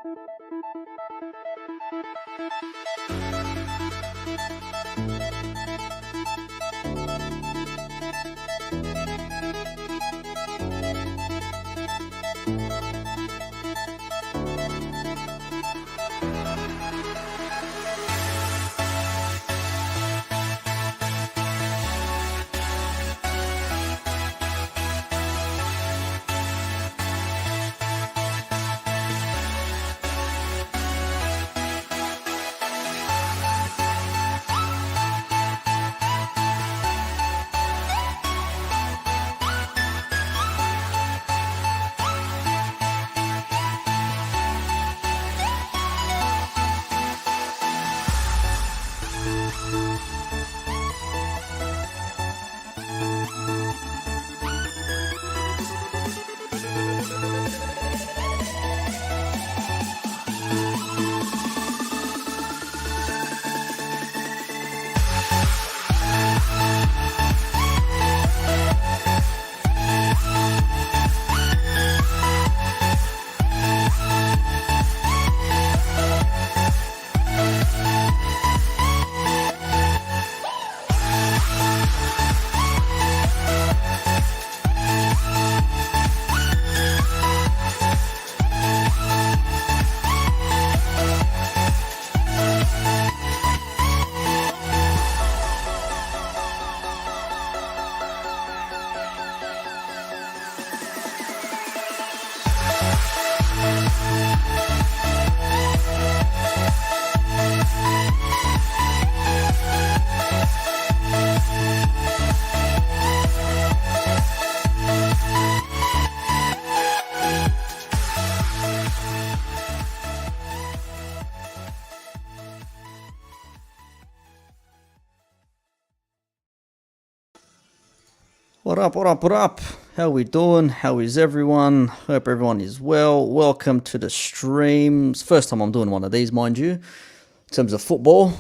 What up, what up, what up? How we doing? How is everyone? Hope everyone is well. Welcome to the streams. First time I'm doing one of these, mind you, in terms of football.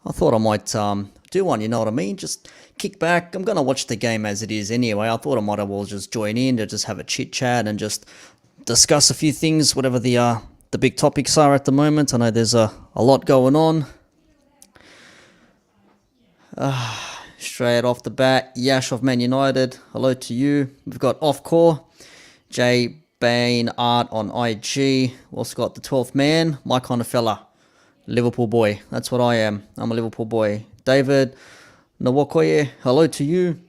I thought I might do one, you know what I mean? Just kick back. I'm going to watch the game as it is anyway. I thought I might as well just join in to just have a chit chat and just discuss a few things, whatever the big topics are at the moment. I know there's a lot going on. Straight off the bat, Yash of Man United, hello to you. We've got Off-Core, J Bain Art on IG. We've also got the 12th man, my kind of fella, Liverpool boy. That's what I am. I'm a Liverpool boy. David Nawokoye, hello to you.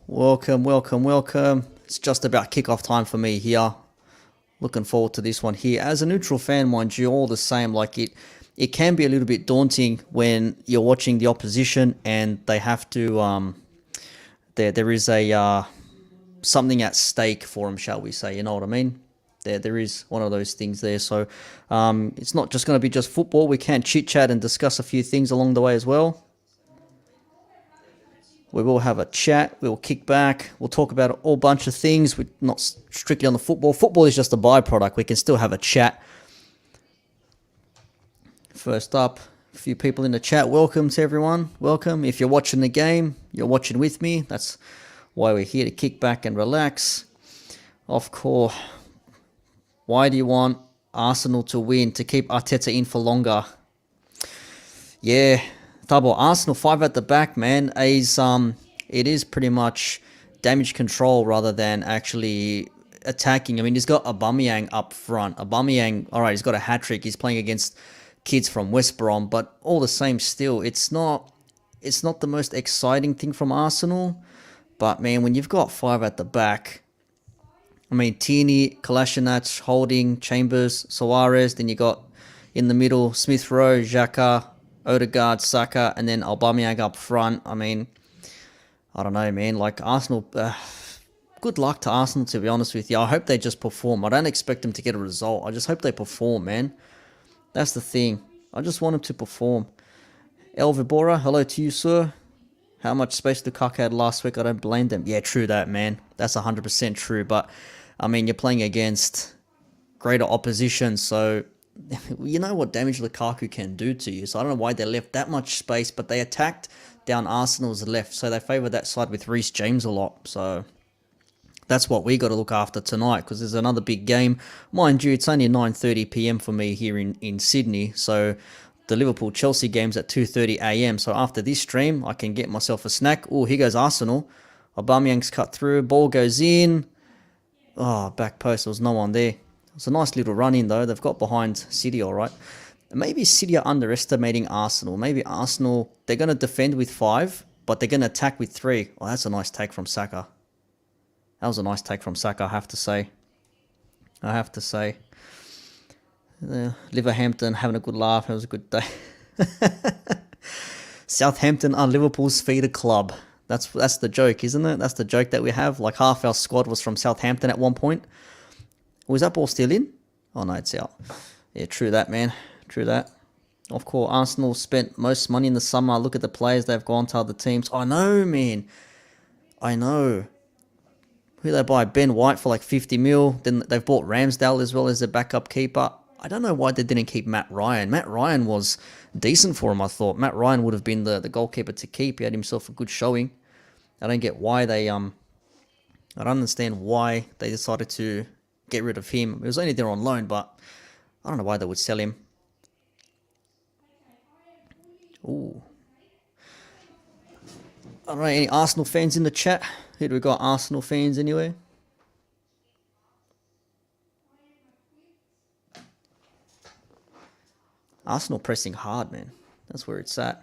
Welcome, welcome, welcome. It's just about kickoff time for me here. Looking forward to this one here. As a neutral fan, mind you, all the same, like it can be a little bit daunting when you're watching the opposition and they have to, there is a something at stake for them, shall we say, you know what I mean? There is one of those things there. So it's not just going to be just football. We can chit-chat and discuss a few things along the way as well. We will have a chat. We'll kick back. We'll talk about a whole bunch of things. We're not strictly on the football. Football is just a byproduct. We can still have a chat. First up, a few people in the chat. Welcome to everyone. Welcome. If you're watching the game, you're watching with me. That's why we're here, to kick back and relax. Of course, why do you want Arsenal to win, to keep Arteta in for longer? Yeah, Tabo, Arsenal 5 at the back, man. It is pretty much damage control rather than actually attacking. I mean, he's got Aubameyang up front. Aubameyang, all right, he's got a hat-trick. He's playing against kids from West Brom, but all the same, still, it's not the most exciting thing from Arsenal. But man, when you've got 5 at the back, I mean, Tierney, Kolasinac, Holding, Chambers, Suarez, then you got in the middle Smith Rowe, Xhaka, Odegaard, Saka, and then Aubameyang up front. I mean, I don't know, man. Like Arsenal, good luck to Arsenal, to be honest with you. I hope they just perform. I don't expect them to get a result. I just hope they perform, man. That's the thing. I just want him to perform. El Vibora, hello to you, sir. How much space Lukaku had last week? I don't blame them. Yeah, true that, man. That's 100% true. But, I mean, you're playing against greater opposition. So, you know what damage Lukaku can do to you. So, I don't know why they left that much space. But they attacked down Arsenal's left. So, they favoured that side with Reece James a lot. So, That's what we got to look after tonight, because there's another big game. Mind you, it's only 9:30 p.m. for me here in Sydney, so the Liverpool-Chelsea game's at 2:30 a.m. So after this stream, I can get myself a snack. Oh, here goes Arsenal. Aubameyang's cut through. Ball goes in. Oh, back post. There was no one there. It's a nice little run in, though. They've got behind City, all right. Maybe City are underestimating Arsenal. Maybe Arsenal, they're going to defend with 5, but they're going to attack with 3. Oh, that's a nice take from Saka. That was a nice take from Saka, I have to say. Liverhampton having a good laugh. It was a good day. Southampton are Liverpool's feeder club. That's the joke, isn't it? That's the joke that we have. Like half our squad was from Southampton at one point. Was that ball still in? Oh no, it's out. Yeah, true that, man. True that. Of course, Arsenal spent most money in the summer. Look at the players they've gone to other teams. I know, man. I know. Who they buy? Ben White for like 50 mil. Then they've bought Ramsdale as well as their backup keeper. I don't know why they didn't keep Matt Ryan. Matt Ryan was decent for him, I thought. Matt Ryan would have been the goalkeeper to keep. He had himself a good showing. I don't get why they I don't understand why they decided to get rid of him. It was only there on loan, but I don't know why they would sell him. Ooh. All right, any Arsenal fans in the chat? Who do we got? Arsenal fans anyway? Arsenal pressing hard, man. That's where it's at.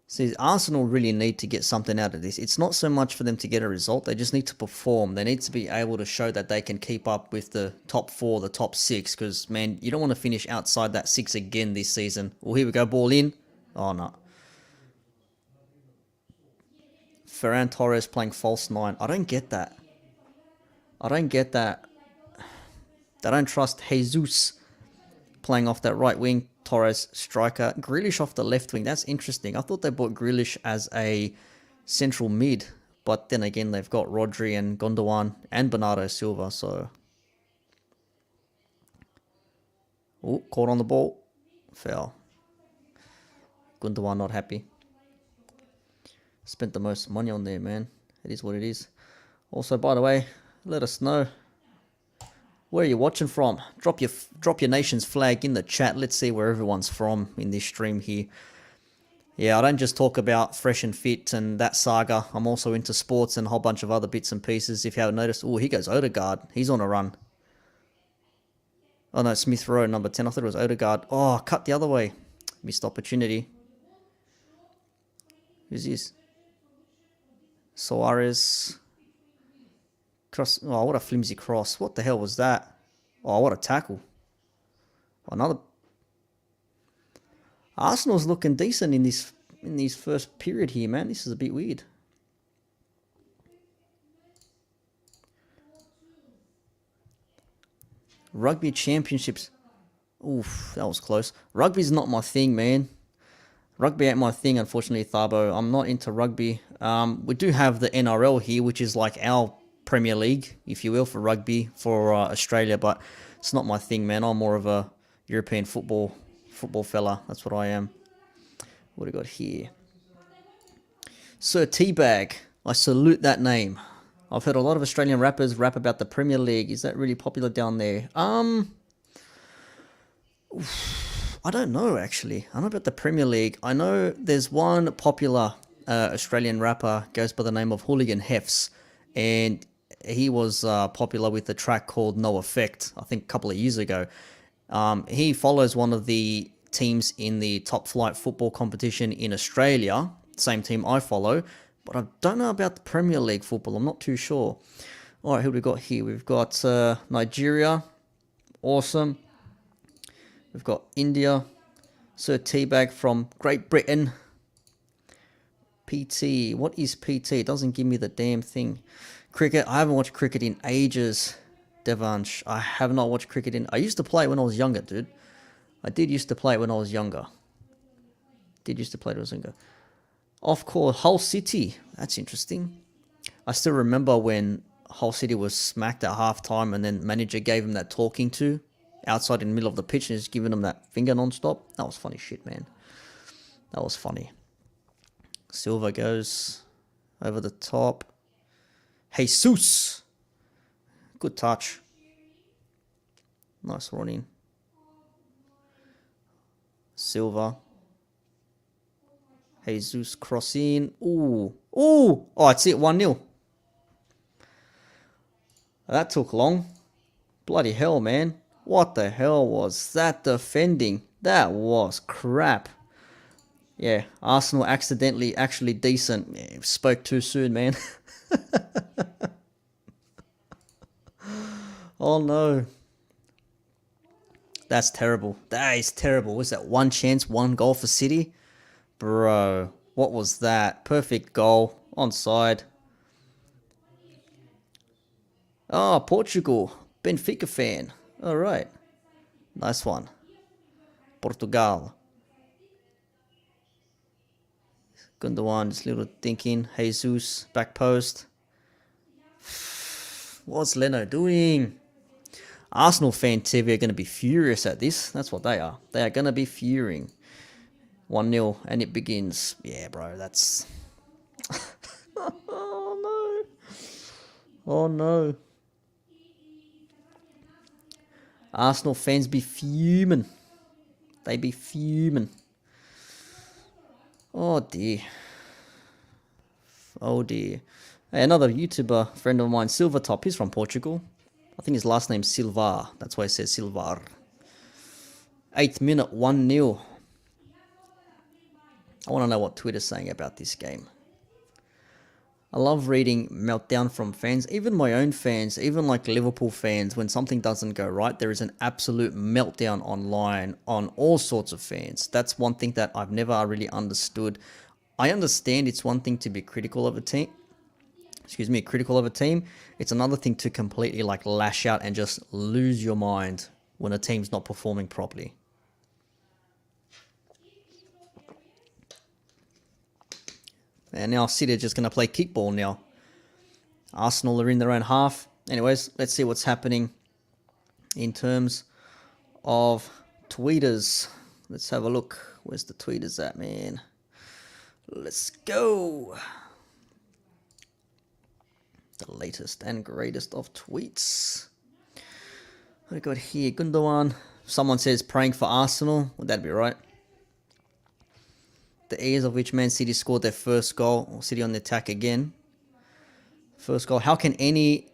See, Arsenal really need to get something out of this. It's not so much for them to get a result. They just need to perform. They need to be able to show that they can keep up with the top 4, the top 6. Because, man, you don't want to finish outside that 6 again this season. Well, here we go. Ball in. Oh, no. Ferran Torres playing false 9. I don't get that. I don't get that. They don't trust Jesus playing off that right wing. Torres, striker. Grealish off the left wing. That's interesting. I thought they bought Grealish as a central mid. But then again, they've got Rodri and Gondowan and Bernardo Silva. So, oh, caught on the ball. Foul. Gundogan not happy. Spent the most money on there, man. It is what it is. Also, by the way, let us know where you're watching from. Drop your nation's flag in the chat. Let's see where everyone's from in this stream here. Yeah, I don't just talk about Fresh and Fit and that saga. I'm also into sports and a whole bunch of other bits and pieces. If you haven't noticed, oh, here goes Odegaard. He's on a run. Oh no, Smith Rowe, number 10. I thought it was Odegaard. Oh, cut the other way. Missed opportunity. Who's this? Suarez. Cross. Oh, what a flimsy cross. What the hell was that? Oh, what a tackle. Another. Arsenal's looking decent in this first period here, man. This is a bit weird. Rugby championships. Oof, that was close. Rugby's not my thing, man. Rugby ain't my thing, unfortunately, Thabo. I'm not into rugby. We do have the NRL here, which is like our Premier League, if you will, for rugby for Australia, but it's not my thing, man. I'm more of a European football fella. That's what I am. What do we got here? Sir Teabag. I salute that name. I've heard a lot of Australian rappers rap about the Premier League. Is that really popular down there? I don't know, actually. I don't know about the Premier League. I know there's one popular Australian rapper, goes by the name of Hooligan Hefts, and he was popular with a track called No Effect, I think a couple of years ago. He follows one of the teams in the top flight football competition in Australia, same team I follow, but I don't know about the Premier League football. I'm not too sure. All right, who we got here? We've got Nigeria. Awesome. We've got India. Sir Teabag from Great Britain. PT. What is PT? It doesn't give me the damn thing. Cricket. I haven't watched cricket in ages. Devansh. I have not watched cricket in... I used to play it when I was younger, dude. I did used to play it when I was younger. Of course, Hull City. That's interesting. I still remember when Hull City was smacked at halftime and then manager gave him that talking to outside in the middle of the pitch and just giving him that finger non-stop. That was funny shit, man. That was funny. Silva goes over the top. Jesus. Good touch. Nice running. Silva. Jesus cross in. Ooh. Ooh. Oh, it's it. 1-0. That took long. Bloody hell, man. What the hell was that defending? That was crap. Yeah, Arsenal actually decent. Yeah, spoke too soon, man. Oh no. That's terrible. That is terrible. Was that one chance, one goal for City? Bro, what was that? Perfect goal. Onside. Oh, Portugal. Benfica fan. All right. Nice one. Portugal. Gundogan, just little thinking. Jesus, back post. What's Leno doing? Arsenal fan TV are going to be furious at this. That's what they are. They are going to be furious. 1-0 and it begins. Yeah, bro, that's... Oh, no. Oh, no. Arsenal fans be fuming. They be fuming. Oh, dear. Oh, dear. Hey, another YouTuber friend of mine, Silvertop, he's from Portugal. I think his last name's Silva. That's why it says Silvar. 8th minute, 1-0. I want to know what Twitter's saying about this game. I love reading meltdown from fans, even my own fans, even like Liverpool fans. When something doesn't go right, there is an absolute meltdown online on all sorts of fans. That's one thing that I've never really understood. I understand it's one thing to be critical of a team. Critical of a team. It's another thing to completely like lash out and just lose your mind when a team's not performing properly. And now City are just going to play kickball now. Arsenal are in their own half. Anyways, let's see what's happening in terms of tweeters. Let's have a look. Where's the tweeters at, man? Let's go. The latest and greatest of tweets. What do we got here? Gundogan. Someone says praying for Arsenal. Would that be right? The ease of which Man City scored their first goal. Or City on the attack again. First goal. How can any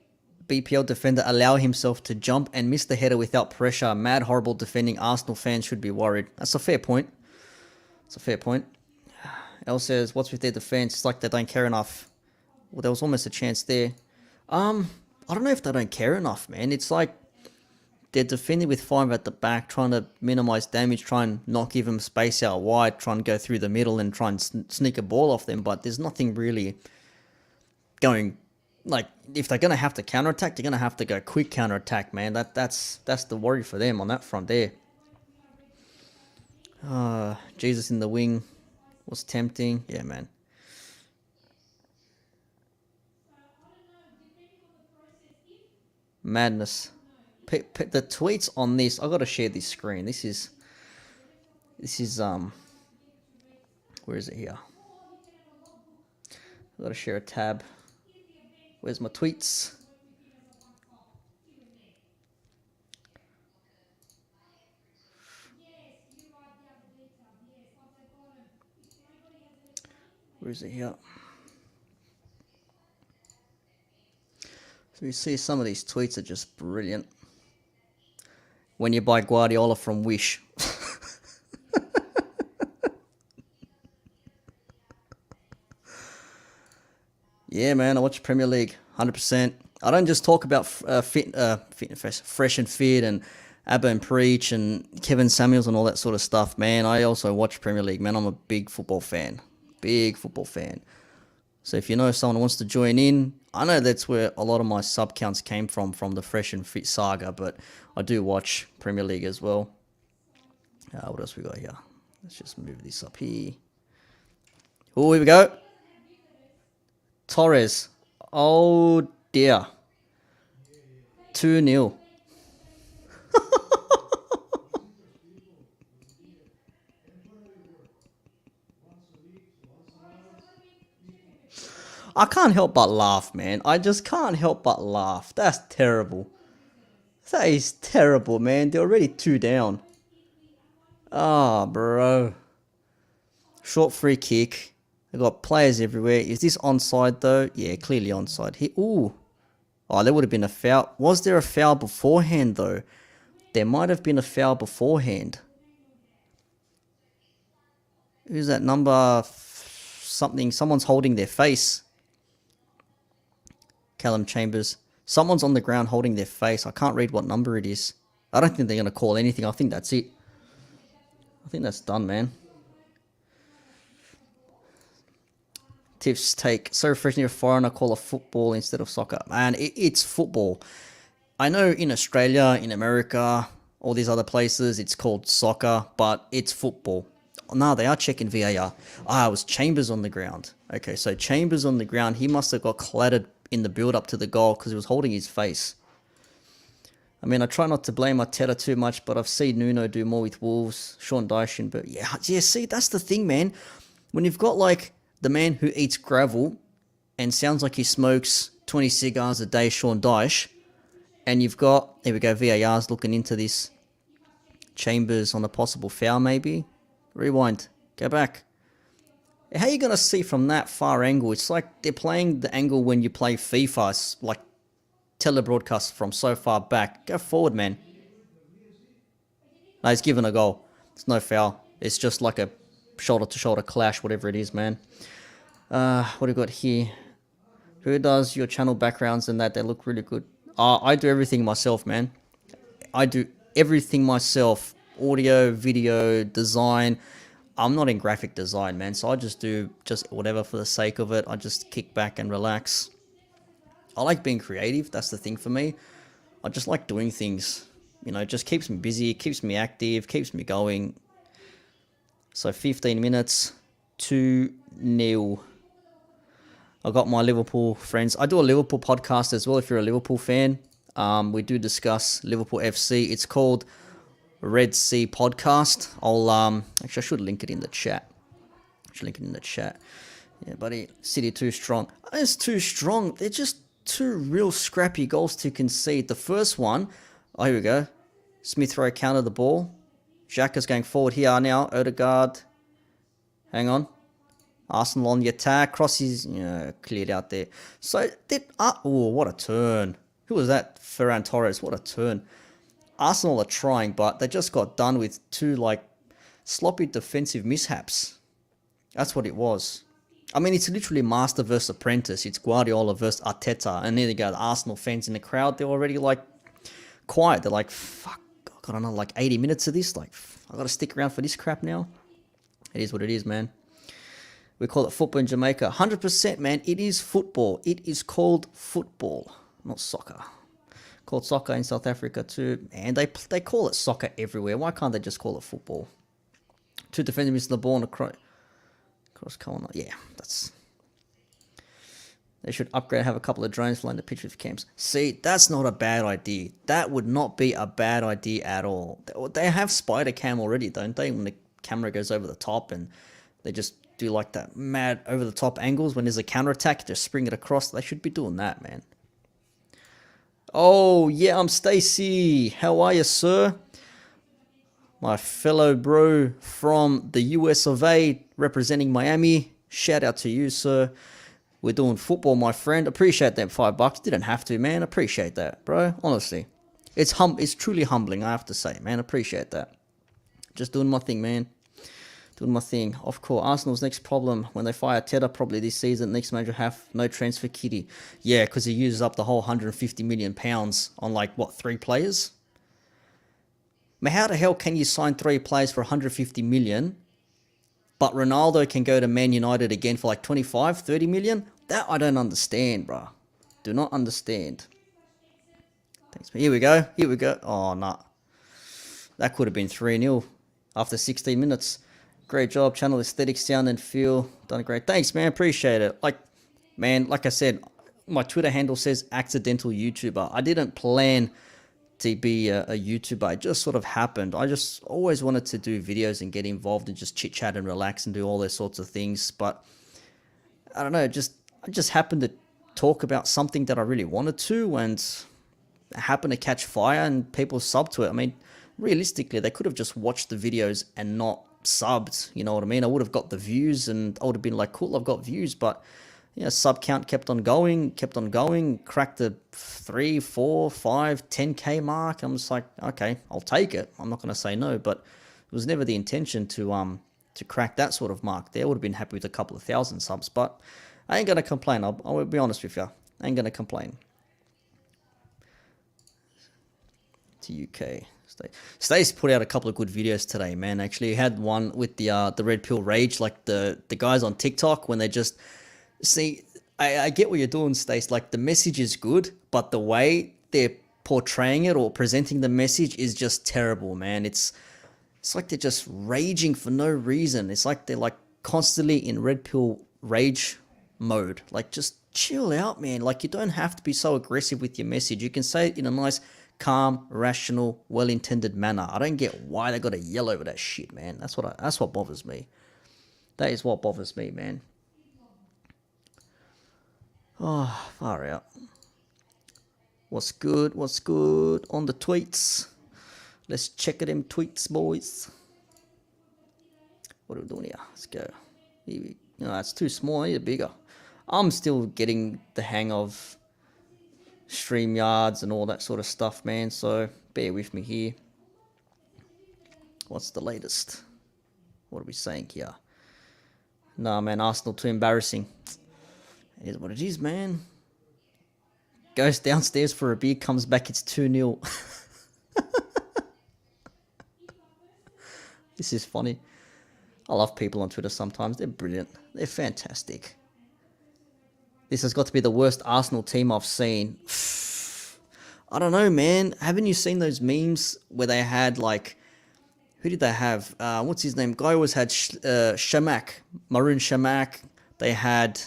BPL defender allow himself to jump and miss the header without pressure? Mad, horrible defending. Arsenal fans should be worried. That's a fair point. It's a fair point. El says, what's with their defense? It's like they don't care enough. Well, there was almost a chance there. I don't know if they don't care enough, man. It's like they're defending with 5 at the back, trying to minimize damage, try and not give them space out wide, try and go through the middle and try and sneak a ball off them. But there's nothing really going, like, if they're going to have to counterattack, they're going to have to go quick counterattack, man. That's the worry for them on that front there. Jesus in the wing was tempting. Yeah, man. Madness. The tweets on this, I got to share this screen. This is where is it here? I got to share a tab. Where's my tweets? Where is it here? So you see some of these tweets are just brilliant. When you buy Guardiola from Wish. Yeah, man, I watch Premier League 100%. I don't just talk about fresh and fit and Abba and Preach and Kevin Samuels and all that sort of stuff, man. I also watch Premier League, man. I'm a big football fan. Big football fan. So if you know someone who wants to join in, I know that's where a lot of my sub counts came from the Fresh and Fit saga, but I do watch Premier League as well. What else we got here? Let's just move this up here. Oh, here we go. Torres. Oh, dear. 2-0. I can't help but laugh, man. I just can't help but laugh. That's terrible. That is terrible, man. They're already 2 down. Ah, bro. Short free kick. They've got players everywhere. Is this onside, though? Yeah, clearly onside. Ooh. Oh, there would have been a foul. Was there a foul beforehand, though? There might have been a foul beforehand. Who's that number? Something. Someone's holding their face. Callum Chambers. Someone's on the ground holding their face. I can't read what number it is. I don't think they're going to call anything. I think that's it. I think that's done, man. Tiff's take. So refreshing if a foreigner call a football instead of soccer. Man, it's football. I know in Australia, in America, all these other places, it's called soccer, but it's football. No, they are checking VAR. It was Chambers on the ground. Okay, so Chambers on the ground. He must have got clattered in the build-up to the goal because he was holding his face. I mean, I try not to blame Arteta too much, but I've seen Nuno do more with Wolves, Sean Dyche, but yeah, see, that's the thing, man. When you've got, like, the man who eats gravel and sounds like he smokes 20 cigars a day, Sean Dyche, and you've got, here we go, VAR's looking into this. Chambers on a possible foul, maybe. Rewind. Go back. How are you going to see from that far angle? It's like they're playing the angle when you play FIFA. It's like telebroadcast from so far back. Go forward, man. No, he's given a goal. It's no foul. It's just like a shoulder-to-shoulder clash, whatever it is, man. What do we got here? Who does your channel backgrounds and that? They look really good. I do everything myself, man. I do everything myself. Audio, video, design. I'm not in graphic design, man, so I just do just whatever for the sake of it. I just kick back and relax. I like being creative. That's the thing for me. I just like doing things. You know, it just keeps me busy, keeps me active, keeps me going. So 15 minutes, 2-0. I got my Liverpool friends. I do a Liverpool podcast as well if you're a Liverpool fan. We do discuss Liverpool FC. It's called Red Sea Podcast. Actually, I should link it in the chat. Yeah, buddy. City too strong. It's too strong. They're just two real scrappy goals to concede. The first one, here we go. Smith Rowe countered the ball. Xhaka's going forward here now. Odegaard. Hang on. Arsenal on the attack. Crosses, cleared out there. So, what a turn. Who was that? Ferran Torres. What a turn. Arsenal are trying, but they just got done with two, sloppy defensive mishaps. That's what it was. I mean, it's literally master versus apprentice. It's Guardiola versus Arteta. And there you go, the Arsenal fans in the crowd, they're already, quiet. They're like, fuck, I've got another, 80 minutes of this. I got to stick around for this crap now. It is what it is, man. We call it football in Jamaica. 100%, man. It is football. It is called football, not soccer. Called soccer in South Africa too, and they call it soccer everywhere. Why can't they just call it football? Two defenders missing the ball on a cross corner. Yeah, they should upgrade. Have a couple of drones flying the pitch with cams. See, that's not a bad idea. That would not be a bad idea at all. They have spider cam already, don't they? When the camera goes over the top, and they just do that mad over the top angles when there's a counter attack. Just spring it across. They should be doing that, man. Oh, yeah, I'm Stacy. How are you, sir? My fellow bro from the US of A, representing Miami. Shout out to you, sir. We're doing football, my friend. Appreciate that $5. Didn't have to, man. Appreciate that, bro. Honestly. It's truly humbling, I have to say, man. Appreciate that. Just doing my thing, man. Doing my thing. Of course, Arsenal's next problem when they fire Teta probably this season. Next major half, no transfer kitty. Yeah, because he uses up the whole £150 million on 3 players? I mean, how the hell can you sign 3 players for 150 million, but Ronaldo can go to Man United again for 25, 30 million? That I don't understand, bro. Do not understand. Thanks. Here we go. Oh, no. That could have been 3-0 after 16 minutes. Great job, channel aesthetic, sound and feel. Done great. Thanks, man. Appreciate it. Like I said, my Twitter handle says accidental YouTuber. I didn't plan to be a YouTuber. It just sort of happened. I just always wanted to do videos and get involved and just chit chat and relax and do all those sorts of things. But I don't know, just I just happened to talk about something that I really wanted to, and happened to catch fire, and people subbed to it. I mean, realistically, they could have just watched the videos and not subbed. You know what I mean? I would have got the views, and I would have been like, cool, I've got views, but sub count kept on going, cracked the 3, 4, 5, 10K mark. I'm just like, okay, I'll take it. I'm not going to say no, but it was never the intention to crack that sort of mark there. I would have been happy with a couple of thousand subs, but I ain't going to complain. I'll be honest with you. I ain't going to complain. To UK. Stace put out a couple of good videos today, man. Actually, he had one with the Red Pill Rage, like the guys on TikTok when they just... See, I get what you're doing, Stace. Like, the message is good, but the way they're portraying it or presenting the message is just terrible, man. It's like they're just raging for no reason. It's like they're like constantly in Red Pill Rage mode. Like, just chill out, man. Like, you don't have to be so aggressive with your message. You can say it in a nice, calm, rational, well-intended manner. I don't get why they got to yell over that shit, man. That's what bothers me. That is what bothers me, man. Oh, far out. What's good? What's good on the tweets? Let's check them tweets, boys. What are we doing here? Let's go. No, that's too small. I need a bigger. I'm still getting the hang of Streamyards and all that sort of stuff, man. So bear with me here. What's the latest? What are we saying here? Nah, man, Arsenal too embarrassing. It is what it is, man. Goes downstairs for a beer, comes back, it's 2-0. This is funny. I love people on Twitter sometimes. They're brilliant. They're fantastic. This has got to be the worst Arsenal team I've seen. I don't know, man. Haven't you seen those memes where they had, like... Who did they have? What's his name? Guy always had Shamak. Maroon Shamak. They had...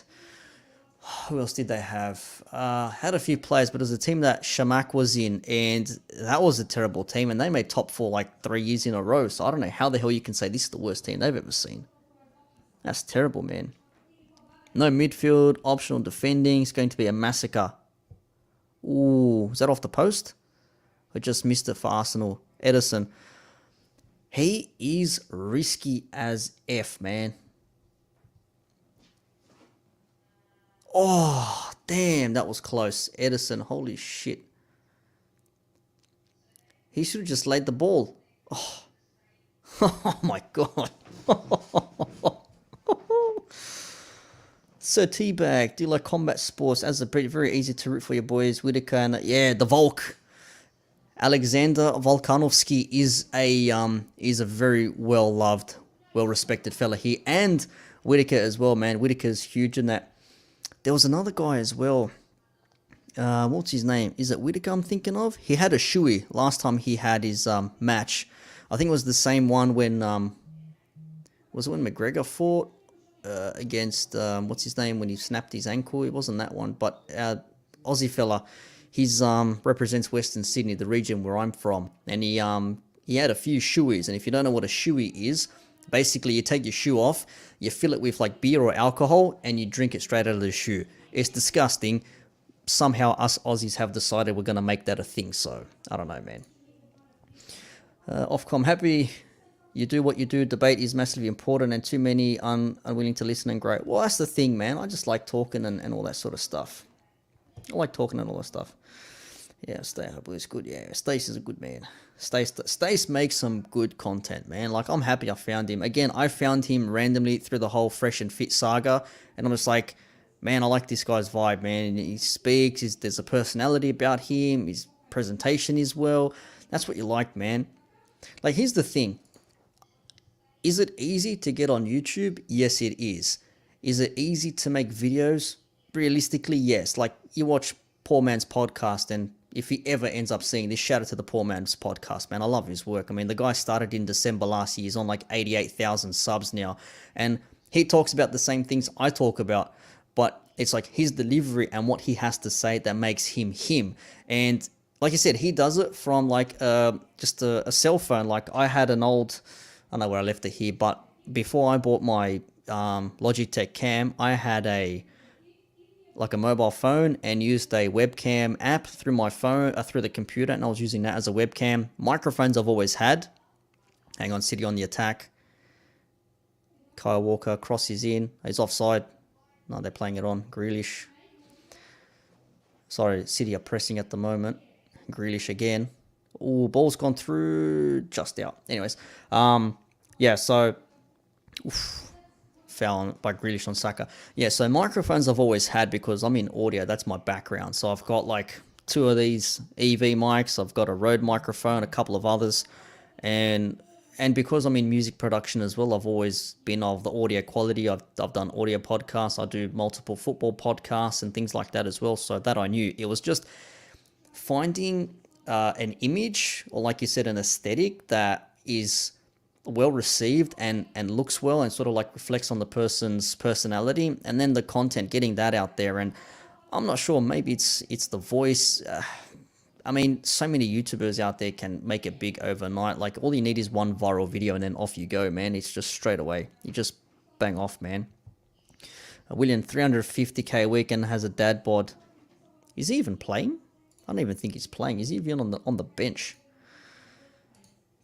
Who else did they have? Had a few players, but it was a team that Shamak was in, and that was a terrible team, and they made top 4 like 3 years in a row, so I don't know how the hell you can say this is the worst team they've ever seen. That's terrible, man. No midfield, optional defending, it's going to be a massacre. Ooh, is that off the post? I just missed it for Arsenal. Edison. He is risky as F, man. Oh, damn, that was close. Edison, holy shit. He should have just laid the ball. Oh, oh my God. Sir Teabag, do you like combat sports? As a very easy to root for your boys. Whitaker and, yeah, the Volk. Alexander Volkanovski is a very well-loved, well-respected fella here. And Whitaker as well, man. Whitaker's huge in that. There was another guy as well. What's his name? Is it Whitaker I'm thinking of? He had a shoey last time he had his match. I think it was the same one when... was it when McGregor fought against... what's his name? When he snapped his ankle? It wasn't that one. But Aussie fella, he's represents Western Sydney, the region where I'm from. And he had a few shoeys. And if you don't know what a shoey is... Basically, you take your shoe off, you fill it with like beer or alcohol, and you drink it straight out of the shoe. It's disgusting. Somehow us Aussies have decided we're going to make that a thing, so I don't know, man. Ofcom, happy you do what you do. Debate is massively important, and too many unwilling to listen and grow. Well, that's the thing, man. I just like talking and all that sort of stuff. I like talking and all that stuff. Yeah, Stace good. Yeah, Stace is a good man. Stace makes some good content, man. Like, I'm happy I found him. Again, I found him randomly through the whole Fresh and Fit saga, and I'm just like, man, I like this guy's vibe, man. He speaks, there's a personality about him, his presentation is well. That's what you like, man. Like, here's the thing. Is it easy to get on YouTube? Yes, it is. Is it easy to make videos? Realistically, yes. Like, you watch Poor Man's Podcast, and if he ever ends up seeing this, shout out to the Poor Man's Podcast, man. I love his work. I mean, the guy started in December last year. He's on like 88,000 subs now. And he talks about the same things I talk about, but it's like his delivery and what he has to say that makes him him. And like I said, he does it from like just a cell phone. Like, I had an old, I don't know where I left it here, but before I bought my Logitech cam, I had a like a mobile phone and used a webcam app through my phone, through the computer, and I was using that as a webcam. Microphones I've always had. Hang on, City on the attack. Kyle Walker crosses in. He's offside. No, they're playing it on. Grealish. Sorry, City are pressing at the moment. Grealish again. Ooh, ball's gone through, just out. Anyways, yeah, so foul by Grealish on Saka. Yeah, so microphones I've always had because I'm in audio. That's my background. So I've got like 2 of these EV mics. I've got a Rode microphone, a couple of others, and because I'm in music production as well, I've always been of the audio quality. I've done audio podcasts. I do multiple football podcasts and things like that as well. So that I knew. It was just finding an image, or like you said, an aesthetic that is well received and looks well and sort of like reflects on the person's personality, and then the content, getting that out there. And I'm not sure, maybe it's the voice. I mean, so many YouTubers out there can make it big overnight. Like, all you need is one viral video and then off you go, man. It's just straight away. You just bang off, man. William, 350k a week and has a dad bod. Is he even playing? I don't even think he's playing. Is he even on the bench?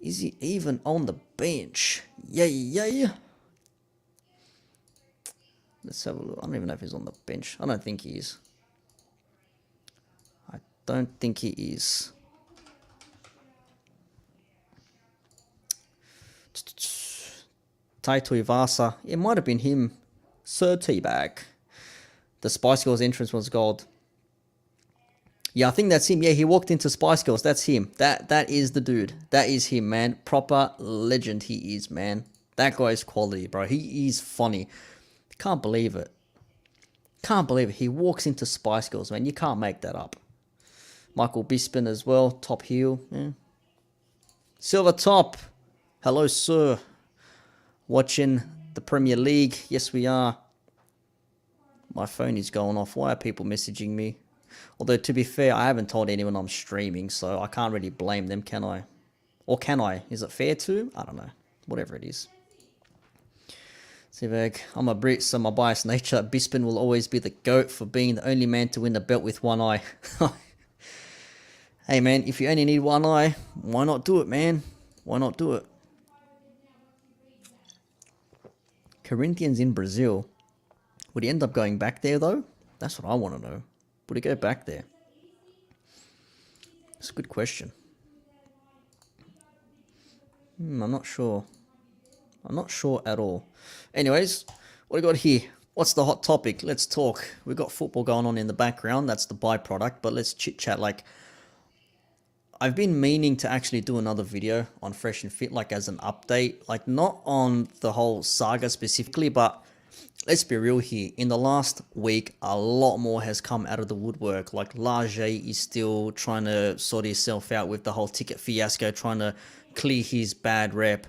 Is he even on the bench? Yeah. Let's have a look. I don't even know if he's on the bench. I don't think he is. I don't think he is. Taito Ivasa. It might have been him. Sir Teabag. The Spice Girls entrance was gold. Yeah, I think that's him. Yeah, he walked into Spice Girls. That's him. That is the dude. That is him, man. Proper legend he is, man. That guy's quality, bro. He is funny. Can't believe it. Can't believe it. He walks into Spice Girls, man. You can't make that up. Michael Bisping as well. Top heel. Yeah. Silver Top. Hello, sir. Watching the Premier League. Yes, we are. My phone is going off. Why are people messaging me? Although, to be fair, I haven't told anyone I'm streaming, so I can't really blame them, can I? Or can I? Is it fair to? I don't know. Whatever it is. Sivek, I'm a Brit, so my biased nature, Bisping will always be the GOAT for being the only man to win the belt with one eye. Hey, man, if you only need one eye, why not do it, man? Why not do it? Corinthians in Brazil. Would he end up going back there, though? That's what I want to know. Would he go back there? It's a good question. I'm not sure. I'm not sure at all. Anyways, what do we got here? What's the hot topic? Let's talk. We've got football going on in the background. That's the byproduct. But let's chit-chat. Like, I've been meaning to actually do another video on Fresh and Fit, like as an update. Like, not on the whole saga specifically, but let's be real here. In the last week, a lot more has come out of the woodwork. Like, Lage is still trying to sort himself out with the whole ticket fiasco, trying to clear his bad rep.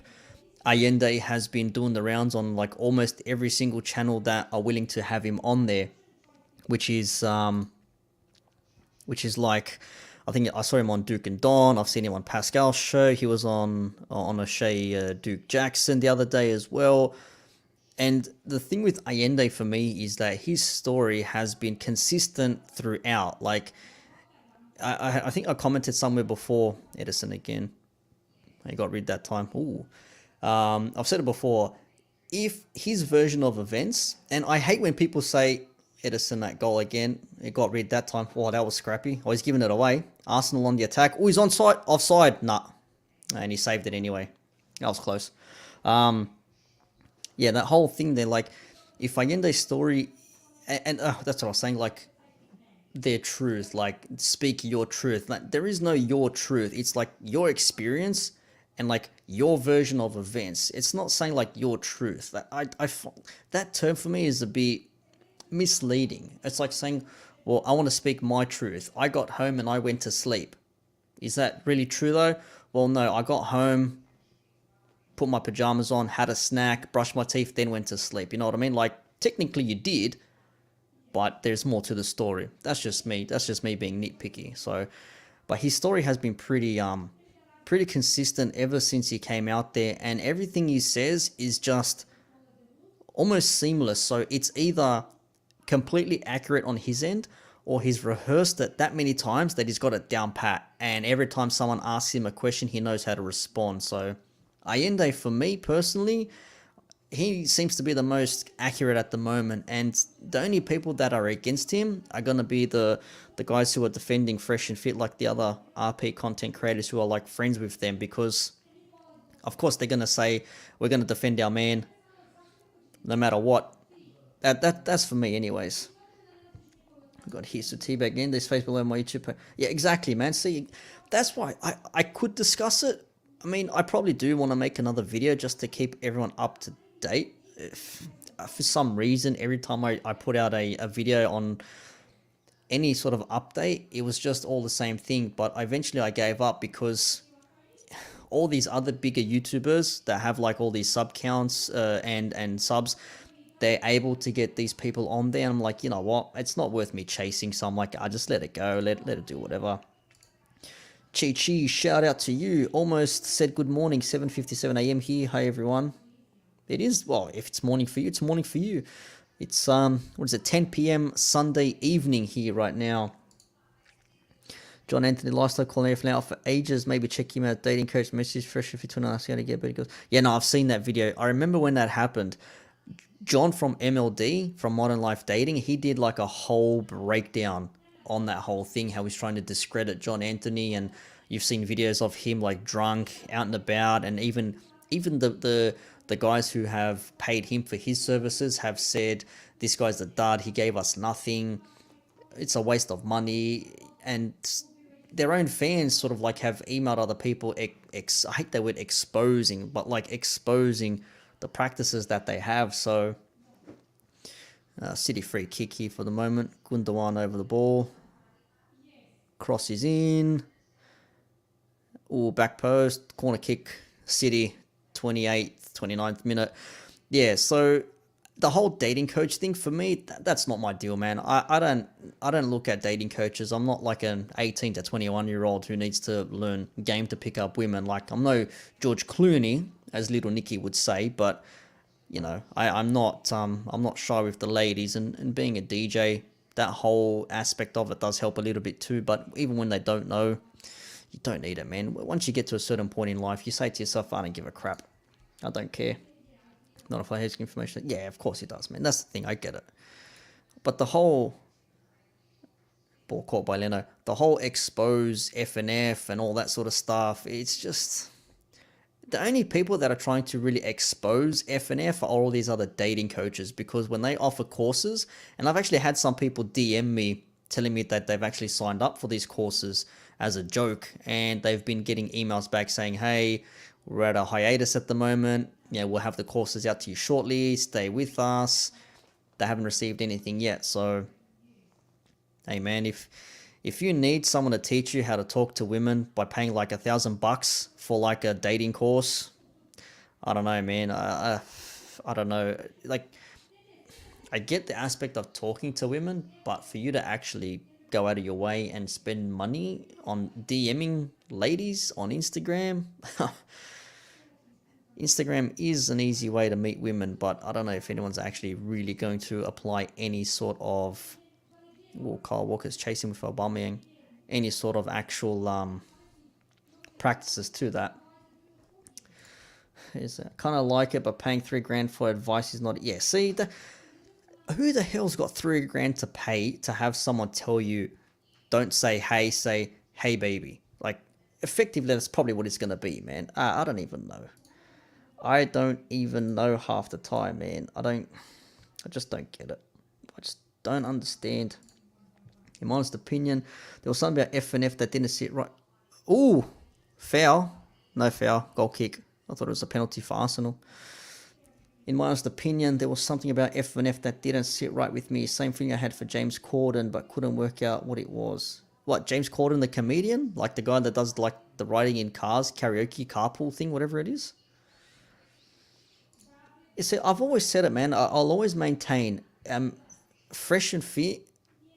Allende has been doing the rounds on like almost every single channel that are willing to have him on there, which is like, I think I saw him on Duke and Don. I've seen him on Pascal's show. He was on O'Shea Duke Jackson the other day as well. And the thing with Allende for me is that his story has been consistent throughout. Like, I think I commented somewhere before, Edison again. I got rid that time. Ooh. I've said it before. If his version of events, and I hate when people say, Edison, that goal again, it got rid that time. Oh, that was scrappy. Oh, he's giving it away. Arsenal on the attack. Oh, he's onside, offside. Nah. And he saved it anyway. That was close. Yeah, that whole thing there, like, if Allende's story, and that's what I was saying, like, their truth, like, speak your truth. Like, there is no your truth. It's like your experience and like your version of events. It's not saying like your truth. That term for me is a bit misleading. It's like saying, well, I want to speak my truth. I got home and I went to sleep. Is that really true though? Well, no, I got home, put my pajamas on, had a snack, brushed my teeth, then went to sleep. You know what I mean? Like, technically you did, but there's more to the story. That's just me. That's just me being nitpicky. So, but his story has been pretty consistent ever since he came out there, and everything he says is just almost seamless. So it's either completely accurate on his end, or he's rehearsed it that many times that he's got it down pat, and every time someone asks him a question, he knows how to respond. So Allende, for me personally, he seems to be the most accurate at the moment, and the only people that are against him are going to be the guys who are defending Fresh and Fit, like the other RP content creators who are like friends with them, because of course they're going to say, we're going to defend our man no matter what. That's for me anyways. I got here, so teabag in this face below my YouTube. Yeah, exactly, man. See, that's why I could discuss it. I mean, I probably do want to make another video just to keep everyone up to date. If, for some reason, every time I put out a video on any sort of update, it was just all the same thing. But eventually I gave up, because all these other bigger YouTubers that have like all these sub counts and subs, they're able to get these people on there. And I'm like, you know what? It's not worth me chasing. So I'm like, I just let it go. Let it do whatever. Chi Chi, shout out to you. Almost said good morning. 7:57 a.m. here. Hi everyone. It is, well, if it's morning for you, it's morning for you. It's what is it? 10 p.m. Sunday evening here right now. John Anthony Lifestyle calling everything out for ages. Maybe check him out. Dating coach message fresh if you ask how to get, but he goes, yeah, no, I've seen that video. I remember when that happened. John from MLD, from Modern Life Dating, he did like a whole breakdown on that whole thing, how he's trying to discredit John Anthony, and you've seen videos of him like drunk, out and about, and even the guys who have paid him for his services have said, this guy's a dud, he gave us nothing, it's a waste of money. And their own fans sort of like have emailed other people, I hate that word exposing, but like exposing the practices that they have. So City free kick here for the moment. Gundogan over the ball. Cross is in. Ooh, back post. Corner kick. City, 28th, 29th minute. Yeah, so the whole dating coach thing, for me, that's not my deal, man. I don't look at dating coaches. I'm not like an 18 to 21-year-old who needs to learn game to pick up women. Like, I'm no George Clooney, as little Nicky would say, but you know, I'm not shy with the ladies, and being a DJ, that whole aspect of it does help a little bit too. But even when they don't know, you don't need it, man. Once you get to a certain point in life, you say to yourself, I don't give a crap. I don't care. Not if I have information. Yeah, of course he does, man. That's the thing. I get it. But the whole ball caught by Leno, the whole expose FNF and all that sort of stuff, it's just, the only people that are trying to really expose FNF are all these other dating coaches, because when they offer courses, and I've actually had some people DM me telling me that they've actually signed up for these courses as a joke, and they've been getting emails back saying, hey, we're at a hiatus at the moment, you know, we'll have the courses out to you shortly, stay with us. They haven't received anything yet. So hey man, if you need someone to teach you how to talk to women by paying like $1,000 for like a dating course, I don't know, man. I don't know. Like, I get the aspect of talking to women, but for you to actually go out of your way and spend money on DMing ladies on Instagram, Instagram is an easy way to meet women, but I don't know if anyone's actually really going to apply any sort of, well, Kyle Walker's chasing with Aubameyang, any sort of actual practices to that. Is kind of like it, but paying $3,000 for advice is not. Yeah, see, who the hell's got $3,000 to pay to have someone tell you, don't say hey, say hey baby? Like, effectively, that's probably what it's gonna be, man. I don't even know. I don't even know half the time, man. I just don't get it. I just don't understand. In my honest opinion, there was something about FNF that didn't sit right. Ooh, foul. No foul. Goal kick. I thought it was a penalty for Arsenal. In my honest opinion, there was something about FNF that didn't sit right with me. Same thing I had for James Corden, but couldn't work out what it was. What, James Corden, the comedian? Like the guy that does like the riding in cars, karaoke, carpool thing, whatever it is? You see, I've always said it, man. I'll always maintain, Fresh and Fit,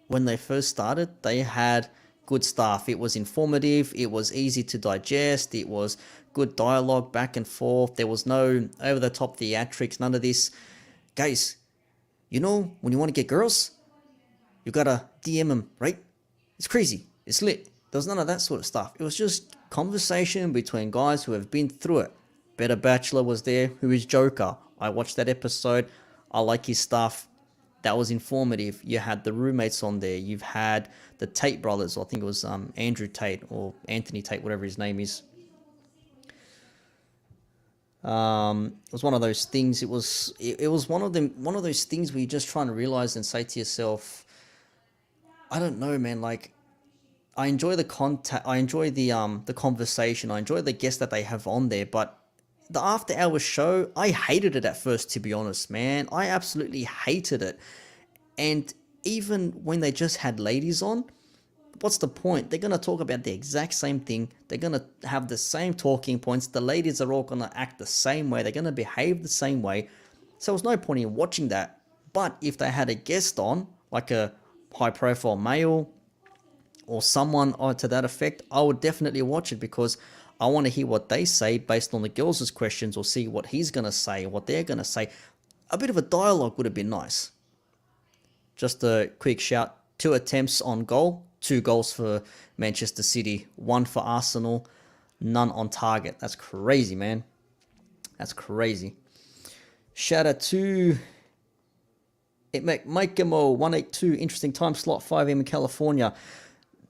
when they first started, they had good stuff. It was informative. It was easy to digest. It was good dialogue back and forth. There was no over-the-top theatrics, none of this. Guys, you know, when you want to get girls, You gotta DM him, right? It's crazy. It's lit. There was none of that sort of stuff. It was just conversation between guys who have been through it. Better Bachelor was there, who is Joker. I watched that episode. I like his stuff. That was informative. You had the roommates on there. You've had the Tate brothers. I think it was Andrew Tate or Anthony Tate, whatever his name is. It was one of those things. It was one of those things where you're just trying to realize and say to yourself, I don't know, man. Like, I enjoy the contact. I enjoy the conversation. I enjoy the guests that they have on there. But the after hours show, I hated it at first. To be honest, man, I absolutely hated it. And even when they just had ladies on, what's the point? They're gonna talk about the exact same thing. They're gonna have the same talking points. The ladies are all gonna act the same way. They're gonna behave the same way. So there's no point in watching that. But if they had a guest on, like a high-profile male or someone to that effect, I would definitely watch it because I want to hear what they say based on the girls' questions, or see what he's going to say, what they're going to say. A bit of a dialogue would have been nice. Just a quick shout. 2 attempts on goal. 2 goals for Manchester City. 1 for Arsenal. None on target. That's crazy, man. That's crazy. Shout out to Mike Gamo 182. Interesting time slot. 5 a.m. in California.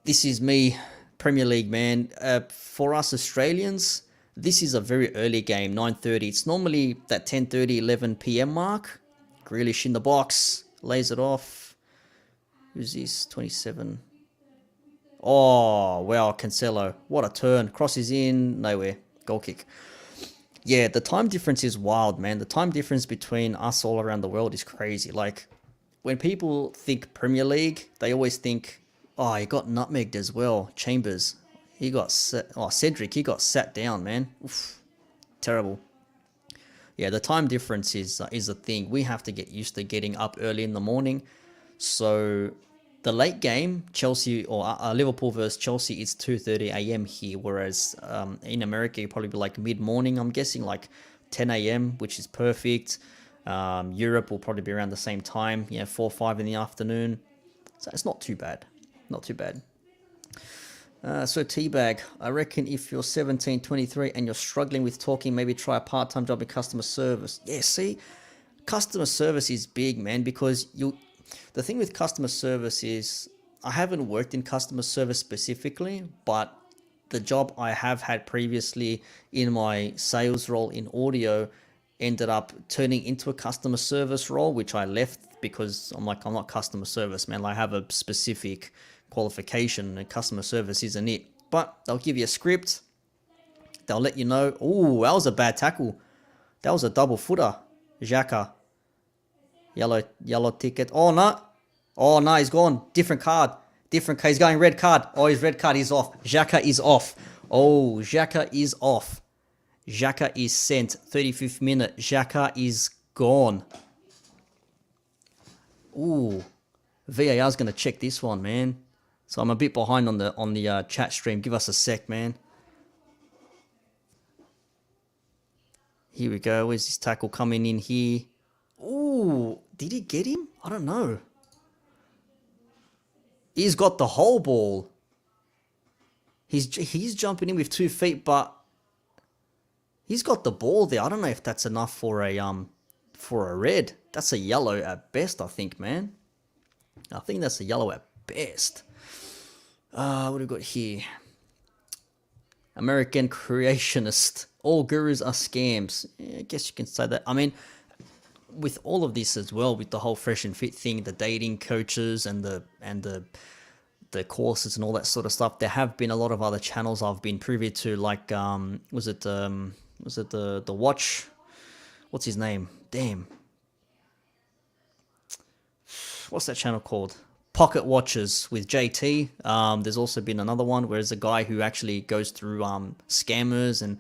This is me. Premier League, man. For us Australians, this is a very early game, 9:30. It's normally that 10:30, 11 p.m. mark. Grealish in the box, lays it off. Who's this? 27. Oh, wow, Cancelo. What a turn. Crosses in, nowhere. Goal kick. Yeah, the time difference is wild, man. The time difference between us all around the world is crazy. Like, when people think Premier League, they always think, oh, he got nutmegged as well. Chambers. Cedric, he got sat down, man. Oof. Terrible. Yeah, the time difference is a thing. We have to get used to getting up early in the morning. So the late game, Chelsea or Liverpool versus Chelsea, is 2:30 a.m. here. Whereas in America, it'll probably be like mid-morning, I'm guessing, like 10 a.m., which is perfect. Europe will probably be around the same time, 4 or 5 in the afternoon. So it's not too bad. Not too bad. So Teabag, I reckon if you're 17, 23 and you're struggling with talking, maybe try a part-time job in customer service. Yeah, see, customer service is big, man, because the thing with customer service is, I haven't worked in customer service specifically, but the job I have had previously in my sales role in audio ended up turning into a customer service role, which I left because I'm not customer service, man. I have a specific qualification and customer service isn't it. But they'll give you a script. They'll let you know. Oh, that was a bad tackle. That was a double footer. Xhaka. Yellow ticket. Oh, no, he's gone. Different card. He's going red card. Oh, his red card is off. Xhaka is off. Oh, Xhaka is off. Xhaka is sent. 35th minute. Xhaka is gone. Ooh. VAR's going to check this one, man. So I'm a bit behind on the chat stream. Give us a sec, man. Here we go. Where's this tackle coming in here? Ooh, did he get him? I don't know. He's got the whole ball. He's jumping in with 2 feet, but he's got the ball there. I don't know if that's enough for a red. That's a yellow at best, I think, man. I think that's a yellow at best. What do we got here? American creationist. All gurus are scams. Yeah, I guess you can say that. I mean, with all of this as well, with the whole fresh and fit thing, the dating coaches and the courses and all that sort of stuff, there have been a lot of other channels I've been privy to, like was it the watch? What's his name? Damn. What's that channel called? Pocket Watches with JT. There's also been another one where there's a guy who actually goes through scammers and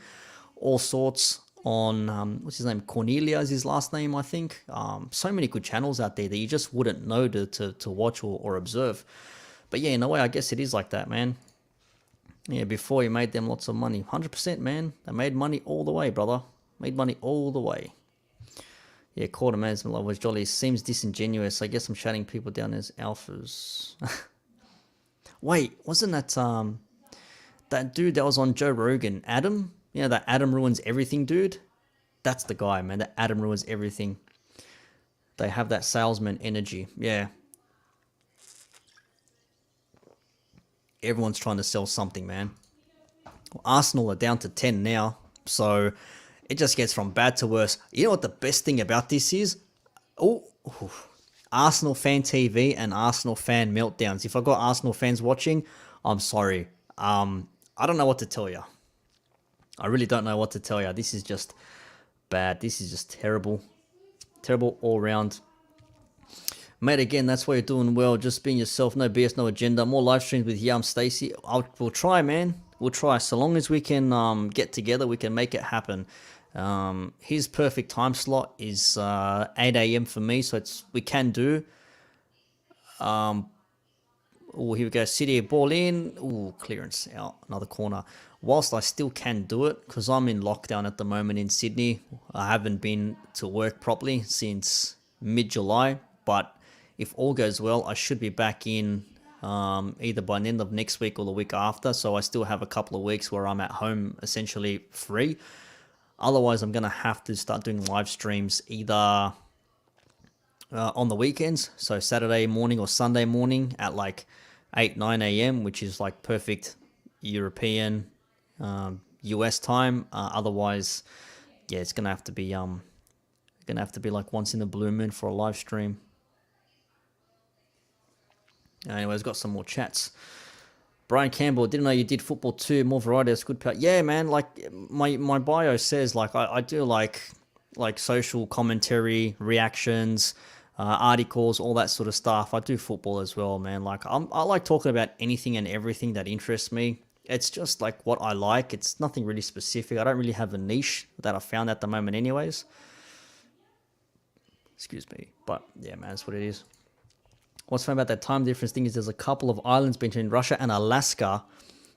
all sorts on, what's his name? Cornelia is his last name, I think. So many good channels out there that you just wouldn't know to watch or observe. But yeah, in a way, I guess it is like that, man. Yeah, before you made them lots of money. 100%, man. They made money all the way, brother. Made money all the way. Yeah, quarter management level was jolly. Seems disingenuous. I guess I'm shutting people down as alphas. Wait, wasn't that dude that was on Joe Rogan, Adam? You know, that Adam ruins everything dude? That's the guy, man. That Adam ruins everything. They have that salesman energy. Yeah. Everyone's trying to sell something, man. Well, Arsenal are down to 10 now. So it just gets from bad to worse. You know what the best thing about this is? Oh, Arsenal fan TV and Arsenal fan meltdowns. If I got Arsenal fans watching, I'm sorry. I don't know what to tell you. I really don't know what to tell you. This is just bad. This is just terrible. Terrible all round. Mate, again, that's why you're doing well. Just being yourself. No BS, no agenda. More live streams with Yam Stacy. We'll try, man. We'll try. So long as we can get together, we can make it happen. His perfect time slot is 8 a.m. for me, so we can do. Oh, here we go. City ball in. Ooh, clearance out. Another corner. Whilst I still can do it, because I'm in lockdown at the moment in Sydney. I haven't been to work properly since mid-July, but if all goes well, I should be back in either by the end of next week or the week after. So I still have a couple of weeks where I'm at home essentially free. Otherwise, I'm going to have to start doing live streams either on the weekends. So Saturday morning or Sunday morning at like 8, 9 a.m., which is like perfect European, US time. Otherwise, yeah, it's going to have to be like once in a blue moon for a live stream. Anyways, got some more chats. Brian Campbell, didn't know you did football too. More variety, that's good. Yeah, man. Like my bio says, like I do like social commentary, reactions, articles, all that sort of stuff. I do football as well, man. Like I like talking about anything and everything that interests me. It's just like what I like. It's nothing really specific. I don't really have a niche that I found at the moment, anyways. Excuse me, but yeah, man, that's what it is. What's fun about that time difference thing is there's a couple of islands between Russia and Alaska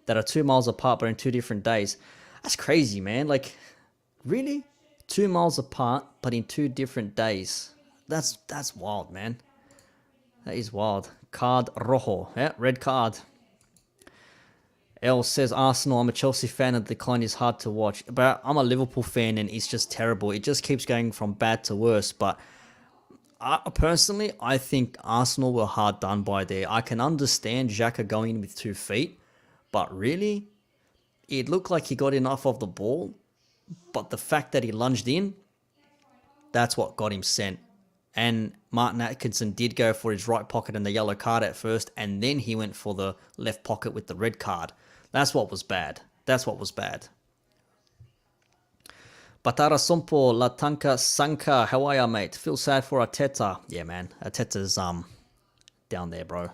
that are 2 miles apart but in 2 different days. That's crazy, man. Like, really? 2 miles apart but in 2 different days. That's wild, man. That is wild. Card rojo. Yeah, red card. El says Arsenal. I'm a Chelsea fan and the decline is hard to watch. But I'm a Liverpool fan and it's just terrible. It just keeps going from bad to worse. But personally, I think Arsenal were hard done by there. I can understand Xhaka going in with 2 feet, but really, it looked like he got enough of the ball, but the fact that he lunged in, that's what got him sent. And Martin Atkinson did go for his right pocket and the yellow card at first, and then he went for the left pocket with the red card. That's what was bad. That's what was bad. Batara Sompo, Latanka Sanka, how are ya, mate? Feel sad for Arteta. Yeah, man. Arteta's down there, bro.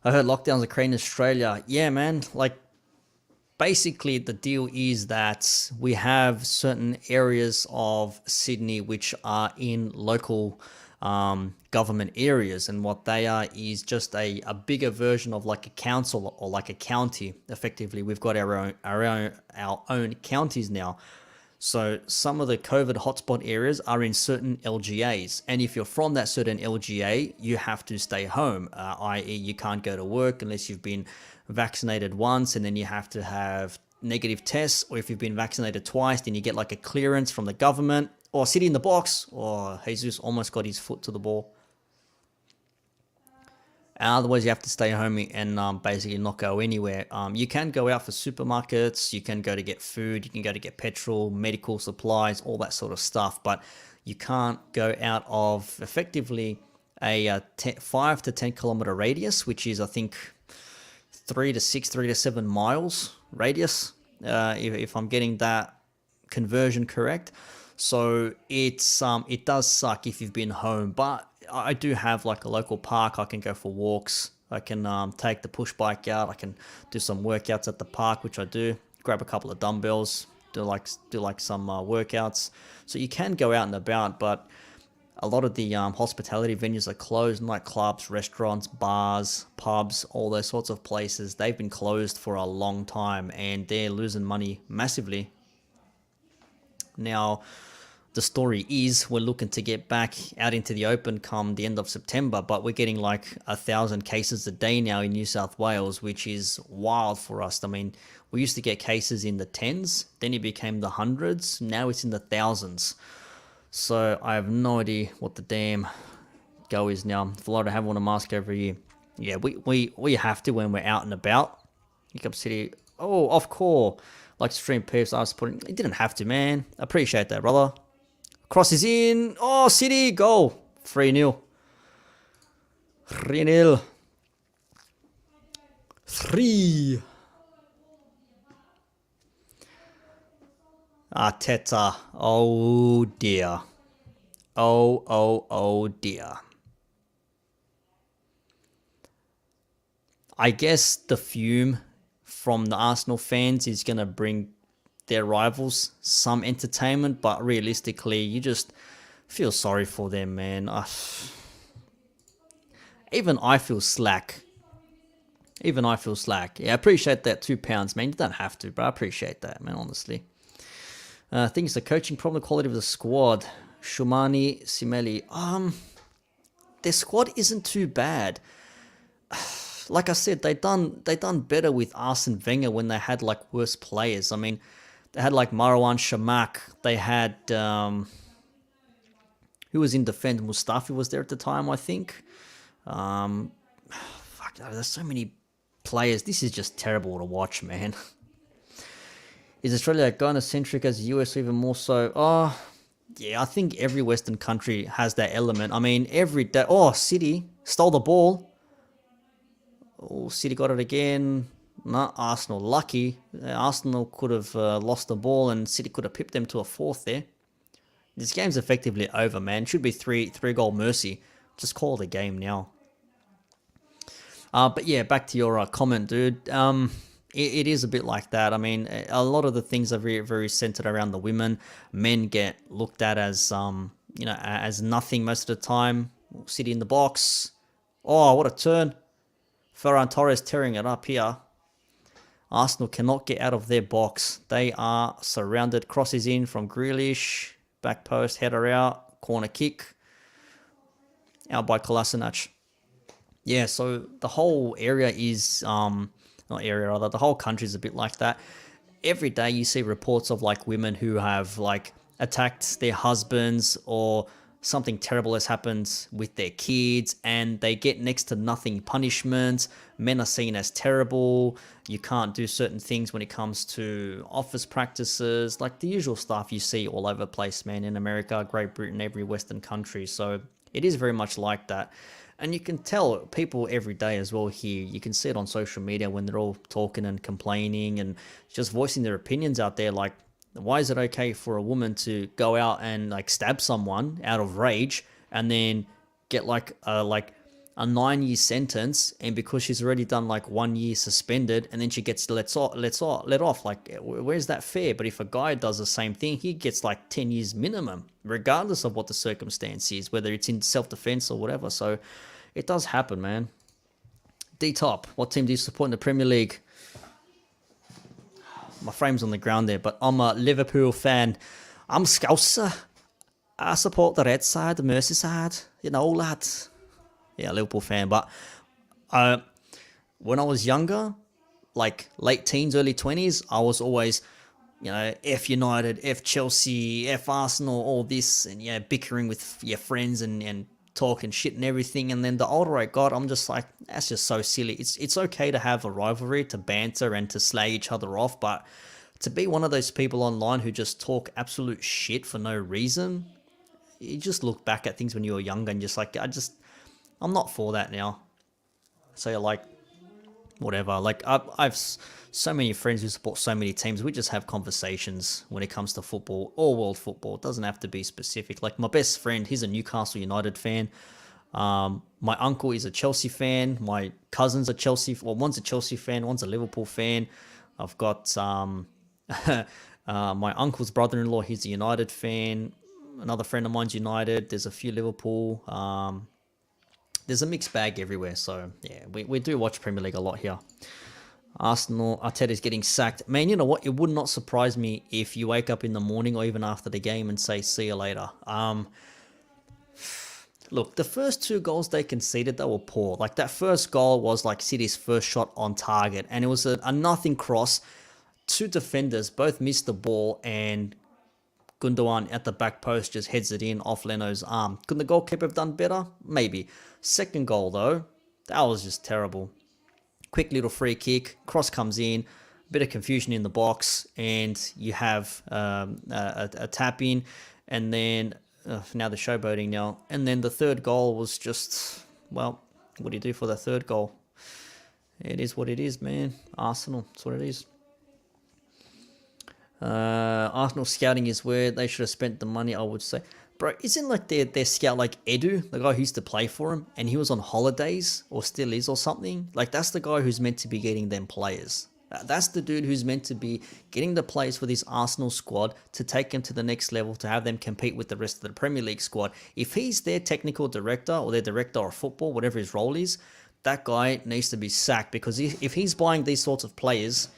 I heard lockdowns occurring in Australia. Yeah, man. Like, basically, the deal is that we have certain areas of Sydney which are in local government areas, and what they are is just a bigger version of like a council or like a county. Effectively, we've got our own counties now. So some of the COVID hotspot areas are in certain LGAs. And if you're from that certain LGA, you have to stay home, i.e. you can't go to work unless you've been vaccinated once, and then you have to have negative tests. Or if you've been vaccinated twice, then you get like a clearance from the government. Or City in the Box, or Jesus almost got his foot to the ball. Otherwise, you have to stay home and basically not go anywhere. You can go out for supermarkets, you can go to get food, you can go to get petrol, medical supplies, all that sort of stuff. But you can't go out of effectively a 5 to 10 kilometer radius, which is, I think, 3 to 7 miles radius, if I'm getting that conversion correct. So it does suck if you've been home, but I do have like a local park. I can go for walks. I can take the push bike out. I can do some workouts at the park, which I do. Grab a couple of dumbbells, do like some workouts. So you can go out and about, but a lot of the hospitality venues are closed. Nightclubs, restaurants, bars, pubs, all those sorts of places. They've been closed for a long time, and they're losing money massively. Now, the story is we're looking to get back out into the open come the end of September, but we're getting like 1,000 cases a day now in New South Wales, which is wild for us. I mean, we used to get cases in the tens, then it became the hundreds, now it's in the thousands. So I have no idea what the damn go is now. Florida have on a mask every year. Yeah, we have to when we're out and about. Hiccup City, oh, off core. Like Stream Peeps, I was putting, it didn't have to, man. Appreciate that, brother. Cross is in. Oh, City, goal. 3-0. 3-0. 3. Arteta. Oh, dear. Oh, dear. I guess the fume from the Arsenal fans is going to bring their rivals some entertainment, but realistically, you just feel sorry for them, man. Even I feel slack. Yeah, I appreciate that £2, man. You don't have to, but I appreciate that, man, honestly. I think it's the coaching problem, the quality of the squad. Shumani, Simeli. Their squad isn't too bad. Like I said, they done better with Arsene Wenger when they had like worse players. I mean, they had like Marwan Shamak. They had who was in defense? Mustafi was there at the time, I think. Fuck, there's so many players. This is just terrible to watch, man. Is Australia Ghana-centric as the US, even more so? Oh, yeah, I think every Western country has that element. I mean, every day. Oh, City stole the ball. Oh, City got it again. No, Arsenal lucky. Arsenal could have lost the ball and City could have pipped them to a fourth there. This game's effectively over, man. Should be three goal mercy. Just call the game now. But yeah, back to your comment, dude. It is a bit like that. I mean, a lot of the things are very, very centered around the women. Men get looked at as as nothing most of the time. City in the box. Oh, what a turn. Ferran Torres tearing it up here. Arsenal cannot get out of their box. They are surrounded. Crosses in from Grealish. Back post, header out. Corner kick. Out by Kolasinac. Yeah, so the whole area is, the whole country is a bit like that. Every day you see reports of like women who have like attacked their husbands or something terrible has happened with their kids and they get next to nothing punishment. Men are seen as terrible. You can't do certain things when it comes to office practices, like the usual stuff you see all over the place, man, in America, Great Britain, every Western country. So it is very much like that. And you can tell people every day as well here. You can see it on social media when they're all talking and complaining and just voicing their opinions out there. Like, why is it okay for a woman to go out and like stab someone out of rage and then get like a 9-year sentence, and because she's already done like 1 year suspended and then she gets let off? Like, where's that fair? But if a guy does the same thing, he gets like 10 years minimum, regardless of what the circumstance is, whether it's in self-defense or whatever. So it does happen, man. D-Top, what team do you support in the Premier League? My frame's on the ground there, but I'm a Liverpool fan. I'm Scouser. I support the red side, the Merseyside, lads. Yeah, Liverpool fan. But when I was younger, like late teens, early 20s, I was always, F United, F Chelsea, F Arsenal, all this, and bickering with your friends and talking shit and everything. And then the older I got, I'm just like, that's just so silly. It's okay to have a rivalry, to banter and to slay each other off, but to be one of those people online who just talk absolute shit for no reason, you just look back at things when you were younger and just like, I'm not for that now. So you're like, whatever. Like, I've so many friends who support so many teams. We just have conversations when it comes to football, all world football. It doesn't have to be specific. Like my best friend, he's a Newcastle United fan. My uncle is a Chelsea fan. My cousin's a Chelsea. Well, one's a Chelsea fan. One's a Liverpool fan. I've got my uncle's brother-in-law. He's a United fan. Another friend of mine's United. There's a few Liverpool. There's a mixed bag everywhere. So yeah, we do watch Premier League a lot here. Arsenal, Arteta's getting sacked. Man, you know what? It would not surprise me if you wake up in the morning or even after the game and say, see you later. Look, the first 2 goals they conceded, they were poor. Like, that first goal was like City's first shot on target, and it was a nothing cross. 2 defenders both missed the ball, and Gundogan at the back post just heads it in off Leno's arm. Couldn't the goalkeeper have done better? Maybe. Second goal, though, that was just terrible. Quick little free kick, cross comes in, bit of confusion in the box, and you have a tap in, and then now the showboating now. And then the third goal was just, well, what do you do for the third goal? It is what it is, man. Arsenal, that's what it is. Arsenal scouting is where they should have spent the money, I would say. Bro, isn't like their scout like Edu, the guy who used to play for him, and he was on holidays, or still is, or something? Like, that's the guy who's meant to be getting them players. That's the dude who's meant to be getting the players for this Arsenal squad to take them to the next level, to have them compete with the rest of the Premier League squad. If he's their technical director, or their director of football, whatever his role is, that guy needs to be sacked, because if he's buying these sorts of players,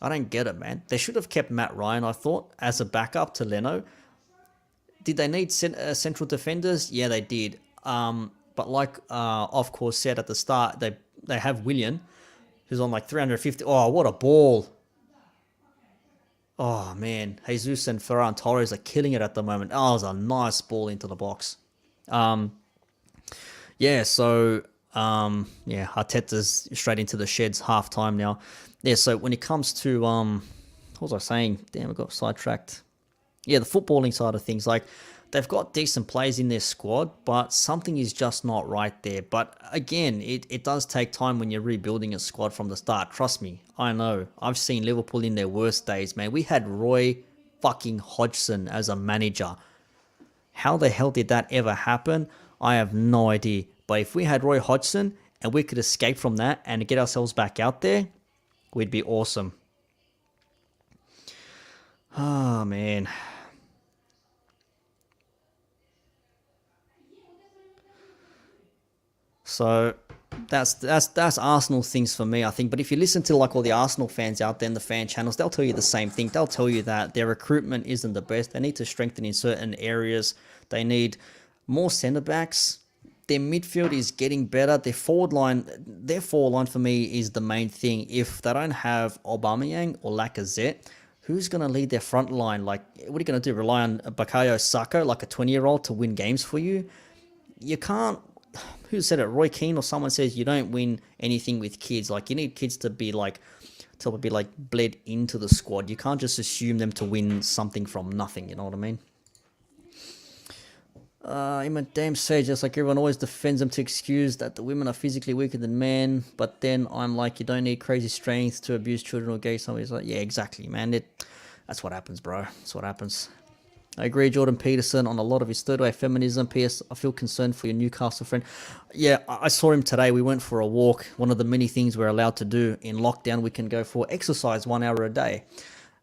I don't get it, man. They should have kept Matt Ryan, I thought, as a backup to Leno. Did they need central defenders? Yeah, they did. But like of course said at the start, they have Willian, who's on like 350. Oh, what a ball. Oh, man. Jesus and Ferran Torres are killing it at the moment. Oh, it was a nice ball into the box. Yeah, so, Arteta's straight into the sheds, half time now. Yeah, so when it comes to, what was I saying? Damn, I got sidetracked. Yeah, the footballing side of things, like, they've got decent players in their squad, but something is just not right there. But again, it does take time when you're rebuilding a squad from the start. Trust me, I know. I've seen Liverpool in their worst days, man. We had Roy fucking Hodgson as a manager. How the hell did that ever happen? I have no idea. But if we had Roy Hodgson and we could escape from that and get ourselves back out there, we'd be awesome. Oh, man. So that's Arsenal things for me, I think. But if you listen to like all the Arsenal fans out there in the fan channels, they'll tell you the same thing. They'll tell you that their recruitment isn't the best. They need to strengthen in certain areas. They need more centre backs. Their midfield is getting better. Their forward line for me is the main thing. If they don't have Aubameyang or Lacazette, who's going to lead their front line? Like, what are you going to do? Rely on Bukayo Saka, like a 20-year-old, to win games for you? You can't. Who said it? Roy Keane or someone says you don't win anything with kids. Like, you need kids to be bled into the squad. You can't just assume them to win something from nothing. You know what I mean? I'm a damn sage. Just like everyone always defends them to excuse that the women are physically weaker than men. But then I'm like, you don't need crazy strength to abuse children or gay. Somebody's like, yeah, exactly, man. That's what happens, bro. That's what happens. I agree, Jordan Peterson, on a lot of his third-wave feminism. P.S. I feel concerned for your Newcastle friend. Yeah, I saw him today. We went for a walk. One of the many things we're allowed to do in lockdown, we can go for exercise 1 hour a day.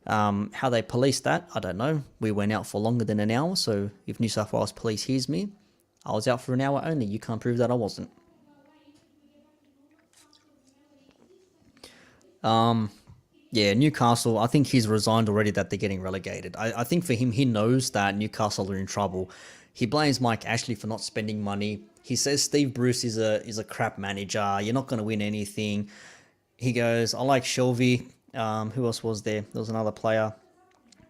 How they police that, I don't know. We went out for longer than an hour, so if New South Wales Police hears me, I was out for an hour only. You can't prove that I wasn't. Yeah, Newcastle, I think he's resigned already that they're getting relegated. I think for him, he knows that Newcastle are in trouble. He blames Mike Ashley for not spending money. He says Steve Bruce is a crap manager. You're not going to win anything. He goes, I like Shelby. Who else was there? There was another player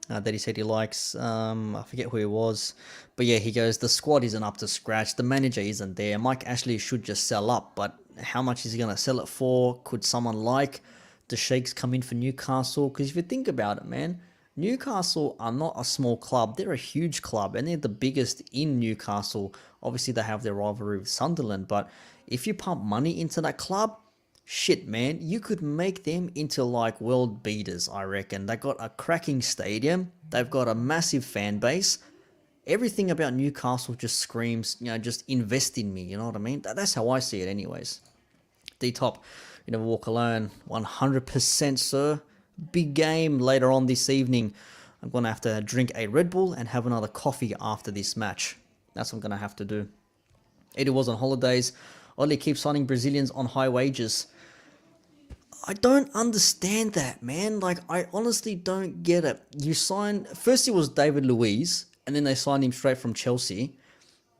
that he said he likes. I forget who it was. But yeah, he goes, the squad isn't up to scratch. The manager isn't there. Mike Ashley should just sell up. But how much is he going to sell it for? Could someone like the Sheiks come in for Newcastle? Because if you think about it, man, Newcastle are not a small club. They're a huge club, and they're the biggest in Newcastle. Obviously, they have their rivalry with Sunderland, but if you pump money into that club, shit, man, you could make them into like world beaters, I reckon. They got a cracking stadium. They've got a massive fan base. Everything about Newcastle just screams, just invest in me. You know what I mean? That's how I see it anyways. D-Top, you never walk alone. 100%, sir. Big game later on this evening. I'm going to have to drink a Red Bull and have another coffee after this match. That's what I'm going to have to do. Eddie was on holidays. Only keep signing Brazilians on high wages. I don't understand that, man. Like, I honestly don't get it. You sign, first it was David Luiz, and then they signed him straight from Chelsea.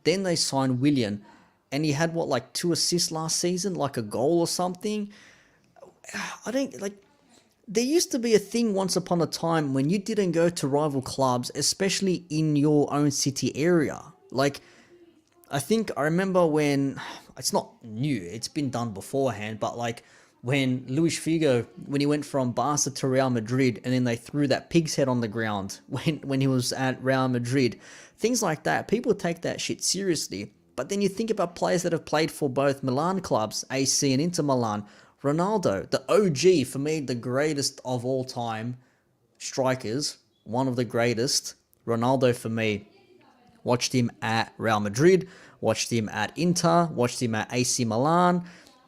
Then they signed Willian, and he had what, like 2 assists last season, like a goal or something. I don't like. There used to be a thing once upon a time when you didn't go to rival clubs, especially in your own city area. Like, I remember when, it's not new, it's been done beforehand, but like when Luis Figo, when he went from Barca to Real Madrid, and then they threw that pig's head on the ground when he was at Real Madrid, things like that, people take that shit seriously. But then you think about players that have played for both Milan clubs, AC and Inter Milan. Ronaldo, the OG, for me, the greatest of all time strikers, one of the greatest. Ronaldo, for me, watched him at Real Madrid, watched him at Inter, watched him at AC Milan.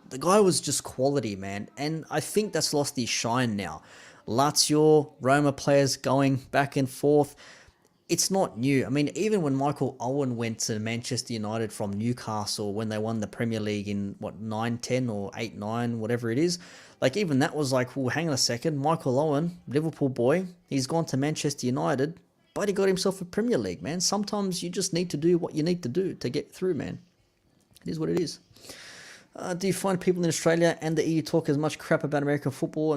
The guy was just quality, man. And I think that's lost his shine now. Lazio, Roma players going back and forth. It's not new. I mean, even when Michael Owen went to Manchester United from Newcastle when they won the Premier League in, 9-10 or 8-9, whatever it is, like, even that was like, well, hang on a second. Michael Owen, Liverpool boy, he's gone to Manchester United, but he got himself a Premier League, man. Sometimes you just need to do what you need to do to get through, man. It is what it is. Do you find people in Australia and the EU talk as much crap about American football?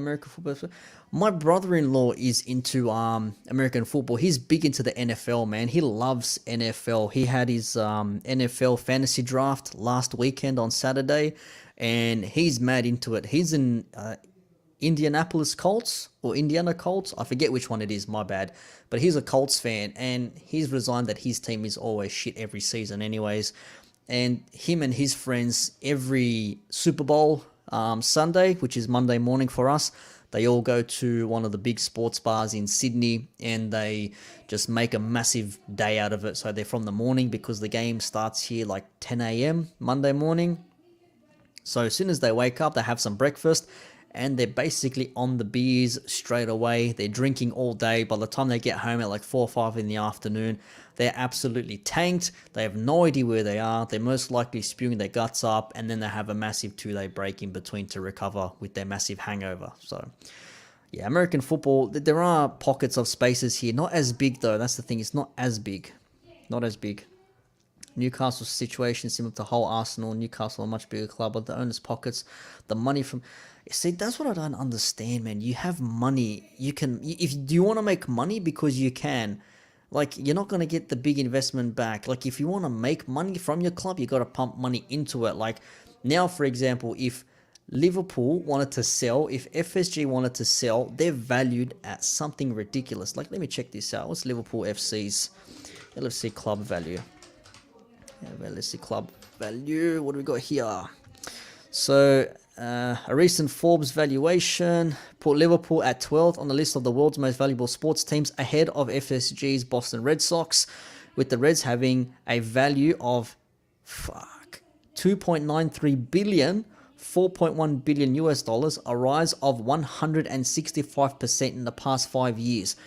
My brother-in-law is into American football. He's big into the NFL, man. He loves NFL. He had his NFL fantasy draft last weekend on Saturday, and he's mad into it. He's in Indianapolis Colts or Indiana Colts. I forget which one it is, my bad. But he's a Colts fan, and he's resigned that his team is always shit every season anyways. And him and his friends, every Super Bowl Sunday, which is Monday morning for us, they all go to one of the big sports bars in Sydney, and they just make a massive day out of it. So they're from the morning, because the game starts here like 10 a.m. Monday morning. So as soon as they wake up, they have some breakfast, and they're basically on the beers straight away. They're drinking all day. By the time they get home at like 4 or 5 in the afternoon, they're absolutely tanked. They have no idea where they are. They're most likely spewing their guts up, and then they have a massive 2-day break in between to recover with their massive hangover. So, yeah, American football, there are pockets of spaces here. Not as big, though. That's the thing. It's not as big. Not as big. Newcastle's situation similar to whole Arsenal. Newcastle, a much bigger club, but the owners' pockets, the money from... See, that's what I don't understand, man. You have money. You can... Do you want to make money? Because you can. Like, you're not going to get the big investment back. Like, if you want to make money from your club, you got to pump money into it. Like, now, for example, if Liverpool wanted to sell, if FSG wanted to sell, they're valued at something ridiculous. Like, let me check this out. What's Liverpool FC's LFC club value? Yeah, LFC club value. What do we got here? So, a recent Forbes valuation put Liverpool at 12th on the list of the world's most valuable sports teams, ahead of FSG's Boston Red Sox, with the Reds having a value of 2.93 billion, 4.1 billion US dollars, a rise of 165% in the past 5 years.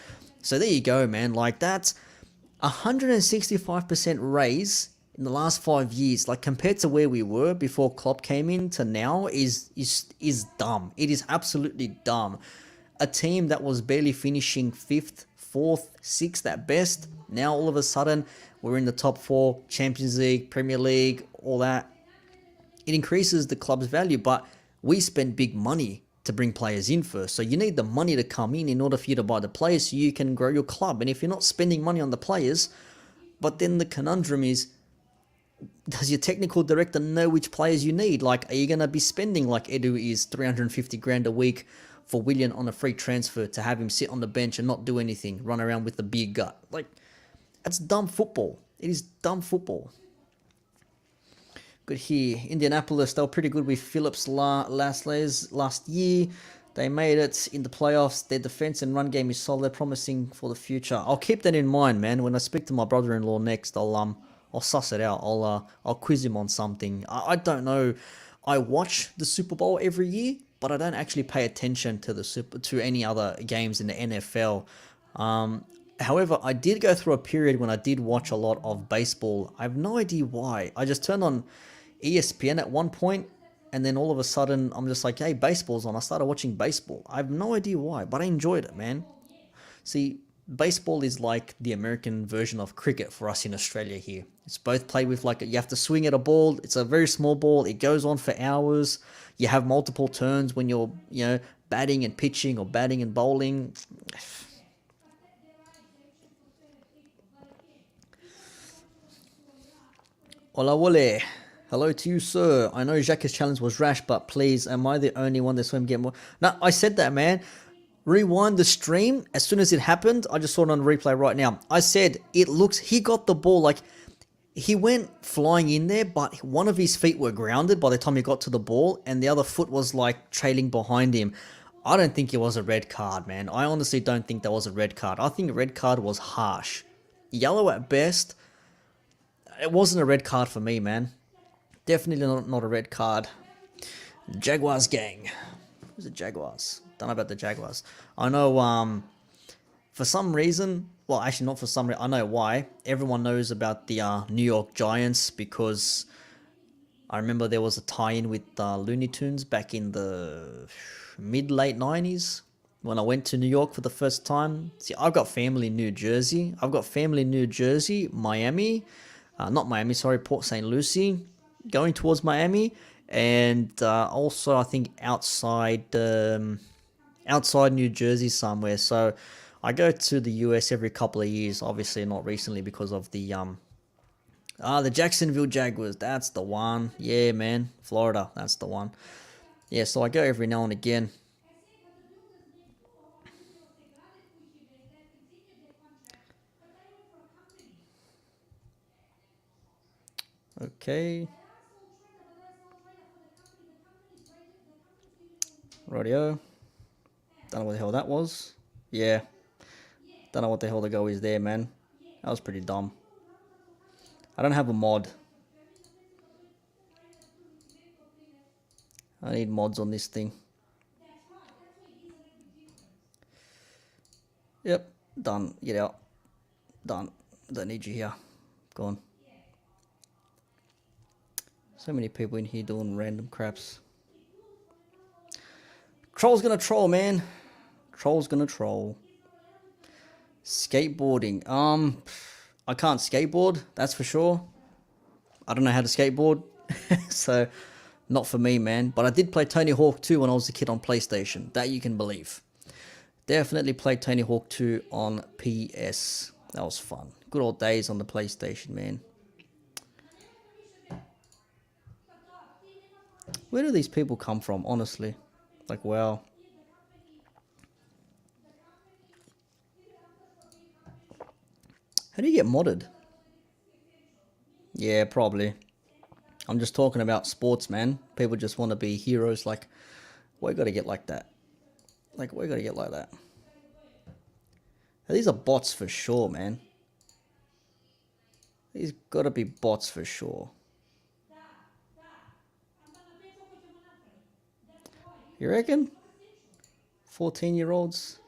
So there you go, man. Like, that's 165% raise in the last 5 years, like, compared to where we were before Klopp came in to now, is dumb. It is absolutely dumb. A team that was barely finishing 5th, 4th, 6th at best, now all of a sudden we're in the top 4, Champions League, Premier League, all that. It increases the club's value, but we spend big money to bring players in first. So you need the money to come in order for you to buy the players so you can grow your club. And if you're not spending money on the players, but then the conundrum is, does your technical director know which players you need? Like, are you going to be spending, like Edu is, 350 grand a week for Willian on a free transfer to have him sit on the bench and not do anything, run around with a big gut? Like, that's dumb football. It is dumb football. Good here. Indianapolis, they were pretty good with Phillips last year. They made it in the playoffs. Their defense and run game is solid, promising for the future. I'll keep that in mind, man. When I speak to my brother-in-law next, I'll suss it out. I'll quiz him on something. I don't know. I watch the Super Bowl every year, but I don't actually pay attention to any other games in the NFL. However, I did go through a period when I did watch a lot of baseball. I have no idea why. I just turned on ESPN at one point, And then all of a sudden, I'm just like, hey, baseball's on. I started watching baseball. I have no idea why, but I enjoyed it, man. See, baseball is like the American version of cricket for us in Australia here. It's both played with like, you have to swing at a ball. It's a very small ball. It goes on for hours. You have multiple turns when you're, batting and pitching or batting and bowling. Hola, wole. Hello to you, sir. I know Jacques' challenge was rash, but please, am I the only one that saw him get more? No, I said that, man. Rewind the stream. As soon as it happened, I just saw it on replay right now. I said, he got the ball, like, he went flying in there, but one of his feet were grounded by the time he got to the ball, and the other foot was, like, trailing behind him. I don't think it was a red card, man. I honestly don't think that was a red card. I think a red card was harsh. Yellow at best. It wasn't a red card for me, man. Definitely not a red card. Jaguars gang. Who's the Jaguars? Don't know about the Jaguars. I know, for some reason, well, actually not for some reason, I know why. Everyone knows about the New York Giants because I remember there was a tie-in with Looney Tunes back in the mid-late 90s when I went to New York for the first time. See, I've got family in New Jersey. Miami. Not Miami, sorry, Port St. Lucie, going towards Miami, and also I think outside New Jersey somewhere. So I go to the US every couple of years, obviously not recently because of the Jacksonville Jaguars. That's the one. Yeah, man, Florida, that's the one. Yeah, so I go every now and again. Okay. Radio. Don't know what the hell that was. Yeah. Don't know what the hell the go is there, man. That was pretty dumb. I don't have a mod. I need mods on this thing. Yep. Done. Get out. Done. Don't need you here. Gone. So many people in here doing random craps. Troll's gonna troll, man. Troll's gonna troll. Skateboarding. I can't skateboard, that's for sure. I don't know how to skateboard. So, not for me, man. But I did play Tony Hawk 2 when I was a kid on PlayStation. That you can believe. Definitely played Tony Hawk 2 on PS. That was fun. Good old days on the PlayStation, man. Where do these people come from, honestly? Like, wow. How do you get modded? Yeah, probably. I'm just talking about sports, man. People just want to be heroes. Like, why you gotta get like that? Like, why you gotta get like that? These are bots for sure, man. These gotta be bots for sure. You reckon? 14-year-olds?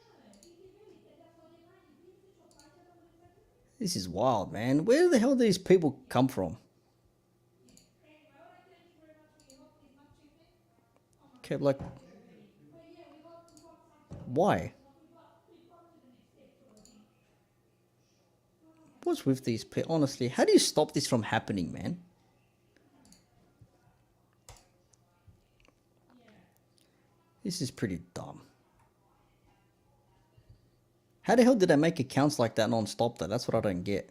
This is wild, man. Where the hell do these people come from? Okay, like... Why? What's with these people? Honestly, how do you stop this from happening, man? This is pretty dumb. How the hell did I make accounts like that non-stop though? That's what I don't get.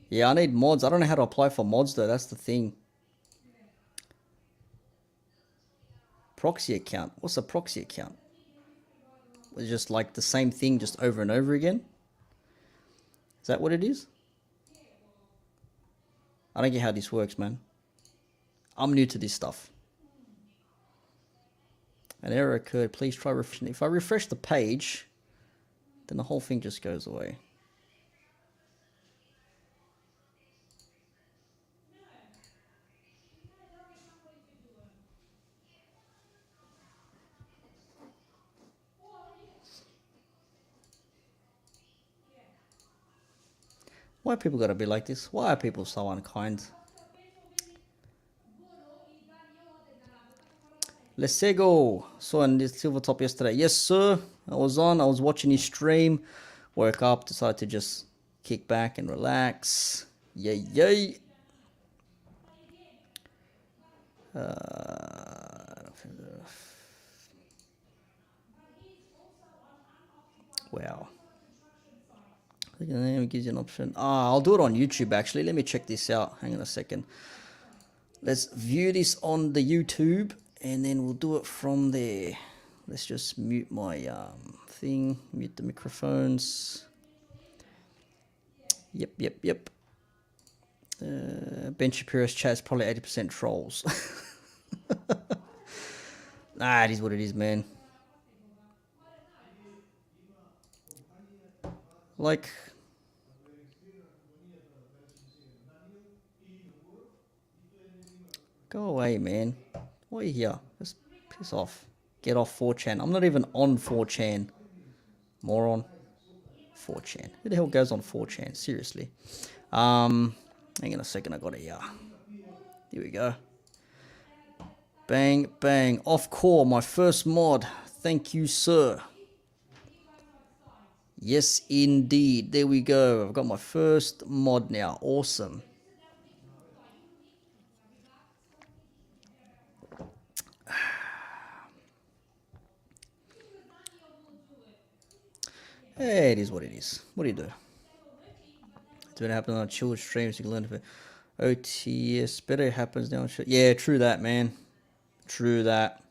Yeah, I need mods. I don't know how to apply for mods though. That's the thing. Proxy account. What's a proxy account? It's just like the same thing just over and over again? Is that what it is? I don't get how this works, man. I'm new to this stuff. An error occurred. Please try refreshing. If I refresh the page, then the whole thing just goes away. Why people gotta be like this? Why are people so unkind? Lesego. Saw in this silver top yesterday. Yes, sir. I was watching his stream. Woke up, decided to just kick back and relax. Yay, yay. Wow. I think the name gives you an option. I'll do it on YouTube actually. Let me check this out. Hang on a second. Let's view this on the YouTube and then we'll do it from there. Let's just mute my thing, mute the microphones. Yep. Ben Shapiro's chat is probably 80% trolls. Nah, it is what it is, man. Like, go away, man. Why are you here? Just piss off. Get off 4chan. I'm not even on 4chan. Moron. 4chan. Who the hell goes on 4chan? Seriously. Hang on a second. I got it here. Here we go. Bang, bang. Off core, my first mod. Thank you, sir. Yes, indeed. There we go. I've got my first mod now. Awesome. Hey, it is what it is. What do you do? It's better happen on chill streams. You can learn it. OTS. Better it happens now. Yeah, true that, man. True that.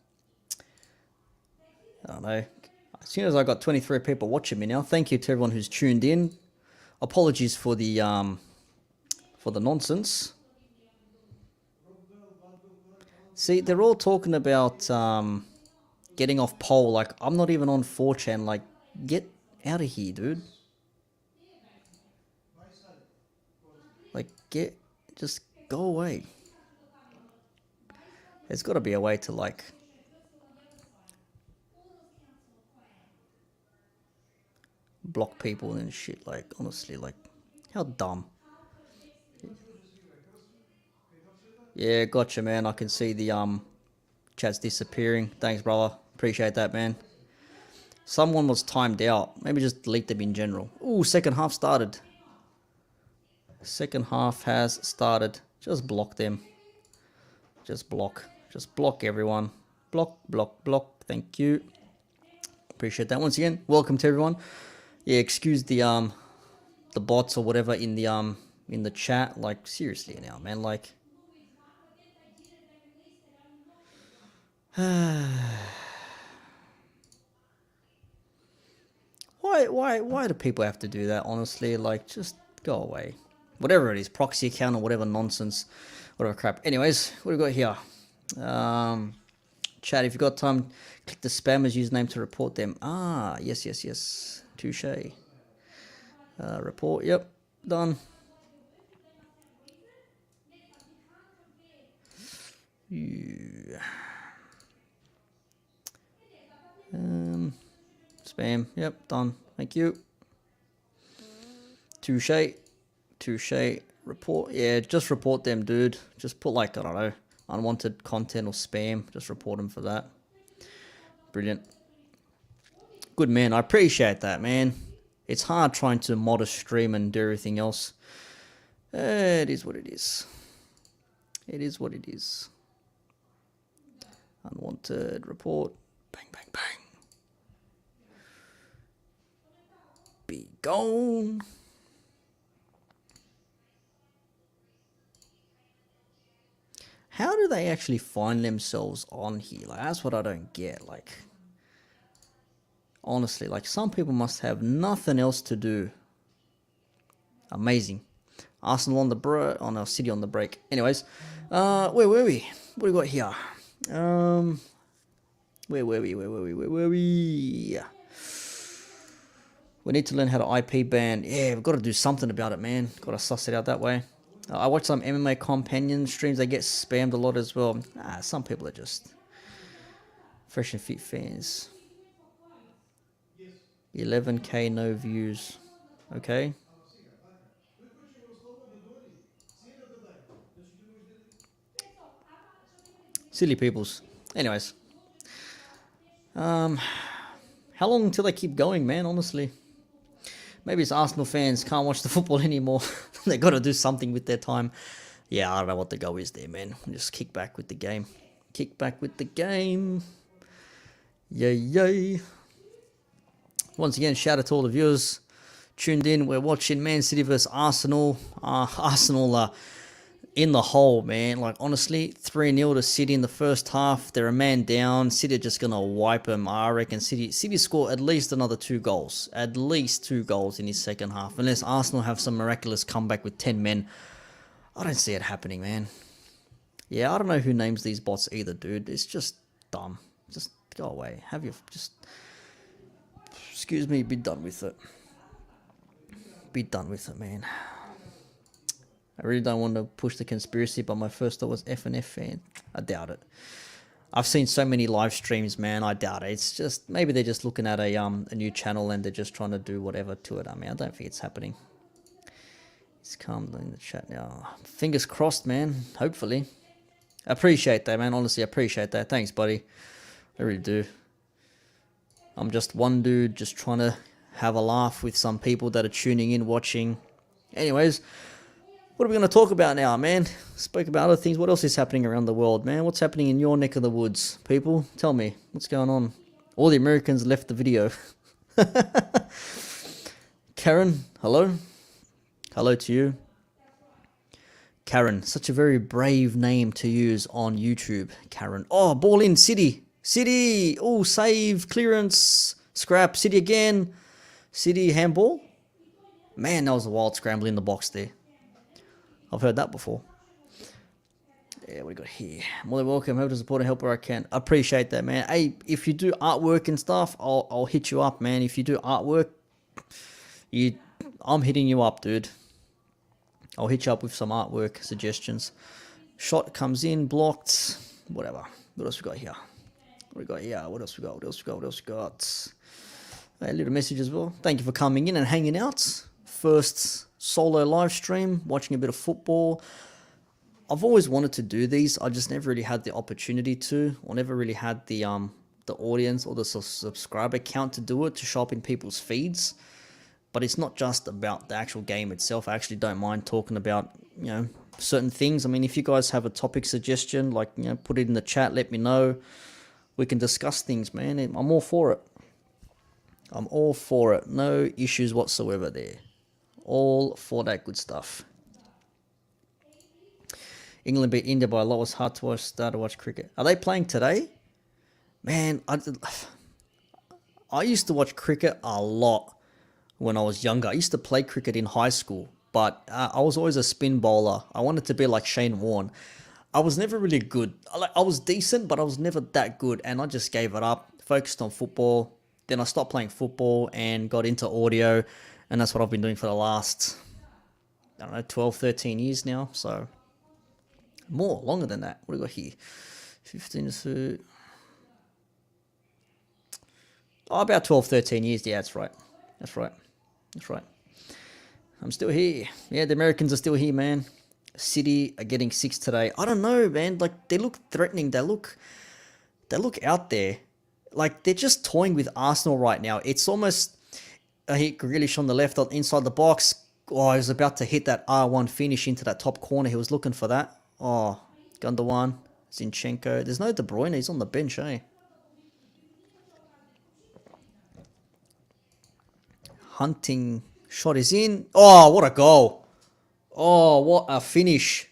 I don't know. As soon as I got 23 people watching me now, thank you to everyone who's tuned in. Apologies for the nonsense. See, they're all talking about getting off poll. Like, I'm not even on 4chan. Like, get out of here, dude. Like, just go away. There's got to be a way to, like, block people and shit. Like, honestly, like, how dumb. Yeah, gotcha, man. I can see the chat's disappearing. Thanks, brother. Appreciate that, man. Someone was timed out. Maybe just delete them in general. Ooh, second half started. Second half has started. Just block them. Just block. Just block everyone. Block, block, block. Thank you. Appreciate that. Once again, welcome to everyone. Yeah, excuse the bots or whatever in the chat. Like, seriously now, man. Like, why do people have to do that? Honestly, like, just go away. Whatever it is, proxy account or whatever nonsense, whatever crap. Anyways, what do we got here? Chat, if you've got time, click the spammer's username to report them. Yes. Touche. Report, yep, done. Spam, yep, done. Thank you. Touche. Report, yeah, just report them, dude. Just put, like, I don't know, unwanted content or spam. Just report them for that. Brilliant. Good, man. I appreciate that, man. It's hard trying to mod a stream and do everything else. It is what it is. It is what it is. Unwanted report. Bang, bang, bang. Be gone. How do they actually find themselves on here? Like, that's what I don't get. Like, honestly, like, some people must have nothing else to do. Amazing. Arsenal on the on our City on the break. Anyways, where were we? What do we got here? Where were we? We need to learn how to IP ban. Yeah, we've got to do something about it, man. Got to suss it out that way. I watch some MMA companion streams. They get spammed a lot as well. Some people are just fresh and fit fans. 11k no views. Okay. Silly peoples. Anyways. How long until they keep going, man, honestly? Maybe it's Arsenal fans can't watch the football anymore. They got to do something with their time. Yeah, I don't know what the go is there, man. Just kick back with the game. Kick back with the game. Yay, yay. Once again, shout out to all the viewers tuned in. We're watching Man City versus Arsenal. Arsenal in the hole, man. Like, honestly, 3-0 to City in the first half. They're a man down. City are just going to wipe them. I reckon City score at least another 2 goals. At least 2 goals in his second half. Unless Arsenal have some miraculous comeback with 10 men. I don't see it happening, man. Yeah, I don't know who names these bots either, dude. It's just dumb. Just go away. Have your... Just... Excuse me, be done with it. Be done with it, man. I really don't want to push the conspiracy, but my first thought was F&F fan. I doubt it. I've seen so many live streams, man. I doubt it. It's just... Maybe they're just looking at a new channel and they're just trying to do whatever to it. I mean, I don't think it's happening. It's calm in the chat now. Fingers crossed, man. Hopefully. I appreciate that, man. Honestly, I appreciate that. Thanks, buddy. I really do. I'm just one dude just trying to have a laugh with some people that are tuning in, watching. Anyways, what are we going to talk about now, man? Spoke about other things. What else is happening around the world, man? What's happening in your neck of the woods, people? Tell me. What's going on? All the Americans left the video. Karen, hello? Hello to you. Karen, such a very brave name to use on YouTube. Karen. Oh, ball in, City. City. Oh, save, clearance, scrap. City again. City handball. Man, that was a wild scramble in the box there. I've heard that before. Yeah, what we got here? More than welcome. Hope to support and help where I can. I appreciate that, man. Hey, if you do artwork and stuff, I'll hit you up, man. If you do artwork, I'm hitting you up, dude. I'll hit you up with some artwork suggestions. Shot comes in, blocked, whatever. What else we got here? What we got here? What else we got? What else we got? What else we got? A little message as well. Thank you for coming in and hanging out. First solo live stream, watching a bit of football. I've always wanted to do these. I just never really had the opportunity to, or never really had the audience or the subscriber count to do it, to show up in people's feeds. But it's not just about the actual game itself. I actually don't mind talking about, certain things. I mean, if you guys have a topic suggestion, like, put it in the chat, let me know. We can discuss things, man. I'm all for it. I'm all for it. No issues whatsoever there. All for that good stuff. England beat India by a lot. It was hard to start to watch cricket. Are they playing today? Man, I used to watch cricket a lot when I was younger. I used to play cricket in high school, but I was always a spin bowler. I wanted to be like Shane Warne. I was never really good. I was decent, but I was never that good, and I just gave it up, focused on football. Then I stopped playing football and got into audio, and that's what I've been doing for the last, 12, 13 years now. So, longer than that. What do we got here? 15 to... Oh, about 12, 13 years. Yeah, that's right. That's right. I'm still here. Yeah, the Americans are still here, man. City are getting 6 today. I don't know, man. Like, they look threatening. They look out there. Like, they're just toying with Arsenal right now. It's almost... I hit Grealish on the left, inside the box. Oh, he was about to hit that R1 finish into that top corner. He was looking for that. Oh, Gundogan, Zinchenko. There's no De Bruyne. He's on the bench, eh? Hunting shot is in. Oh, what a goal. Oh, what a finish.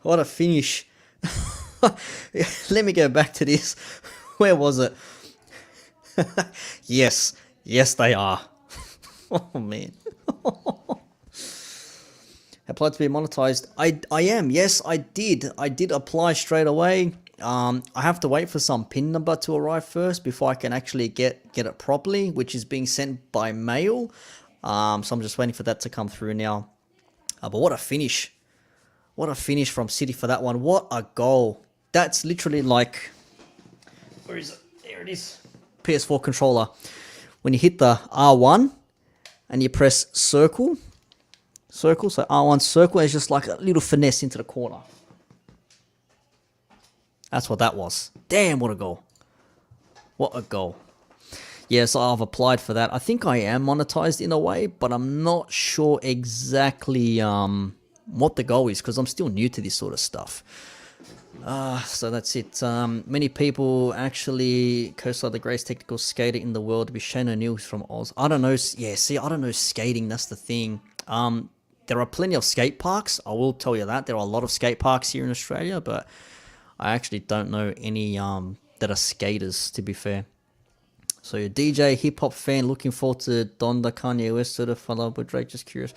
What a finish. Let me go back to this. Where was it? Yes, they are. Oh, man. Applied to be monetized. I am. Yes, I did. I did apply straight away. I have to wait for some PIN number to arrive first before I can actually get it properly, which is being sent by mail. So I'm just waiting for that to come through now. But what a finish. What a finish from City for that one. What a goal. That's literally like... Where is it? There it is. PS4 controller. When you hit the R1 and you press circle, Circle, so R1 circle is just like a little finesse into the corner. That's what that was. Damn, what a goal. What a goal. Yes, I've applied for that. I think I am monetized in a way, but I'm not sure exactly what the goal is because I'm still new to this sort of stuff. So that's it. Many people actually co-star the greatest technical skater in the world to be Shane O'Neill from Oz. I don't know. Yeah, see, I don't know skating. That's the thing. There are plenty of skate parks. I will tell you that. There are a lot of skate parks here in Australia, but I actually don't know any that are skaters, to be fair. So you're DJ, hip-hop fan, looking forward to Donda, Kanye West, sort of follow up with Drake, just curious.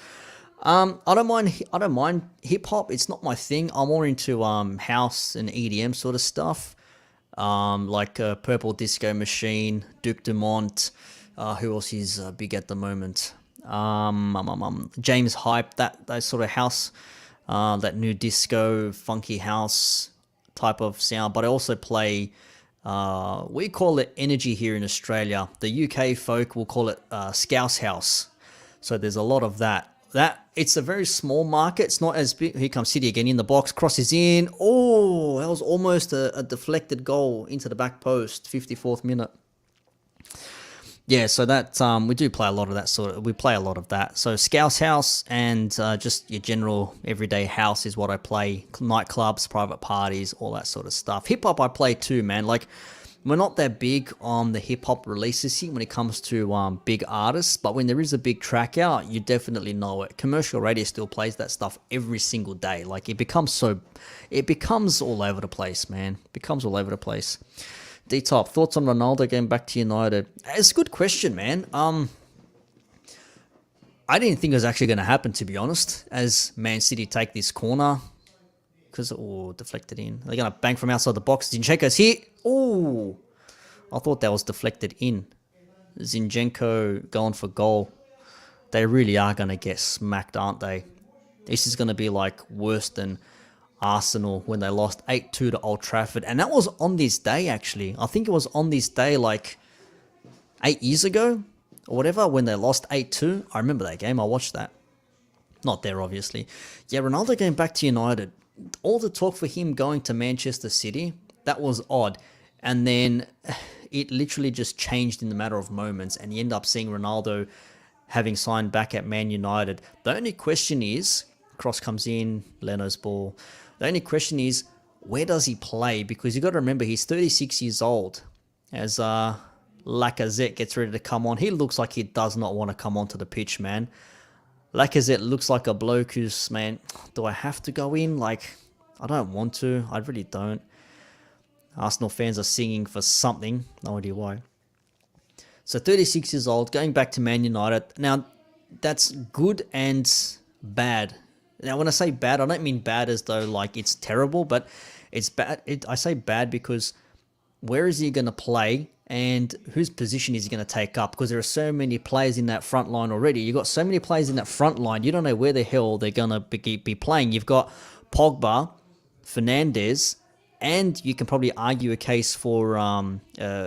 I don't mind hip-hop. It's not my thing. I'm more into house and EDM sort of stuff. Like Purple Disco Machine, Duke Dumont. Who else is big at the moment? James Hype, that sort of house, that new disco, funky house type of sound. But I also play, we call it energy here in Australia. The UK folk will call it Scouse House. So there's a lot of that. It's a very small market. It's not as big. Here comes City again in the box, crosses in. Oh, that was almost a deflected goal into the back post, 54th minute. Yeah, so that we do play a lot of that we play a lot of that. So Scouse House and just your general everyday house is what I play. Nightclubs, private parties, all that sort of stuff. Hip hop I play too, man. Like, we're not that big on the hip hop releases here when it comes to big artists, but when there is a big track out, you definitely know it. Commercial radio still plays that stuff every single day. Like, it becomes all over the place, man. It becomes all over the place. D-Top, thoughts on Ronaldo getting back to United? It's a good question, man. I didn't think it was actually going to happen, to be honest, as Man City take this corner. Because, deflected in. They're going to bang from outside the box. Zinchenko's here. Oh, I thought that was deflected in. Zinchenko going for goal. They really are going to get smacked, aren't they? This is going to be like worse than Arsenal when they lost 8-2 to Old Trafford. And that was on this day, actually. I think it was on this day like 8 years ago or whatever when they lost 8-2. I remember that game. I watched that. Not there, obviously. Yeah, Ronaldo going back to United. All the talk for him going to Manchester City, that was odd. And then it literally just changed in the matter of moments. And you end up seeing Ronaldo having signed back at Man United. The only question is, cross comes in, Leno's ball. The only question is, where does he play? Because you got to remember, he's 36 years old. As Lacazette gets ready to come on, he looks like he does not want to come onto the pitch, man. Lacazette looks like a bloke who's, man, do I have to go in? Like, I don't want to. I really don't. Arsenal fans are singing for something. No idea why. So 36 years old, going back to Man United. Now, that's good and bad. Now, when I say bad, I don't mean bad as though like it's terrible, but it's bad. I say bad because where is he going to play and whose position is he going to take up? Because there are so many players in that front line already. You've got so many players in that front line. You don't know where the hell they're going to be playing. You've got Pogba, Fernandes, and you can probably argue a case for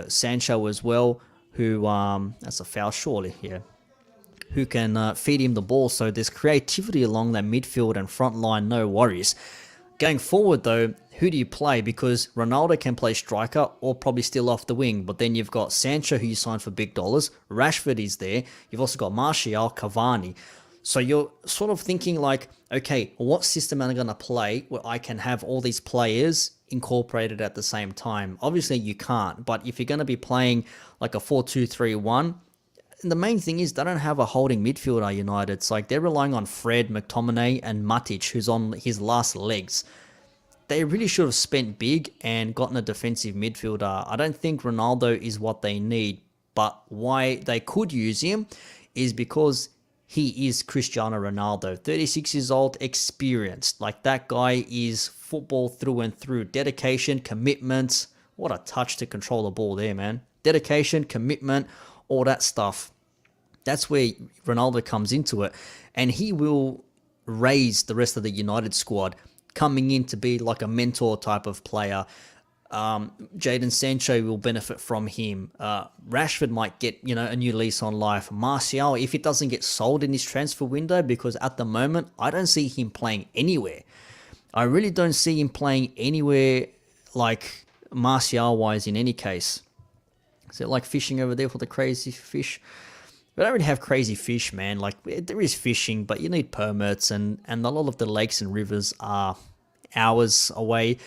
Sancho as well, who, that's a foul surely, yeah, who can feed him the ball. So there's creativity along that midfield and front line, no worries. Going forward though, who do you play? Because Ronaldo can play striker or probably still off the wing, but then you've got Sancho who you signed for big dollars, Rashford is there, you've also got Martial, Cavani. So you're sort of thinking like, okay, what system am I going to play where I can have all these players incorporated at the same time? Obviously you can't, but if you're going to be playing like a 4-2-3-1, the main thing is they don't have a holding midfielder, United. It's like they're relying on Fred, McTominay and Matic, who's on his last legs. They really should have spent big and gotten a defensive midfielder. I don't think Ronaldo is what they need, but why they could use him is because he is Cristiano Ronaldo. 36 years old, experienced. Like, that guy is football through and through. Dedication, commitment. What a touch to control the ball there, man. Dedication, commitment, all that stuff. That's where Ronaldo comes into it. And he will raise the rest of the United squad, coming in to be like a mentor type of player. Jadon Sancho will benefit from him. Rashford might get, a new lease on life. Martial, if it doesn't get sold in this transfer window, because at the moment, I don't see him playing anywhere. I really don't see him playing anywhere like Martial-wise in any case. Is it like fishing over there for the crazy fish? We don't really have crazy fish, man. Like, there is fishing, but you need permits, and a lot of the lakes and rivers are hours away.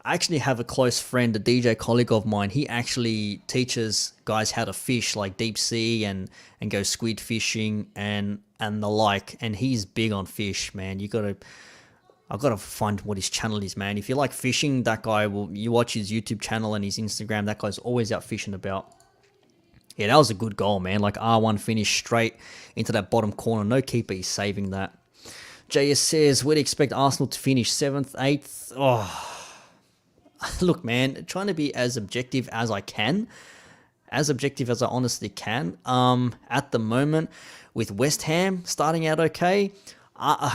I actually have a close friend, a DJ colleague of mine. He actually teaches guys how to fish, like deep sea and go squid fishing and the like. And he's big on fish, man. I've got to find what his channel is, man. If you like fishing, that guy you watch his YouTube channel and his Instagram, that guy's always out fishing about. Yeah, that was a good goal, man. Like R1 finish straight into that bottom corner. No keeper is saving that. JS says, where do you expect Arsenal to finish? 7th, 8th? Oh, look, man, trying to be as objective as I can. As objective as I honestly can. At the moment, with West Ham starting out okay.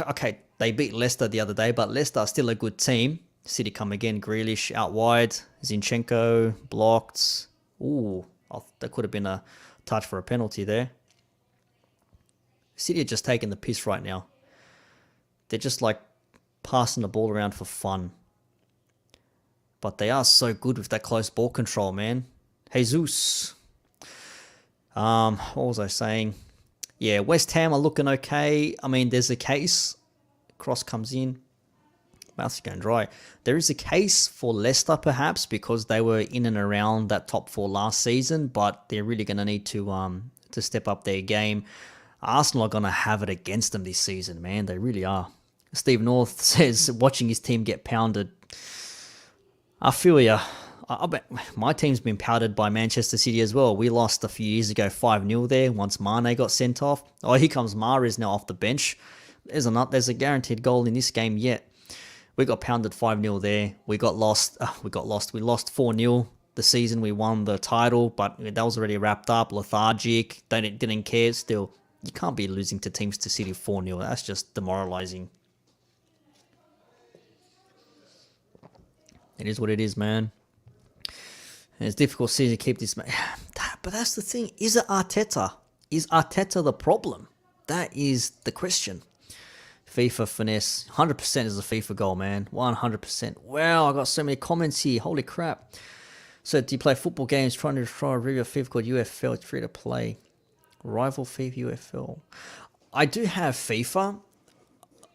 Okay, they beat Leicester the other day, but Leicester are still a good team. City come again. Grealish out wide. Zinchenko blocked. Ooh. That could have been a touch for a penalty there. City are just taking the piss right now. They're just like passing the ball around for fun. But they are so good with that close ball control, man. Jesus. What was I saying? Yeah, West Ham are looking okay. I mean, there's a case. Cross comes in. Mouth's going dry. There is a case for Leicester, perhaps, because they were in and around that top 4 last season, but they're really going to need to step up their game. Arsenal are going to have it against them this season, man. They really are. Steve North says, watching his team get pounded. I feel ya. I bet my team's been pounded by Manchester City as well. We lost a few years ago 5-0 there once Mane got sent off. Oh, here comes Mahrez now off the bench. There's a guaranteed goal in this game yet. We got pounded 5-0 there. We lost 4-0 the season we won the title, but that was already wrapped up. Lethargic, didn't care. Still, you can't be losing to teams to City 4-0. That's just demoralizing. It is what it is, man. And it's difficult to keep this. But that's the thing. Is it Arteta? Is Arteta the problem? That is the question. FIFA finesse, 100% is a FIFA goal, man. 100%. Wow, I got so many comments here. Holy crap. So, do you play football games trying to try a river FIFA called UFL? It's free to play. Rival FIFA UFL. I do have FIFA.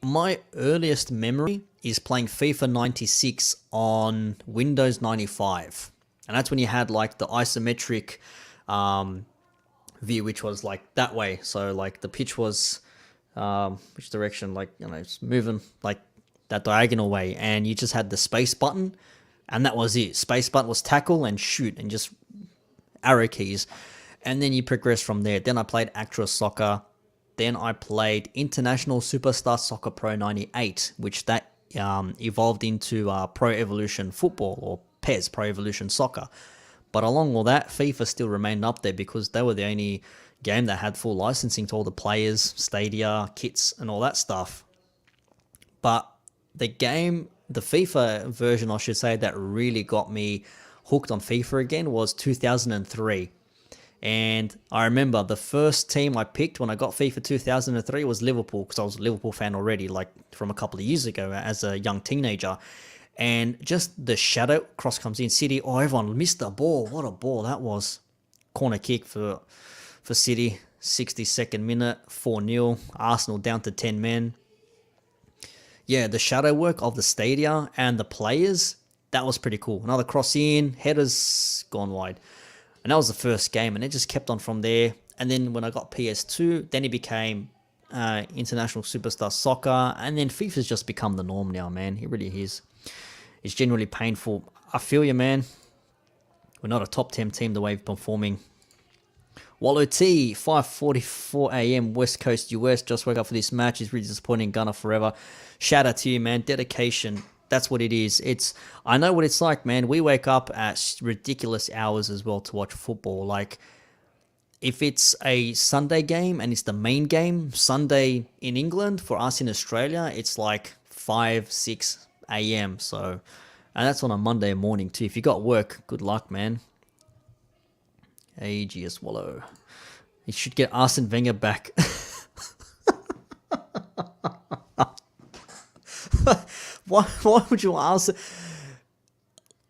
My earliest memory is playing FIFA 96 on Windows 95. And that's when you had like the isometric view, which was like that way. So, like the pitch was... which direction, like, it's moving like that diagonal way, and you just had the space button, and that was it. Space button was tackle and shoot, and just arrow keys, and then you progress from there. Then I played Actra Soccer, then I played International Superstar Soccer Pro 98, which that evolved into Pro Evolution Football, or PES, Pro Evolution Soccer. But along all that, FIFA still remained up there because they were the only game that had full licensing to all the players, stadia, kits, and all that stuff. But the FIFA version, I should say, that really got me hooked on FIFA again was 2003. And I remember the first team I picked when I got FIFA 2003 was Liverpool, because I was a Liverpool fan already, like from a couple of years ago as a young teenager. And just the shadow, cross comes in, City, oh, everyone missed the ball. What a ball that was. Corner kick for City, 62nd minute, 4-0. Arsenal down to 10 men. Yeah, the shadow work of the stadia and the players, that was pretty cool. Another cross in, headers gone wide. And that was the first game, and it just kept on from there. And then when I got PS2, then it became International Superstar Soccer, and then FIFA's just become the norm now, man. It really is. It's genuinely painful. I feel you, man. We're not a top 10 team the way we're performing. Wallow T, 5:44 a.m. West Coast US. Just woke up for this match. It's really disappointing. Gunner forever. Shout out to you, man. Dedication. That's what it is. I know what it's like, man. We wake up at ridiculous hours as well to watch football. Like, if it's a Sunday game and it's the main game, Sunday in England, for us in Australia, it's like 5, 6 a.m. So And that's on a Monday morning too. If you got work, good luck, man. AG swallow. You should get Arsene Wenger back. Why would you ask?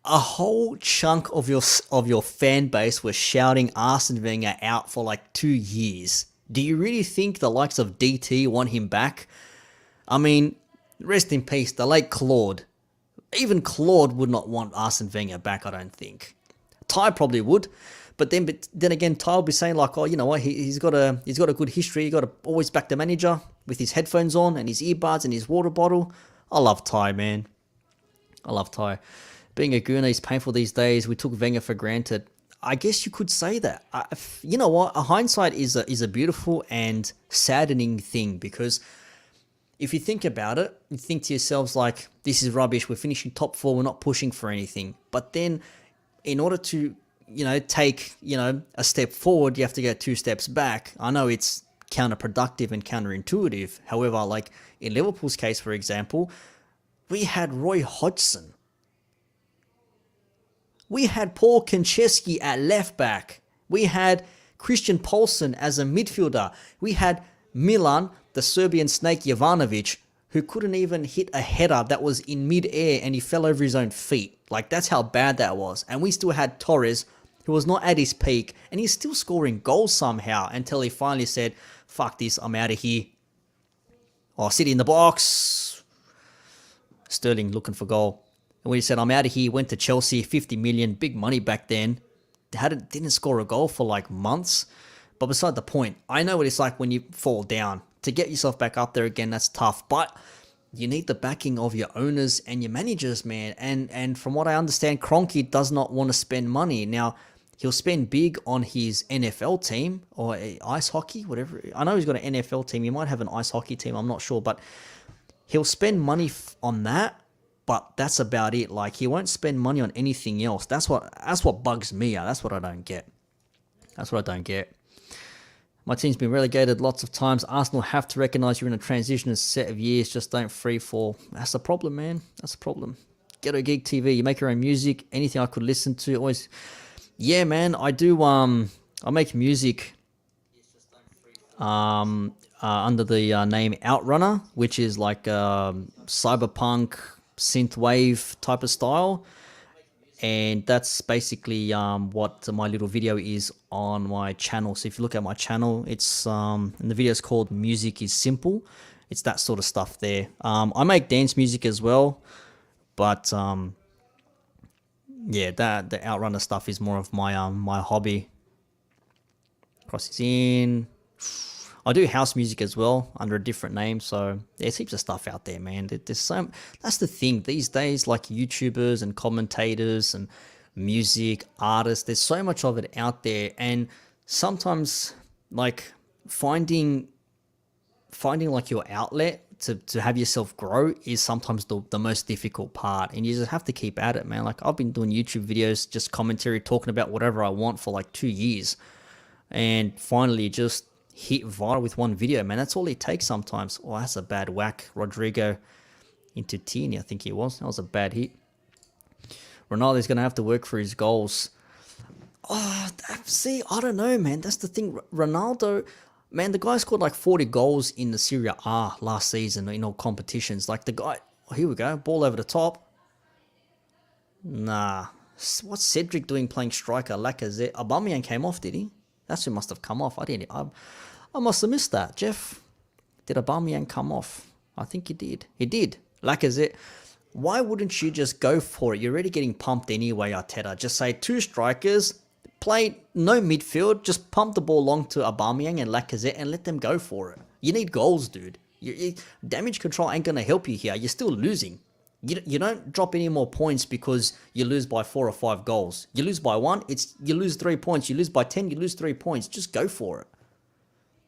A whole chunk of your fan base was shouting Arsene Wenger out for like 2 years. Do you really think the likes of DT want him back? I mean, rest in peace, the late Claude. Even Claude would not want Arsene Wenger back, I don't think. Ty probably would, but then again, Ty will be saying like, oh, you know what, he's got a good history. He got to always back the manager with his headphones on and his earbuds and his water bottle. I love Ty, man. I love Ty. Being a Gooner is painful these days. We took Wenger for granted. I guess you could say that. You know what? A hindsight is a beautiful and saddening thing, because if you think about it, you think to yourselves like, this is rubbish. We're finishing top 4. We're not pushing for anything. But then in order to, take, a step forward, you have to go 2 steps back. I know it's counterproductive and counterintuitive. However, like in Liverpool's case, for example, we had Roy Hodgson. We had Paul Konchesky at left back. We had Christian Poulsen as a midfielder. We had Milan, the Serbian snake Jovanovic, who couldn't even hit a header that was in mid-air and he fell over his own feet. Like, that's how bad that was. And we still had Torres, who was not at his peak, and he's still scoring goals somehow until he finally said, fuck this, I'm out of here. Oh, City in the box. Sterling looking for goal. And when he said, I'm out of here, went to Chelsea, 50 million, big money back then. Didn't score a goal for like months. But beside the point, I know what it's like when you fall down. To get yourself back up there again, that's tough. But you need the backing of your owners and your managers, man. And from what I understand, Kroenke does not want to spend money. Now, he'll spend big on his NFL team or ice hockey, whatever. I know he's got an NFL team. He might have an ice hockey team. I'm not sure. But he'll spend money on that. But that's about it. Like, he won't spend money on anything else. That's what bugs me out. That's what I don't get. My team's been relegated lots of times. Arsenal have to recognise you're in a transitional set of years. Just don't free fall. That's the problem, man. That's the problem. Ghetto Geek TV. You make your own music. Anything I could listen to. Always. Yeah, man. I do. I make music. Under the name Outrunner, which is like cyberpunk synthwave type of style, and that's basically what my little video is on my channel. So if you look at my channel, it's and the video is called Music is Simple. It's that sort of stuff there. I make dance music as well, but yeah, the Outrunner stuff is more of my my hobby. Crosses in. I do house music as well under a different name, so there's heaps of stuff out there, man. That's the thing these days, like YouTubers and commentators and music artists. There's so much of it out there, and sometimes like finding like your outlet to have yourself grow is sometimes the most difficult part, and you just have to keep at it, man. Like, I've been doing YouTube videos, just commentary, talking about whatever I want for like 2 years, and finally just hit viral with one video, man. That's all it takes sometimes. Oh, that's a bad whack. Rodrigo into Tierney, I think he was. That was a bad hit. Ronaldo's going to have to work for his goals. Oh, see, I don't know, man. That's the thing. Ronaldo, man, the guy scored like 40 goals in the Serie A last season in all competitions. Like, the guy, oh, here we go. Ball over the top. Nah. What's Cedric doing playing striker? Lacazette. Aubameyang came off, did he? That's who must have come off. I must have missed that. Jeff, did Aubameyang come off? I think he did. He did. Lacazette. Why wouldn't you just go for it? You're already getting pumped anyway, Arteta. Just say 2 strikers, play no midfield, just pump the ball long to Aubameyang and Lacazette and let them go for it. You need goals, dude. Damage control ain't going to help you here. You're still losing. You don't drop any more points because you lose by 4 or 5 goals. You lose by 1, you lose 3 points. You lose by 10, you lose 3 points. Just go for it.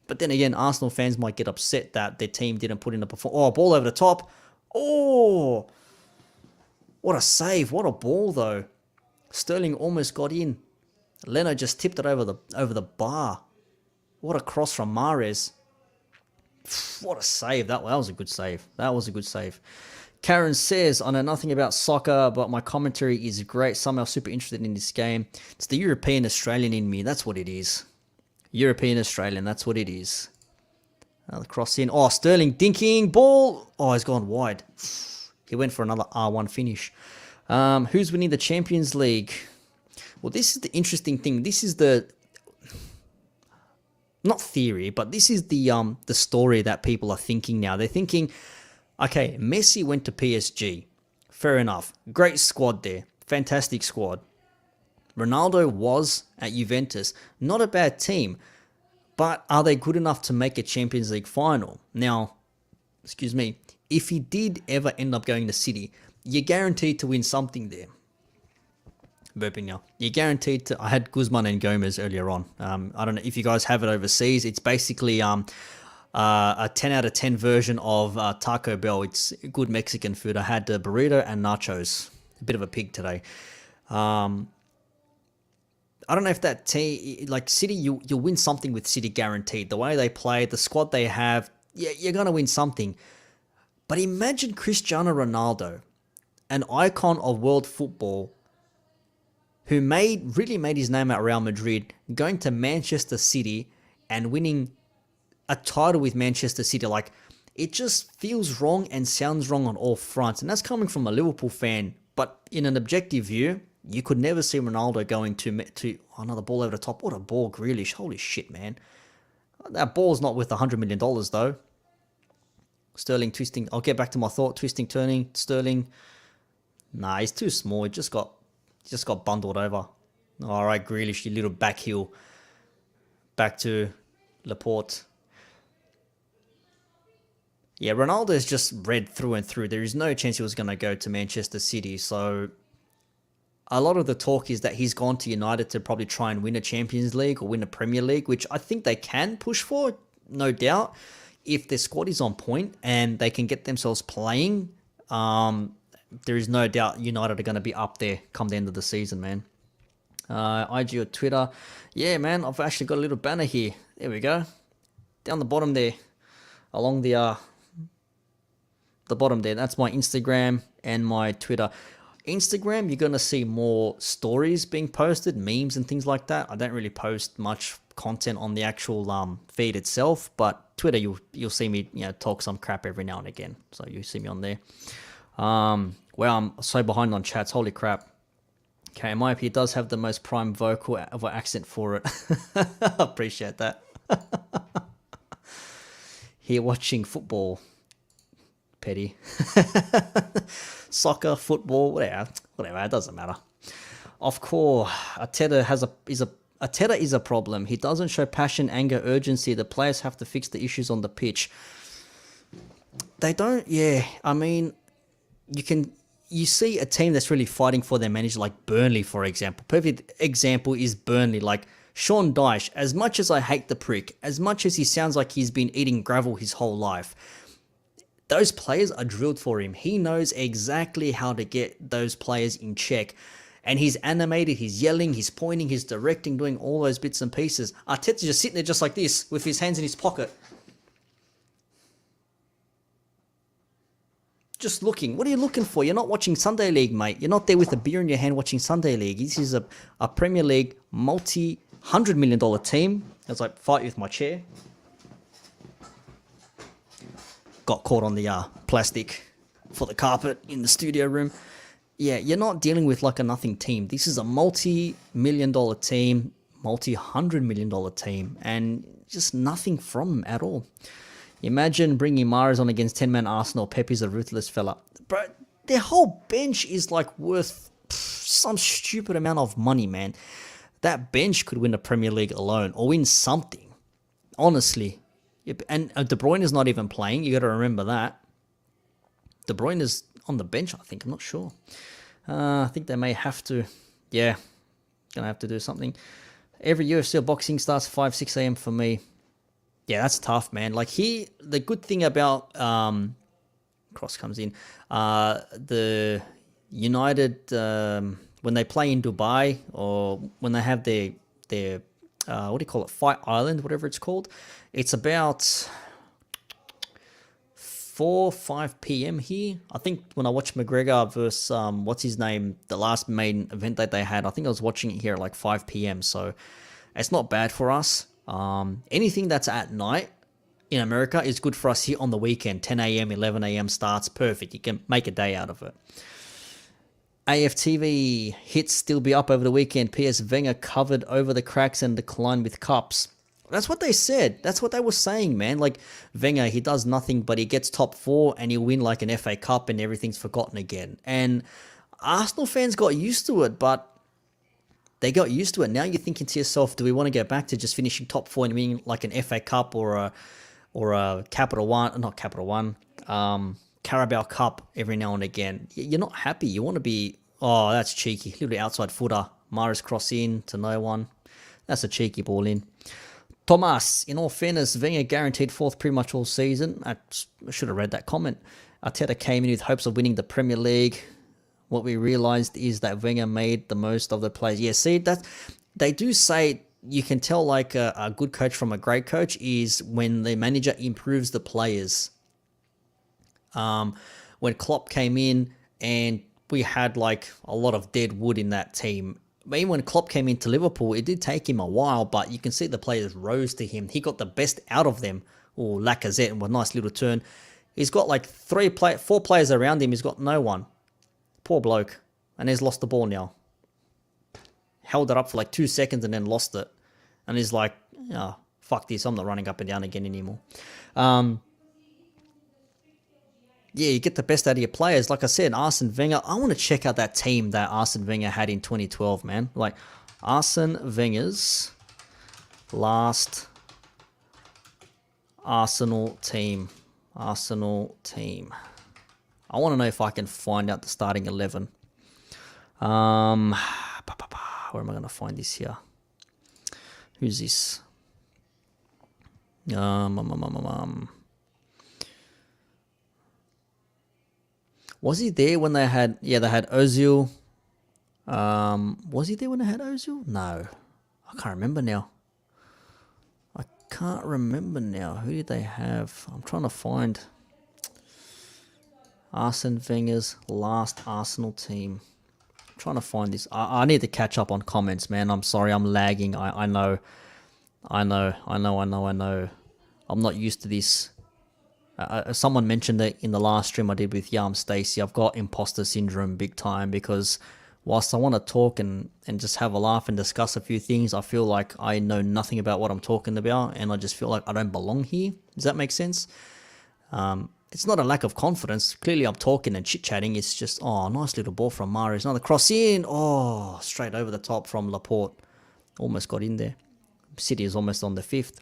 But then again, Arsenal fans might get upset that their team didn't put in a performance. Oh, ball over the top. Oh, what a save. What a ball, though. Sterling almost got in. Leno just tipped it over the bar. What a cross from Mahrez. What a save. That was a good save. Karen says, I know nothing about soccer, but my commentary is great. Somehow super interested in this game. It's the European Australian in me. That's what it is. European Australian. That's what it is. The cross in. Oh, Sterling dinking. Ball. Oh, he's gone wide. He went for another R1 finish. Who's winning the Champions League? Well, this is the interesting thing. This is the... Not theory, but this is the story that people are thinking now. They're thinking... Okay, Messi went to PSG. Fair enough. Great squad there. Fantastic squad. Ronaldo was at Juventus. Not a bad team. But are they good enough to make a Champions League final? Now, excuse me, if he did ever end up going to City, you're guaranteed to win something there. Burping now. You're guaranteed to... I had Guzman and Gomez earlier on. I don't know if you guys have it overseas. It's basically... a 10 out of 10 version of Taco Bell. It's good Mexican food. I had burrito and nachos. A bit of a pig today. I don't know if that team, like City, you'll win something with City guaranteed. The way they play, the squad they have, yeah, you're going to win something. But imagine Cristiano Ronaldo, an icon of world football, who really made his name at Real Madrid, going to Manchester City and winning a title with Manchester City. Like, it just feels wrong and sounds wrong on all fronts. And that's coming from a Liverpool fan. But in an objective view, you could never see Ronaldo going to another ball over the top. What a ball, Grealish. Holy shit, man. That ball's not worth $100 million, though. Sterling twisting. I'll get back to my thought. Twisting, turning. Sterling. Nah, he's too small. He just got bundled over. All right, Grealish, you little back heel. Back to Laporte. Yeah, Ronaldo is just red through and through. There is no chance he was going to go to Manchester City. So a lot of the talk is that he's gone to United to probably try and win a Champions League or win a Premier League, which I think they can push for, no doubt. If their squad is on point and they can get themselves playing, there is no doubt United are going to be up there come the end of the season, man. IG or Twitter. Yeah, man, I've actually got a little banner here. There we go. Down the bottom there. Along the bottom there. That's my Instagram and my Twitter. Instagram, you're going to see more stories being posted, memes and things like that. I don't really post much content on the actual feed itself, but Twitter, you'll see me talk some crap every now and again. So you see me on there. Well, I'm so behind on chats. Holy crap. Okay, MIP does have the most prime vocal accent for it. I appreciate that. Here watching football. Petty. Soccer, football, whatever, it doesn't matter. Of course, Arteta is a problem. He doesn't show passion, anger, urgency. The players have to fix the issues on the pitch. They don't, yeah. I mean, you see a team that's really fighting for their manager, like Burnley, for example. Perfect example is Burnley. Like Sean Dyche, as much as I hate the prick, as much as he sounds like he's been eating gravel his whole life, those players are drilled for him. He knows exactly how to get those players in check. And he's animated, he's yelling, he's pointing, he's directing, doing all those bits and pieces. Arteta's just sitting there just like this, with his hands in his pocket. Just looking. What are you looking for? You're not watching Sunday League, mate. You're not there with a beer in your hand watching Sunday League. This is a Premier League multi-$100 million team. As I fight with my chair. Got caught on the plastic for the carpet in the studio room. Yeah, you're not dealing with like a nothing team. This is a multi-million dollar team, multi-$100 million team, and just nothing from them at all. Imagine bringing Mahrez on against 10-man Arsenal. Pepe's a ruthless fella. Bro, their whole bench is like worth some stupid amount of money, man. That bench could win the Premier League alone or win something. Honestly. And De Bruyne is not even playing. You got to remember that. De Bruyne is on the bench, I think. I'm not sure. I think they may have to. Yeah, gonna have to do something. Every UFC boxing starts 5, 6 a.m. for me. Yeah, that's tough, man. Like the good thing about Cross comes in. The United when they play in Dubai or when they have their what do you call it? Fight Island, whatever it's called. It's about 5 p.m. here. I think when I watched McGregor versus, what's his name, the last main event that they had, I think I was watching it here at like 5 p.m. So it's not bad for us. Anything that's at night in America is good for us here on the weekend. 10 a.m., 11 a.m. starts, perfect. You can make a day out of it. AFTV hits still be up over the weekend. PS Wenger covered over the cracks and declined with cups. That's what they said. That's what they were saying, man. Like, Wenger, he does nothing, but he gets top 4 and he'll win like an FA Cup and everything's forgotten again. And Arsenal fans got used to it, but they got used to it. Now you're thinking to yourself, do we want to go back to just finishing top 4 and winning like an FA Cup or a Carabao Cup every now and again? You're not happy. You want to be, oh, that's cheeky. A little outside footer. Mahrez cross in to no one. That's a cheeky ball in. Thomas, in all fairness, Wenger guaranteed 4th pretty much all season. I should have read that comment. Arteta came in with hopes of winning the Premier League. What we realised is that Wenger made the most of the players. Yeah, see, that they do say you can tell like a good coach from a great coach is when the manager improves the players. When Klopp came in and we had like a lot of dead wood in that team. Even when Klopp came into Liverpool, it did take him a while, but you can see the players rose to him. He got the best out of them. Or Lacazette, with a nice little turn. He's got like 4 players around him. He's got no one. Poor bloke. And he's lost the ball now. Held it up for like 2 seconds and then lost it. And he's like, oh, fuck this. I'm not running up and down again anymore. Yeah, you get the best out of your players. Like I said, Arsene Wenger, I want to check out that team that Arsene Wenger had in 2012, man. Like, Arsene Wenger's last Arsenal team. Arsenal team. I want to know if I can find out the starting 11. Where am I going to find this here? Who's this? Was he there when they had... Yeah, they had Ozil. Was he there when they had Ozil? No. I can't remember now. Who did they have? I'm trying to find Arsene Wenger's last Arsenal team. I'm trying to find this. I need to catch up on comments, man. I'm sorry, I'm lagging. I know. I'm not used to this. Someone mentioned that in the last stream I did with Yam Stacey. I've got imposter syndrome big time because whilst I want to talk and just have a laugh and discuss a few things, I feel like I know nothing about what I'm talking about and I just feel like I don't belong here. Does that make sense? It's not a lack of confidence. Clearly I'm talking and chit-chatting. It's just, oh, nice little ball from Mahrez. Another cross in. Oh, straight over the top from Laporte. Almost got in there. City is almost on the 5th.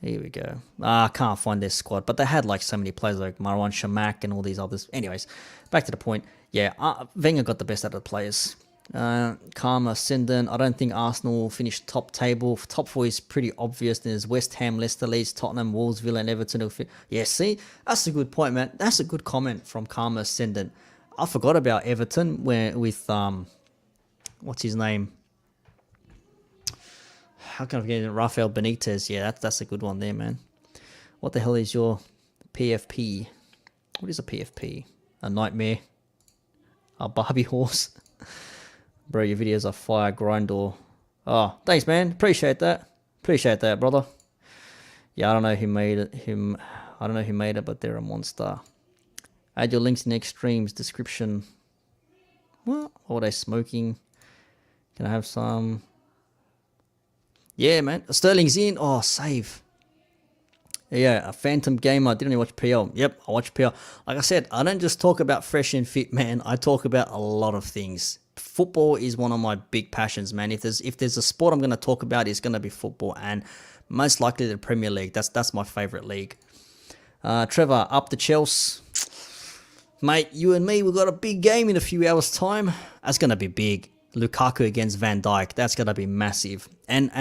Here we go. I can't find their squad, but they had like so many players like Marwan Shamak and all these others. Anyways, back to the point. Yeah, Wenger got the best out of the players. Karma, Sindon. I don't think Arsenal finished top table. Top 4 is pretty obvious. There's West Ham, Leicester, Leeds, Tottenham, Wolves, Villa, and Everton. Yeah, see, that's a good point, man. That's a good comment from Karma, Sindon. I forgot about Everton with what's his name? How can I forget it? Rafael Benitez. Yeah, that's a good one there, man. What the hell is your PFP? What is a PFP? A nightmare? A Barbie horse? Bro, your videos are fire, Grindor. Oh, thanks, man. Appreciate that. Appreciate that, brother. Yeah, I don't know who made it. But they're a monster. Add your links in next stream's description. What are they smoking? Can I have some? Yeah, man. Sterling's in. Oh, save. Yeah, a Phantom Gamer. Didn't even watch PL. Yep, I watch PL. Like I said, I don't just talk about fresh and fit, man. I talk about a lot of things. Football is one of my big passions, man. If there's a sport I'm going to talk about, it's going to be football. And most likely the Premier League. That's my favourite league. Trevor, up to Chelsea. Mate, you and me, we've got a big game in a few hours' time. That's going to be big. Lukaku against Van Dijk. That's going to be massive. And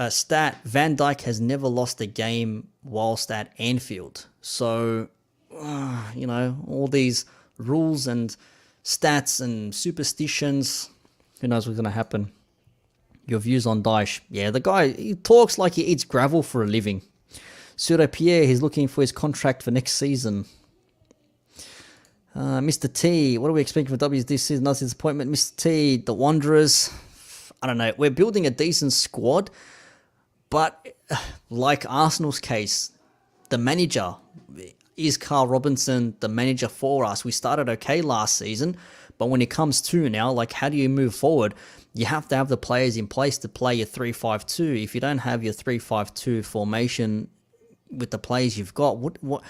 stat, Van Dijk has never lost a game whilst at Anfield. So, all these rules and stats and superstitions, who knows what's going to happen. Your views on Daesh. Yeah, the guy, he talks like he eats gravel for a living. Pseudo Pierre, he's looking for his contract for next season. Mr. T, what are we expecting for W's this season? Not disappointment. Mr. T, the Wanderers. I don't know. We're building a decent squad, but like Arsenal's case, the manager, is Carl Robinson the manager for us? We started okay last season, but when it comes to now, like, how do you move forward? You have to have the players in place to play your 3-5-2. If you don't have your 3-5-2 formation with the players you've got, what?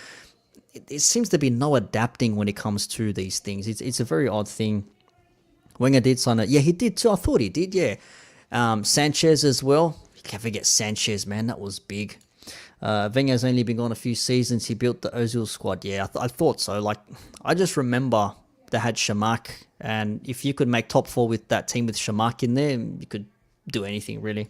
It seems to be no adapting when it comes to these things. It's a very odd thing. Wenger did sign it. Yeah, he did too. I thought he did, yeah. Sanchez as well. You can't forget Sanchez, man. That was big. Wenger's only been gone a few seasons. He built the Ozil squad. Yeah, I thought so. Like, I just remember they had Shamak, and if you could make top 4 with that team with Shamak in there, you could do anything, really.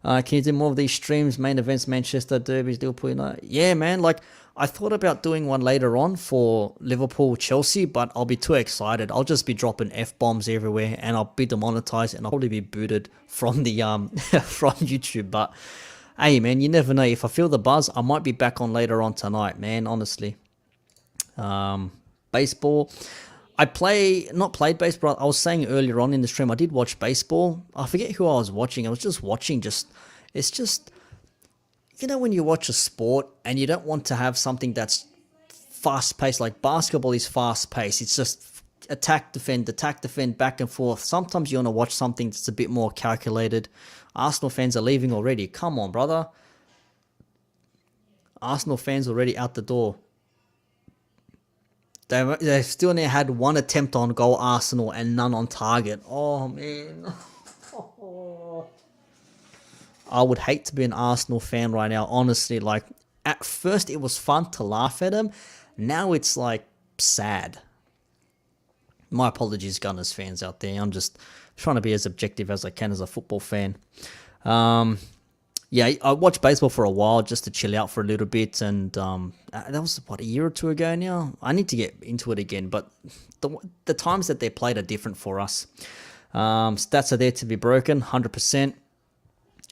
Can you do more of these streams, main events, Manchester derbies, Liverpool United? Yeah, man. Like, I thought about doing one later on for Liverpool, Chelsea, but I'll be too excited. I'll just be dropping F-bombs everywhere, and I'll be demonetized, and I'll probably be booted from the from YouTube. But hey, man, you never know. If I feel the buzz, I might be back on later on tonight, man. Honestly, baseball. Not played baseball. I was saying earlier on in the stream, I did watch baseball. I forget who I was watching. I was just watching. It's just, you know, when you watch a sport and you don't want to have something that's fast paced, like basketball is fast paced. It's just attack, defend, back and forth. Sometimes you want to watch something that's a bit more calculated. Arsenal fans are leaving already. Come on, brother. Arsenal fans already out the door. They've still only had one attempt on goal, Arsenal, and none on target. Oh, man. I would hate to be an Arsenal fan right now, honestly. Like, at first it was fun to laugh at them. Now it's, like, sad. My apologies, Gunners fans out there. I'm just trying to be as objective as I can as a football fan. Yeah, I watched baseball for a while just to chill out for a little bit, and that was, a year or two ago now? I need to get into it again, but the times that they played are different for us. Stats are there to be broken, 100%.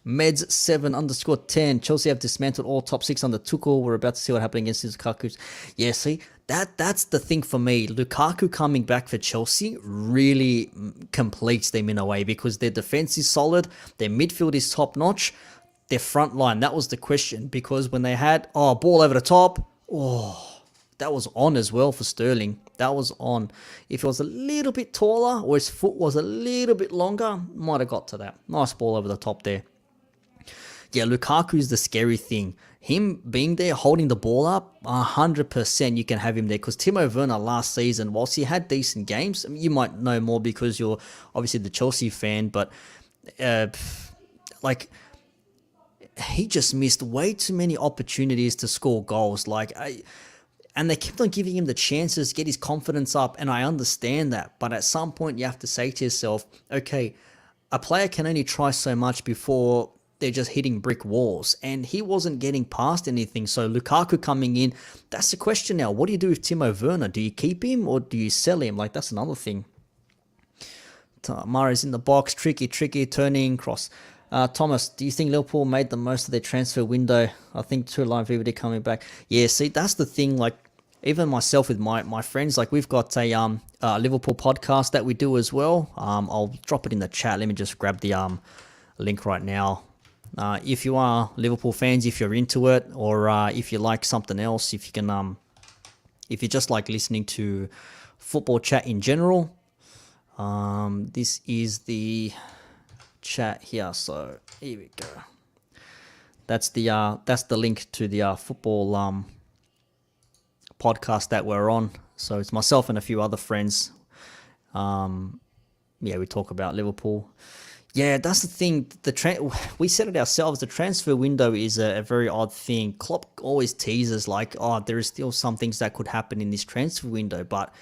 Meds 7_10. Chelsea have dismantled all top 6 under Tuchel. We're about to see what happened against Lukaku. Yeah, see, that's the thing for me. Lukaku coming back for Chelsea really completes them in a way, because their defense is solid, their midfield is top notch. Their front line, that was the question, because when they had, ball over the top, that was on as well for Sterling. That was on. If it was a little bit taller or his foot was a little bit longer, might have got to that. Nice ball over the top there. Yeah, Lukaku's the scary thing. Him being there, holding the ball up, 100% you can have him there, because Timo Werner last season, whilst he had decent games, you might know more because you're obviously the Chelsea fan, but he just missed way too many opportunities to score goals. And they kept on giving him the chances to get his confidence up, and I understand that. But at some point, you have to say to yourself, okay, a player can only try so much before they're just hitting brick walls. And he wasn't getting past anything. So Lukaku coming in, that's the question now. What do you do with Timo Werner? Do you keep him or do you sell him? That's another thing. Mara's in the box, tricky, turning, cross. Thomas, do you think Liverpool made the most of their transfer window? I think two-line VVD coming back. Yeah, see, that's the thing. Even myself with my friends, we've got a Liverpool podcast that we do as well. I'll drop it in the chat. Let me just grab the link right now. If you are Liverpool fans, if you're into it, or if you like something else, if you can, if you just like listening to football chat in general, this is the chat here. So here we go. That's the link to the football podcast that we're on. So it's myself and a few other friends. We talk about Liverpool. Yeah, that's the thing. We said it ourselves. The transfer window is a very odd thing. Klopp always teases there is still some things that could happen in this transfer window, but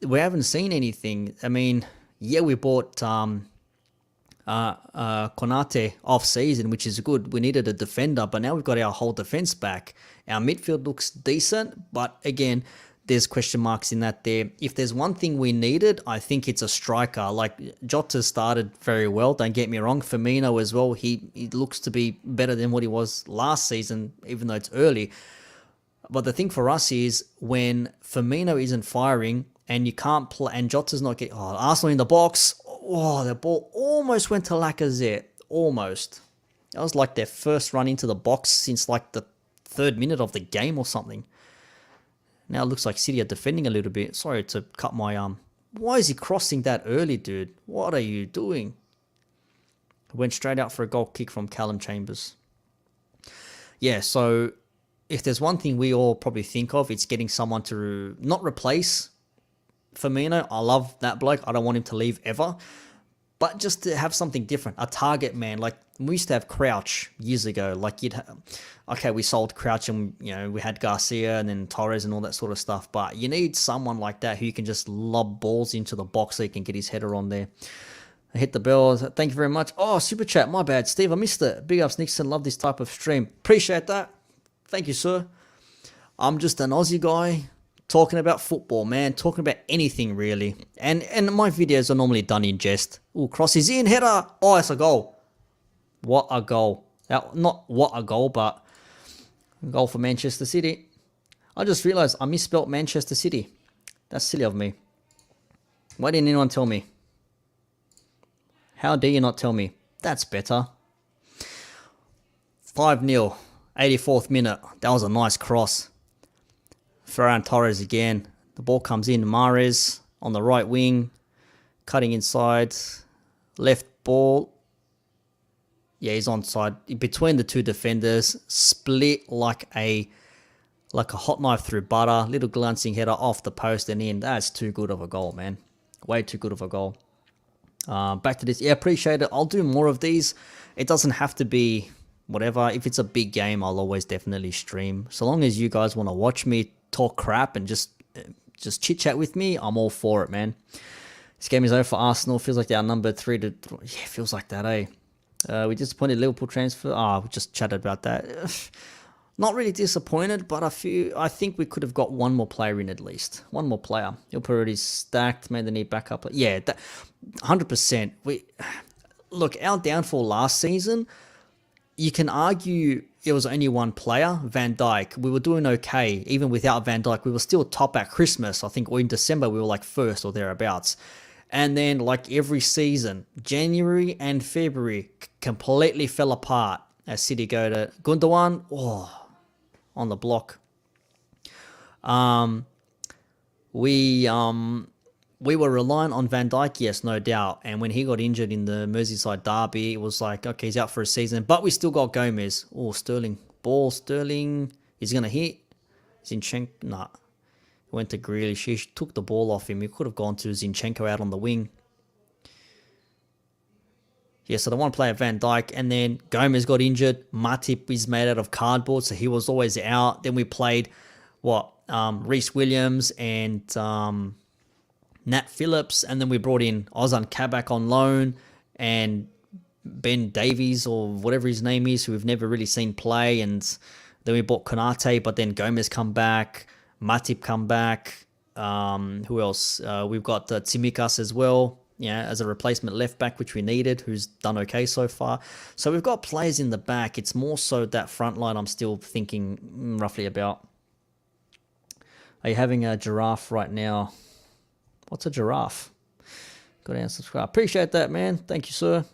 we haven't seen anything. I mean, yeah, we bought Konate off season, which is good. We needed a defender, but now we've got our whole defense back. Our midfield looks decent, but again, there's question marks in that there. If there's one thing we needed, I think it's a striker. Like, Jota started very well, don't get me wrong. Firmino as well, he looks to be better than what he was last season, even though it's early. But the thing for us is when Firmino isn't firing and you can't play, and Jota's not getting... Oh, Arsenal in the box. Oh, the ball almost went to Lacazette. Almost. That was like their first run into the box since like the 3rd minute of the game or something. Now it looks like City are defending a little bit. Sorry to cut my arm. Why is he crossing that early, dude? What are you doing? Went straight out for a goal kick from Callum Chambers. Yeah, so if there's one thing we all probably think of, it's getting someone to not replace Firmino. I love that bloke. I don't want him to leave ever. But just to have something different. A target man. Like, we used to have Crouch years ago. Like, okay, we sold Crouch and, we had Garcia and then Torres and all that sort of stuff. But you need someone like that who can just lob balls into the box so he can get his header on there. I hit the bell. Thank you very much. Oh, super chat. My bad, Steve. I missed it. Big ups, Nixon. Love this type of stream. Appreciate that. Thank you, sir. I'm just an Aussie guy talking about football, man. Talking about anything, really. And my videos are normally done in jest. Ooh, cross is in. Header. Oh, it's a goal. What a goal. Not what a goal, but a goal for Manchester City. I just realised I misspelled Manchester City. That's silly of me. Why didn't anyone tell me? How dare you not tell me? That's better. 5-0. 84th minute. That was a nice cross. Ferran Torres again. The ball comes in. Mahrez on the right wing. Cutting inside. Left ball. Yeah, he's onside. Between the two defenders. Split like a hot knife through butter. Little glancing header off the post and in. That's too good of a goal, man. Way too good of a goal. Back to this. Yeah, appreciate it. I'll do more of these. It doesn't have to be whatever. If it's a big game, I'll always definitely stream. So long as you guys want to watch me talk crap and just chit chat with me, I'm all for it, man. This game is over for Arsenal. Feels like they are number 3 to... Yeah, feels like that, eh? We disappointed Liverpool transfer. We just chatted about that. Not really disappointed, but I think we could have got one more player in at least. One more player. Liverpool already stacked, made the need backup. Yeah, 100%. Look, our downfall last season, you can argue it was only one player, Van Dijk. We were doing okay. Even without Van Dijk, we were still top at Christmas. I think, or in December, we were like first or thereabouts. And then, like every season, January and February completely fell apart as City go to Gundogan. On the block. We were relying on Van Dijk, yes, no doubt. And when he got injured in the Merseyside derby, it was like, okay, he's out for a season. But we still got Gomez. Sterling. Ball, Sterling. He's going to hit. Zinchenko. Nah. Went to Grealish. He took the ball off him. He could have gone to Zinchenko out on the wing. Yeah, so the one player, Van Dijk, and then Gomez got injured. Matip is made out of cardboard, so he was always out. Then we played, Reece Williams and Nat Phillips, and then we brought in Ozan Kabak on loan, and Ben Davies, or whatever his name is, who we've never really seen play, and then we bought Konate, but then Gomez come back, Matip come back, who else? We've got Tsimikas as well, as a replacement left back, which we needed, who's done okay so far. So we've got players in the back. It's more so that front line I'm still thinking roughly about. Are you having a giraffe right now? What's a giraffe? Go down and subscribe. Appreciate that, man. Thank you, sir.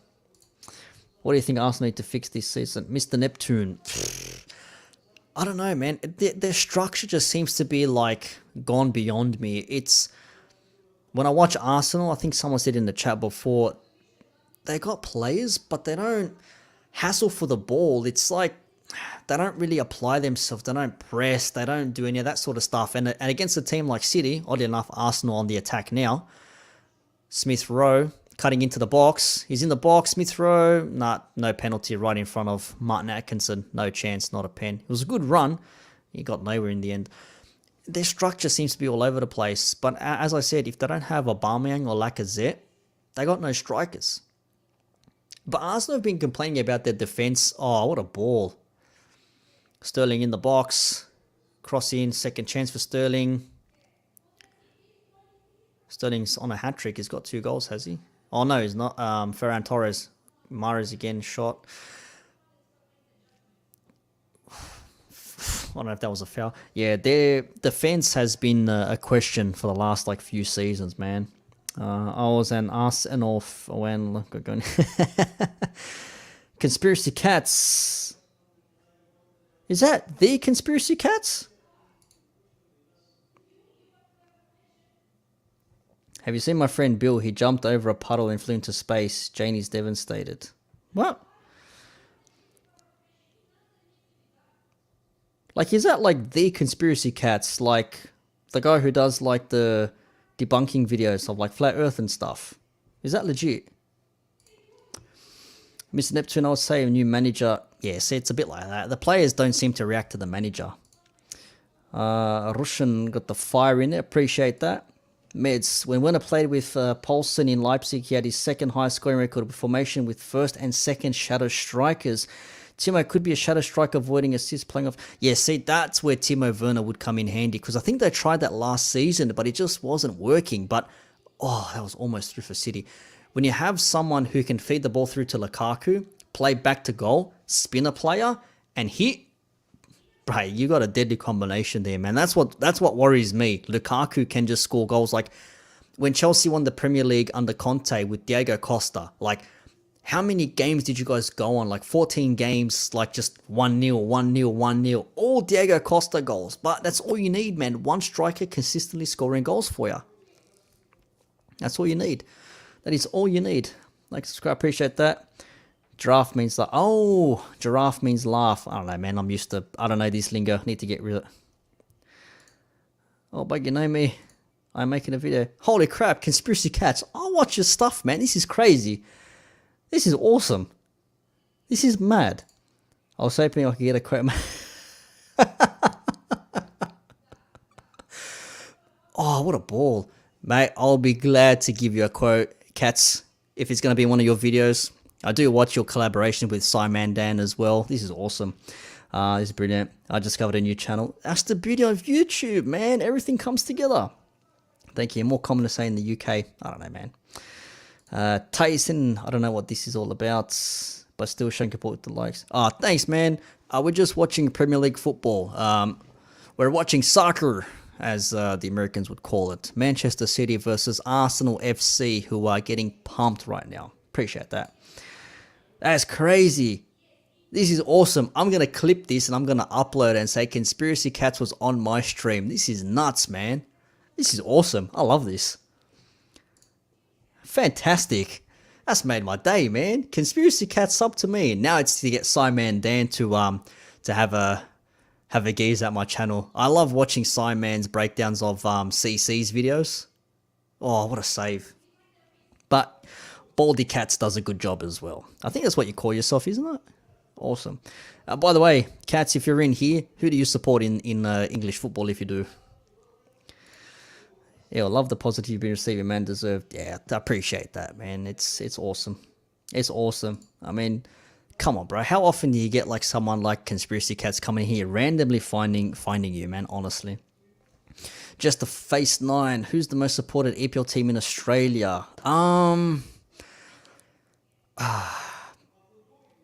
What do you think Arsenal need to fix this season? Mr. Neptune. I don't know, man. Their structure just seems to be like gone beyond me. It's when I watch Arsenal, I think someone said in the chat before, they got players, but they don't hassle for the ball. It's like they don't really apply themselves. They don't press. They don't do any of that sort of stuff. And against a team like City, oddly enough, Arsenal on the attack now. Smith Rowe cutting into the box. He's in the box. Smith Rowe, no penalty right in front of Martin Atkinson. No chance, not a pen. It was a good run. He got nowhere in the end. Their structure seems to be all over the place. But as I said, if they don't have Aubameyang or Lacazette, they got no strikers. But Arsenal have been complaining about their defense. Oh, what a ball. Sterling in the box. Cross in. Second chance for Sterling. Sterling's on a hat-trick. He's got 2 goals, has he? Oh, no, he's not. Ferran Torres. Mahrez again, shot. I don't know if that was a foul. Yeah, their defense has been a question for the last few seasons, man. I was an Arsenal when going Conspiracy Cats. Is that the Conspiracy Cats? Have you seen my friend Bill? He jumped over a puddle and flew into space. Janie's devastated. What? Is that the Conspiracy Cats? The guy who does the debunking videos of Flat Earth and stuff. Is that legit? Mr. Neptune, I would say a new manager. Yeah, see, it's a bit like that. The players don't seem to react to the manager. Russian got the fire in there. Appreciate that. Meds, when Werner played with Paulsen in Leipzig, he had his second highest scoring record of formation with first and second shadow strikers. Timo could be a shadow striker avoiding assists playing off. Yeah, see, that's where Timo Werner would come in handy because I think they tried that last season, but it just wasn't working. But, that was almost through for City. When you have someone who can feed the ball through to Lukaku, play back to goal, spin a player, and hit, bro, you got a deadly combination there, man. That's what worries me. Lukaku can just score goals. When Chelsea won the Premier League under Conte with Diego Costa, how many games did you guys go on? 14 games, just 1-0, 1-0, 1-0. All Diego Costa goals. But that's all you need, man. One striker consistently scoring goals for you. That's all you need. That is all you need. Subscribe, appreciate that. Giraffe means giraffe means laugh. I don't know, man. I'm used to, I don't know this lingo. Need to get rid of it. Oh, but you know me. I'm making a video. Holy crap, Conspiracy Cats. I'll watch your stuff, man. This is crazy. This is awesome. This is mad. I was hoping I could get a quote. Oh, what a ball. Mate, I'll be glad to give you a quote, Cats, if it's going to be one of your videos. I do watch your collaboration with Simon Dan as well. This is awesome. This is brilliant. I discovered a new channel. That's the beauty of YouTube, man. Everything comes together. Thank you. More common to say in the UK. I don't know, man. Tyson, I don't know what this is all about, but still showing support with the likes. Thanks, man. We're just watching Premier League football. We're watching soccer, as the Americans would call it. Manchester City versus Arsenal FC, who are getting pumped right now. Appreciate that. That's crazy. This is awesome. I'm going to clip this and I'm going to upload it and say Conspiracy Cats was on my stream. This is nuts, man. This is awesome. I love this. Fantastic. That's made my day, man. Conspiracy Cats up to me. Now it's to get Simon Dan to have a gaze at my channel. I love watching Simon's breakdowns of CC's videos. Oh, what a save. But Baldy Cats does a good job as well. I think that's what you call yourself, isn't it? Awesome. By the way, Cats, if you're in here, who do you support in English football if you do? Yeah, I love the positive you've been receiving, man. Deserved. Yeah, I appreciate that, man. It's awesome. It's awesome. I mean, come on, bro. How often do you get someone like Conspiracy Cats coming here randomly finding you, man? Honestly. Just the Face 9. Who's the most supported EPL team in Australia?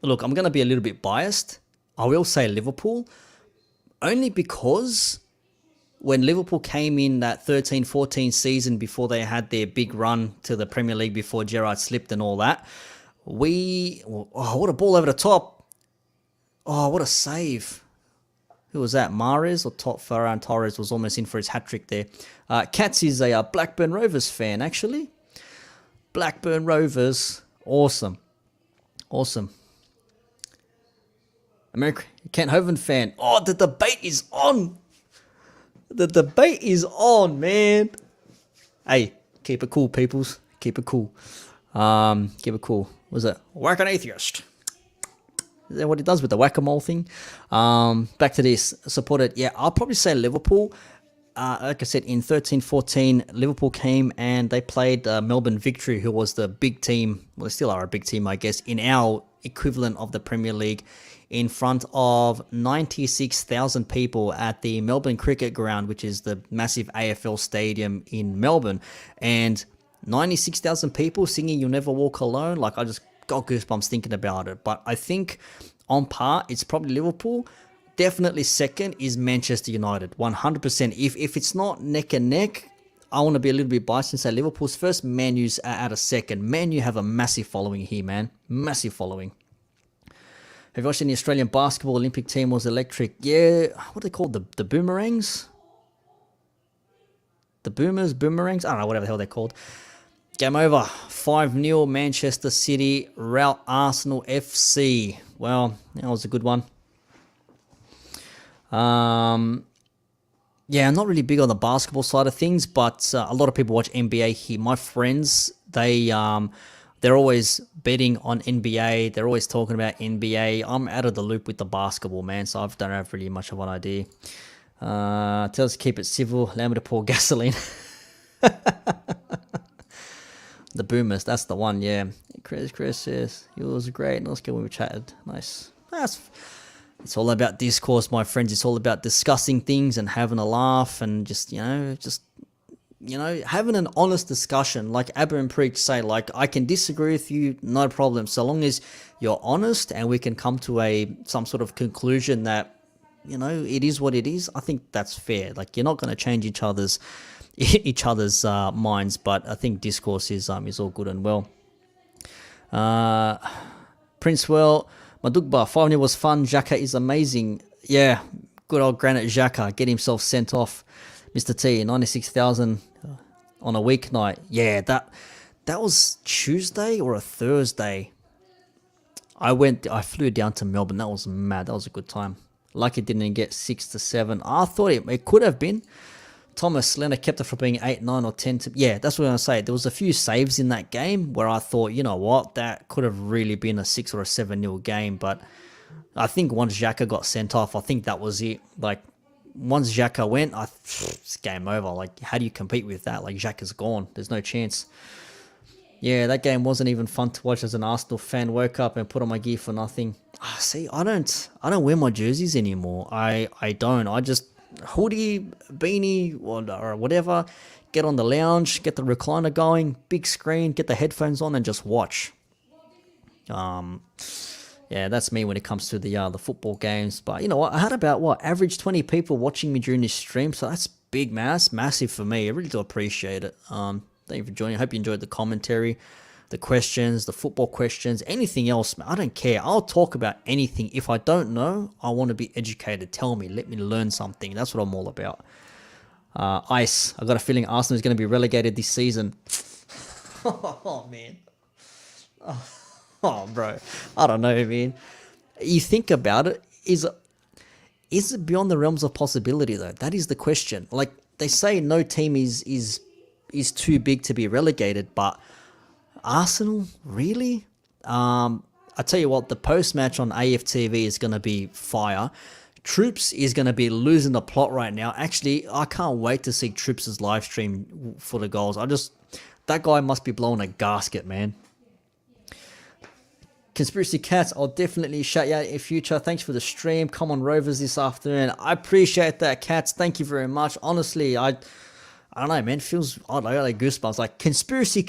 Look, I'm going to be a little bit biased. I will say Liverpool. Only because when Liverpool came in that 13-14 season before they had their big run to the Premier League before Gerrard slipped and all that, what a ball over the top. Oh, what a save. Who was that? Mahrez or Ferran Torres was almost in for his hat-trick there. Cats is a Blackburn Rovers fan, actually. Blackburn Rovers. Awesome. Awesome. American Kent Hovind fan. Oh, the debate is on. The debate is on, man. Hey, keep it cool, peoples. Keep it cool. Keep it cool. What was it? Whack an atheist. Is that what it does with the whack-a-mole thing? Back to this. Supported. Yeah, I'll probably say Liverpool. Like I said, in 13-14, Liverpool came and they played Melbourne Victory, who was the big team. Well, they still are a big team, I guess, in our equivalent of the Premier League in front of 96,000 people at the Melbourne Cricket Ground, which is the massive AFL stadium in Melbourne. And 96,000 people singing You'll Never Walk Alone. Like, I just got goosebumps thinking about it. But I think on par, it's probably Liverpool. Definitely second is Manchester United, 100%. If it's not neck and neck, I want to be a little bit biased and say Liverpool's first, Man U's at a second. Man U have a massive following here, man. Massive following. Have you watched any Australian basketball? Olympic team was electric. Yeah, what are they called? The Boomerangs? The Boomerangs? I don't know, whatever the hell they're called. Game over. 5-0 Manchester City rout Arsenal FC. Well, that was a good one. Yeah, I'm not really big on the basketball side of things, but a lot of people watch NBA here. My friends, they're always betting on NBA. They're always talking about NBA. I'm out of the loop with the basketball, man, so I don't have really much of an idea. Tell us to keep it civil. Allow me to pour gasoline. The Boomers, that's the one, yeah. Chris says, it was great. Nice good when we chatted. Nice. It's all about discourse, my friends. It's all about discussing things and having a laugh and just having an honest discussion. Like Abba and Preach say, like, I can disagree with you, no problem. So long as you're honest and we can come to some sort of conclusion that, it is what it is, I think that's fair. Like, you're not going to change each other's minds, but I think discourse is all good and well. Prince Madugba, 5-0 was fun. Xhaka is amazing. Yeah, good old Granite Xhaka. Get himself sent off. Mr. T, 96,000 on a weeknight. Yeah, that was Tuesday or a Thursday. I flew down to Melbourne. That was mad. That was a good time. Lucky didn't get 6 to 7. I thought it could have been. Thomas Leonard kept it from being 8, 9 or 10 to... Yeah, that's what I'm going to say. There was a few saves in that game where I thought, you know what, that could have really been a 6 or a 7-0 game. But I think once Xhaka got sent off, I think that was it. Like, once Xhaka went, it's game over. Like, how do you compete with that? Like, Xhaka's gone. There's no chance. Yeah, that game wasn't even fun to watch as an Arsenal fan. Woke up and put on my gear for nothing. See, I don't wear my jerseys anymore. I don't. I just... hoodie, beanie, or whatever, get on the lounge, get the recliner going, big screen, get the headphones on and just watch. Yeah, that's me when it comes to the football games. But you know what, I had about average 20 people watching me during this stream, so that's big, man. That's massive for me. I really do appreciate it. Thank you for joining. I hope you enjoyed the commentary, the questions, the football questions, anything else, man. I don't care. I'll talk about anything. If I don't know, I want to be educated. Tell me. Let me learn something. That's what I'm all about. Ice. I got a feeling Arsenal is going to be relegated this season. Oh, man. Oh, bro. I don't know, man. You think about it. Is it beyond the realms of possibility, though? That is the question. Like, they say no team is too big to be relegated, but... Arsenal, really? I tell you what, the post-match on AFTV is going to be fire. Troops is going to be losing the plot right now. Actually, I can't wait to see Troops' live stream for the goals. That guy must be blowing a gasket, man. Conspiracy Cats, I'll definitely shout you out in future. Thanks for the stream. Come on, Rovers this afternoon. I appreciate that, Cats. Thank you very much. Honestly, I don't know, man. It feels odd. I got like goosebumps. Like Conspiracy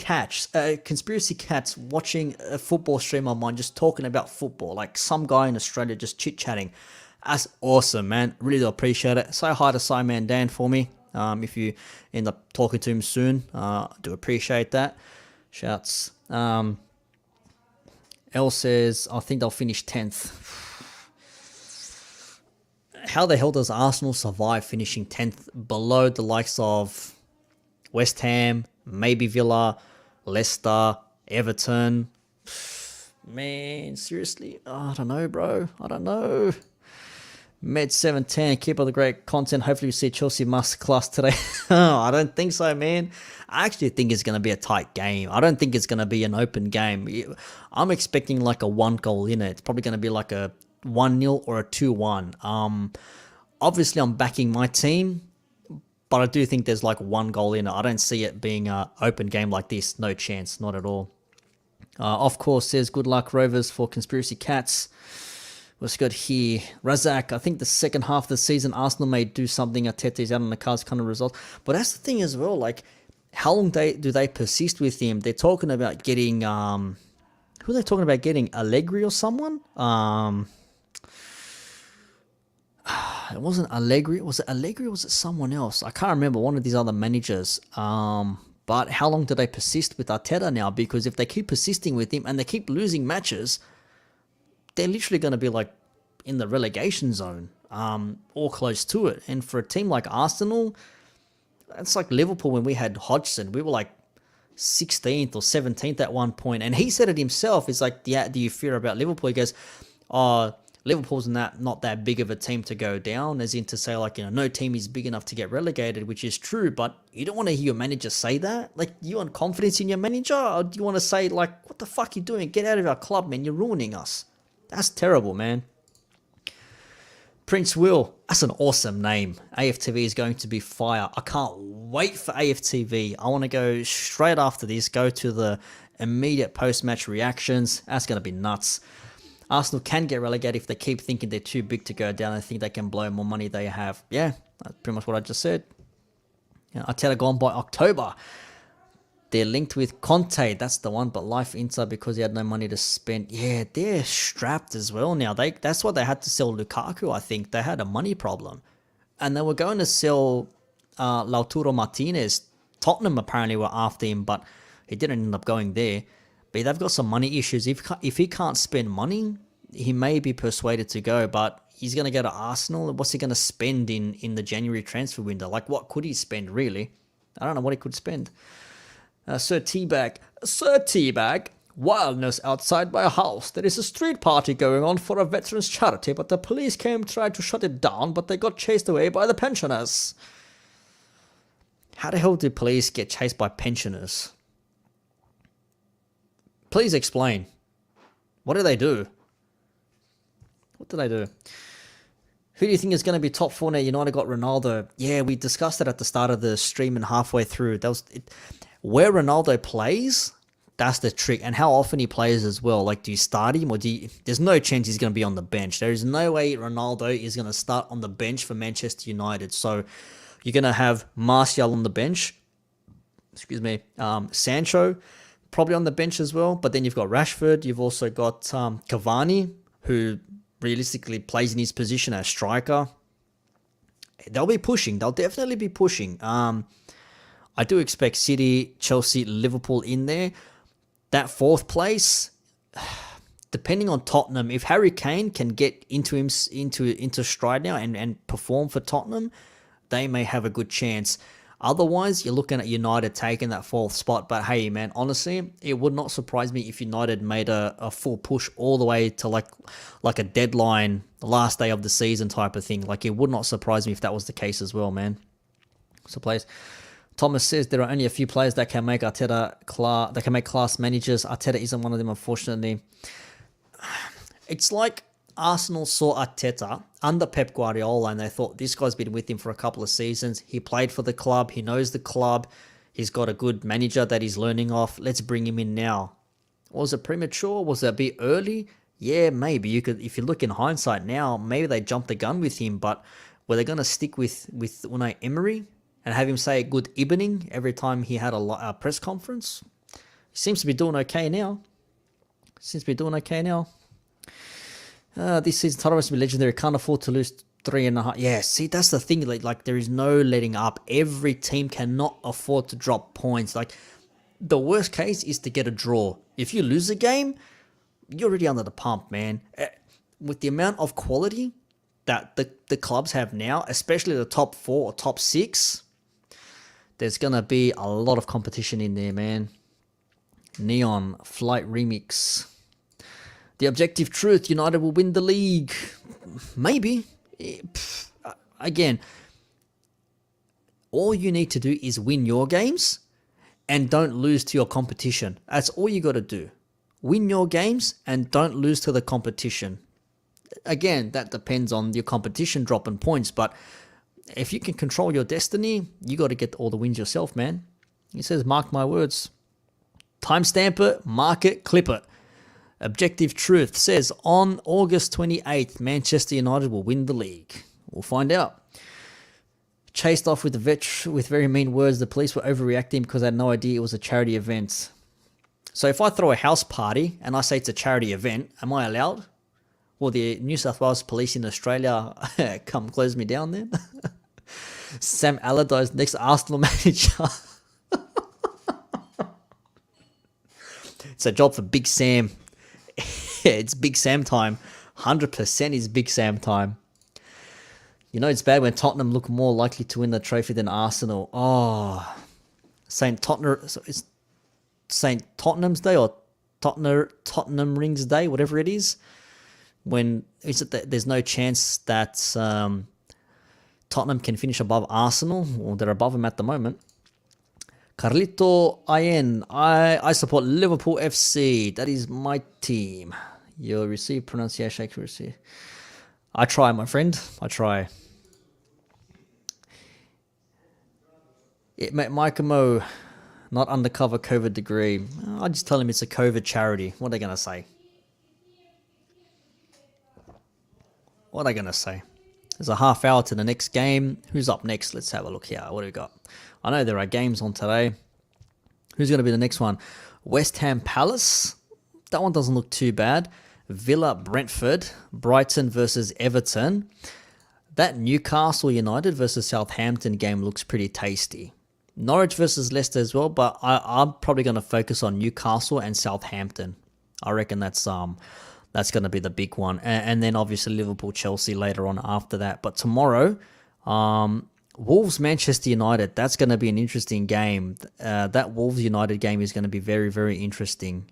Cats watching a football stream on mine, just talking about football. Like some guy in Australia just chit chatting. That's awesome, man. Really do appreciate it. Say hi to Simon Dan for me. If you end up talking to him soon, do appreciate that. Shouts. Elle says, I think they'll finish 10th. How the hell does Arsenal survive finishing 10th below the likes of West Ham, maybe Villa, Leicester, Everton? Man, seriously? I don't know, bro. I don't know. Med710, keep up the great content. Hopefully you see Chelsea masterclass today. I don't think so, man. I actually think it's going to be a tight game. I don't think it's going to be an open game. I'm expecting like a 1 goal in it. It's probably going to be like a 1-0 or a 2-1. Obviously, I'm backing my team, but I do think there's like 1 goal in it. I don't see it being an open game like this. No chance. Not at all. Of course, says good luck, Rovers, for Conspiracy Cats. What's good here? Razak, I think the second half of the season, Arsenal may do something. Arteta's out on the cards kind of result. But that's the thing as well. Like, how long do they persist with him? They're talking about getting... who are they talking about getting? Allegri or someone? It wasn't Allegri. Was it Allegri or was it someone else? I can't remember. One of these other managers. But how long do they persist with Arteta now? Because if they keep persisting with him and they keep losing matches... they're literally going to be like in the relegation zone, or close to it. And for a team like Arsenal, it's like Liverpool when we had Hodgson. We were like 16th or 17th at one point. And he said it himself. It's like, yeah, do you fear about Liverpool? He goes, Liverpool's not that big of a team to go down, as in to say like, no team is big enough to get relegated, which is true, but you don't want to hear your manager say that. Like, you want confidence in your manager? Or do you want to say like, what the fuck are you doing? Get out of our club, man. You're ruining us. That's terrible, man. Prince Will, that's an awesome name. AFTV is going to be fire. I can't wait for AFTV. I want to go straight after this, go to the immediate post-match reactions. That's going to be nuts. Arsenal can get relegated if they keep thinking they're too big to go down and think they can blow more money they have. Yeah, that's pretty much what I just said. Arteta gone by October. They're linked with Conte, that's the one, but life inside because he had no money to spend. Yeah, they're strapped as well now. That's why they had to sell Lukaku, I think. They had a money problem. And they were going to sell Lautaro Martinez. Tottenham apparently were after him, but he didn't end up going there. But they've got some money issues. If he can't spend money, he may be persuaded to go, but he's going to go to Arsenal. What's he going to spend in the January transfer window? Like, what could he spend, really? I don't know what he could spend. Sir Teabag, wildness outside my house. There is a street party going on for a veterans charity, but the police came tried to shut it down, but they got chased away by the pensioners. How the hell do police get chased by pensioners? Please explain. What do they do? What do they do? Who do you think is going to be top four now? United got Ronaldo. Yeah, we discussed it at the start of the stream and halfway through. That was it. Where Ronaldo plays, that's the trick. And how often he plays as well. Like, do you start him or there's no chance he's going to be on the bench. There is no way Ronaldo is going to start on the bench for Manchester United. So you're going to have Martial on the bench. Sancho probably on the bench as well. But then you've got Rashford. You've also got Cavani, who realistically plays in his position as striker. They'll be pushing. They'll definitely be pushing. I do expect City, Chelsea, Liverpool in there. That fourth place, depending on Tottenham, if Harry Kane can get into stride now and perform for Tottenham, they may have a good chance. Otherwise, you're looking at United taking that fourth spot. But hey, man, honestly, it would not surprise me if United made a full push all the way to like a deadline, the last day of the season type of thing. Like, it would not surprise me if that was the case as well, man. So, players. Thomas says there are only a few players that can make class managers. Arteta isn't one of them, unfortunately. It's like Arsenal saw Arteta under Pep Guardiola and they thought, this guy's been with him for a couple of seasons. He played for the club. He knows the club. He's got a good manager that he's learning off. Let's bring him in now. Was it premature? Was it a bit early? Yeah, maybe. You could, if you look in hindsight now, maybe they jumped the gun with him, but were they going to stick with Unai Emery and have him say good evening every time he had a press conference? He seems to be doing okay now. This season title must be legendary. Can't afford to lose 3.5. Yeah, see, that's the thing. Like there is no letting up. Every team cannot afford to drop points. Like, the worst case is to get a draw. If you lose a game, you're already under the pump, man. With the amount of quality that the clubs have now, especially the top 4 or top 6, there's going to be a lot of competition in there, man. Neon Flight Remix. The objective truth, United will win the league. Maybe. Again, all you need to do is win your games and don't lose to your competition. That's all you got to do. Win your games and don't lose to the competition. Again, that depends on your competition dropping points, but if you can control your destiny, you got to get all the wins yourself, man. He says, mark my words. Timestamp it, mark it, clip it. Objective Truth says on August 28th, Manchester United will win the league. We'll find out. Chased off with very mean words, the police were overreacting because they had no idea it was a charity event. So if I throw a house party and I say it's a charity event, am I allowed? Will the New South Wales police in Australia come close me down then? Sam Allardyce, next Arsenal manager. It's a job for Big Sam. It's Big Sam time. 100% is Big Sam time. You know it's bad when Tottenham look more likely to win the trophy than Arsenal. Oh, St. Tottenham's Day or Tottenham Rings Day, whatever it is. When is it that there's no chance that Tottenham can finish above Arsenal, or they're above them at the moment. Carlito IN, I support Liverpool FC. That is my team. You'll receive pronunciation accuracy. I try, my friend. I try. Micah Mo, not undercover COVID degree. I just tell him it's a COVID charity. What are they going to say? What are they going to say? There's a half hour to the next game. Who's up next? Let's have a look here. What do we got? I know there are games on today. Who's going to be the next one? West Ham Palace. That one doesn't look too bad. Villa Brentford. Brighton versus Everton. That Newcastle United versus Southampton game looks pretty tasty. Norwich versus Leicester as well, but I'm probably going to focus on Newcastle and Southampton. I reckon that's going to be the big one. And then obviously Liverpool Chelsea later on after that. But tomorrow, Wolves Manchester United, that's going to be an interesting game. That Wolves United game is going to be very, very interesting.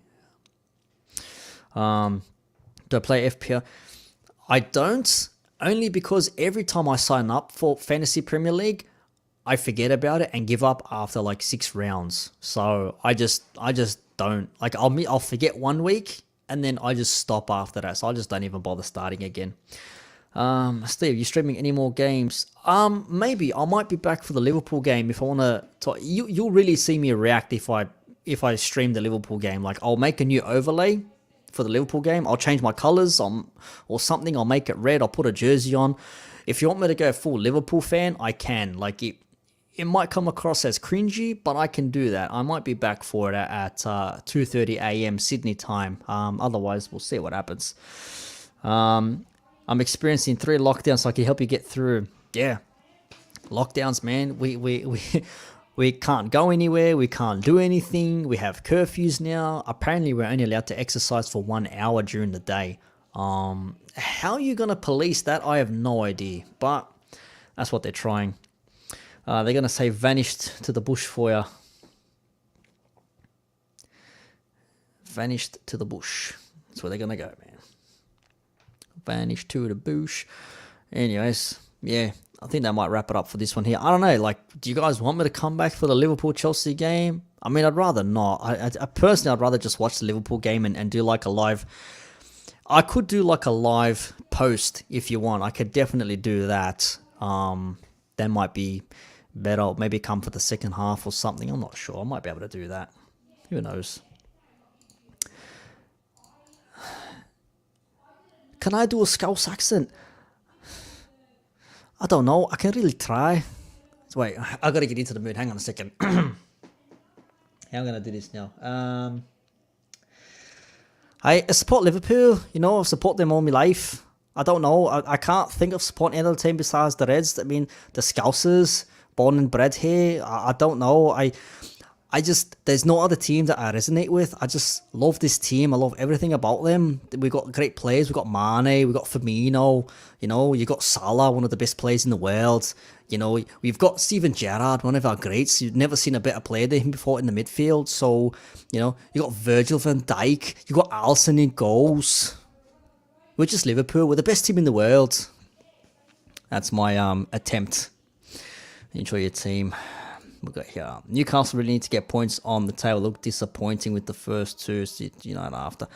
Do I play FPL? I don't, only because every time I sign up for Fantasy Premier League, I forget about it and give up after like 6 rounds. So I just don't. Like I'll forget 1 week and then I just stop after that. So I just don't even bother starting again. Steve, you streaming any more games? Maybe I might be back for the Liverpool game if I want to talk. You'll really see me react if I stream the Liverpool game. Like I'll make a new overlay for the Liverpool game. I'll change my colours or something. I'll make it red. I'll put a jersey on. If you want me to go full Liverpool fan, I can. Like it might come across as cringy, but I can do that. I might be back for it at 2:30 a.m. Sydney time. Otherwise, we'll see what happens. I'm experiencing 3 lockdowns, so I can help you get through. Yeah, lockdowns, man. We can't go anywhere. We can't do anything. We have curfews now. Apparently, we're only allowed to exercise for 1 hour during the day. How are you going to police that? I have no idea, but that's what they're trying. They're going to say vanished to the bush for you. Vanished to the bush. That's where they're going to go, man. Vanished to the bush. Anyways, yeah, I think that might wrap it up for this one here. I don't know, like, do you guys want me to come back for the Liverpool-Chelsea game? I mean, I'd rather not. I personally, I'd rather just watch the Liverpool game and do like a live... I could do like a live post if you want. I could definitely do that. That might be better. Maybe come for the second half or something. I'm not sure. I might be able to do that. Who knows? Can I do a Scouse accent? I don't know. I can really try. So wait, I gotta get into the mood. Hang on a second. How am I gonna do this now? I support Liverpool. You know, I've supported them all my life. I don't know. I can't think of supporting any other team besides the Reds. I mean, the Scousers, born and bred here. I don't know. I just, there's no other team that I resonate with. I just love this team. I love everything about them. We've got great players. We've got Mane. We've got Firmino. You know, you've got Salah, one of the best players in the world. You know, we've got Steven Gerrard, one of our greats. You've never seen a better player than him before in the midfield. So, you know, you got Virgil van Dijk. You got Alisson in goals. We're just Liverpool. We're the best team in the world. That's my attempt. Enjoy your team. We've got here. Newcastle really need to get points on the table. Look disappointing with the first 2, you know, after.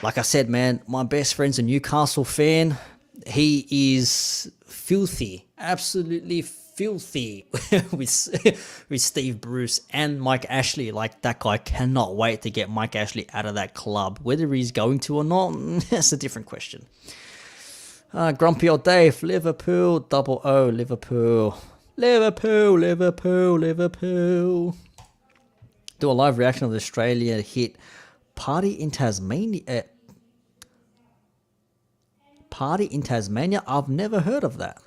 Like I said, man, my best friend's a Newcastle fan. He is filthy. Absolutely filthy with Steve Bruce and Mike Ashley. Like, that guy cannot wait to get Mike Ashley out of that club. Whether he's going to or not, that's a different question. Grumpy Old Dave, Liverpool, double O, Liverpool. Liverpool. Do a live reaction of the Australia hit Party in Tasmania. Party in Tasmania? I've never heard of that.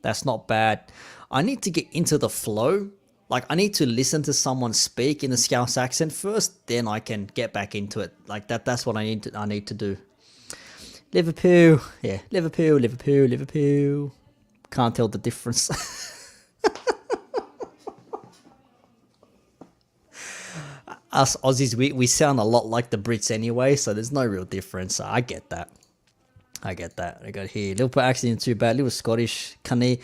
That's not bad. I need to get into the flow. Like, I need to listen to someone speak in the Scouse accent first, then I can get back into it. Like, that's what I need to do. Liverpool. Yeah, Liverpool. Can't tell the difference. Us Aussies, we sound a lot like the Brits anyway, so there's no real difference. I get that. I got here. Liverpool accent isn't too bad. Little Scottish, canny.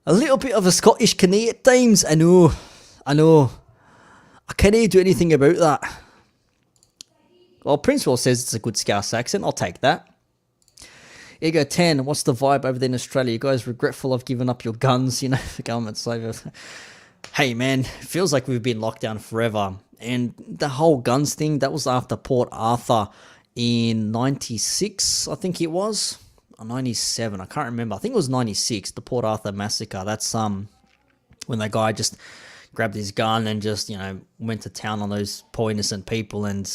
A little bit of a Scottish canny at times. I know. I can't do anything about that. Well, Princewell says it's a good Scouse accent. I'll take that. Ego 10, what's the vibe over there in Australia? You guys regretful of giving up your guns? You know, the government's over. Hey, man, feels like we've been locked down forever. And the whole guns thing, that was after Port Arthur in 96, I think it was. Or 97, I can't remember. I think it was 96, the Port Arthur massacre. That's when that guy just grabbed his gun and just, went to town on those poor innocent people. And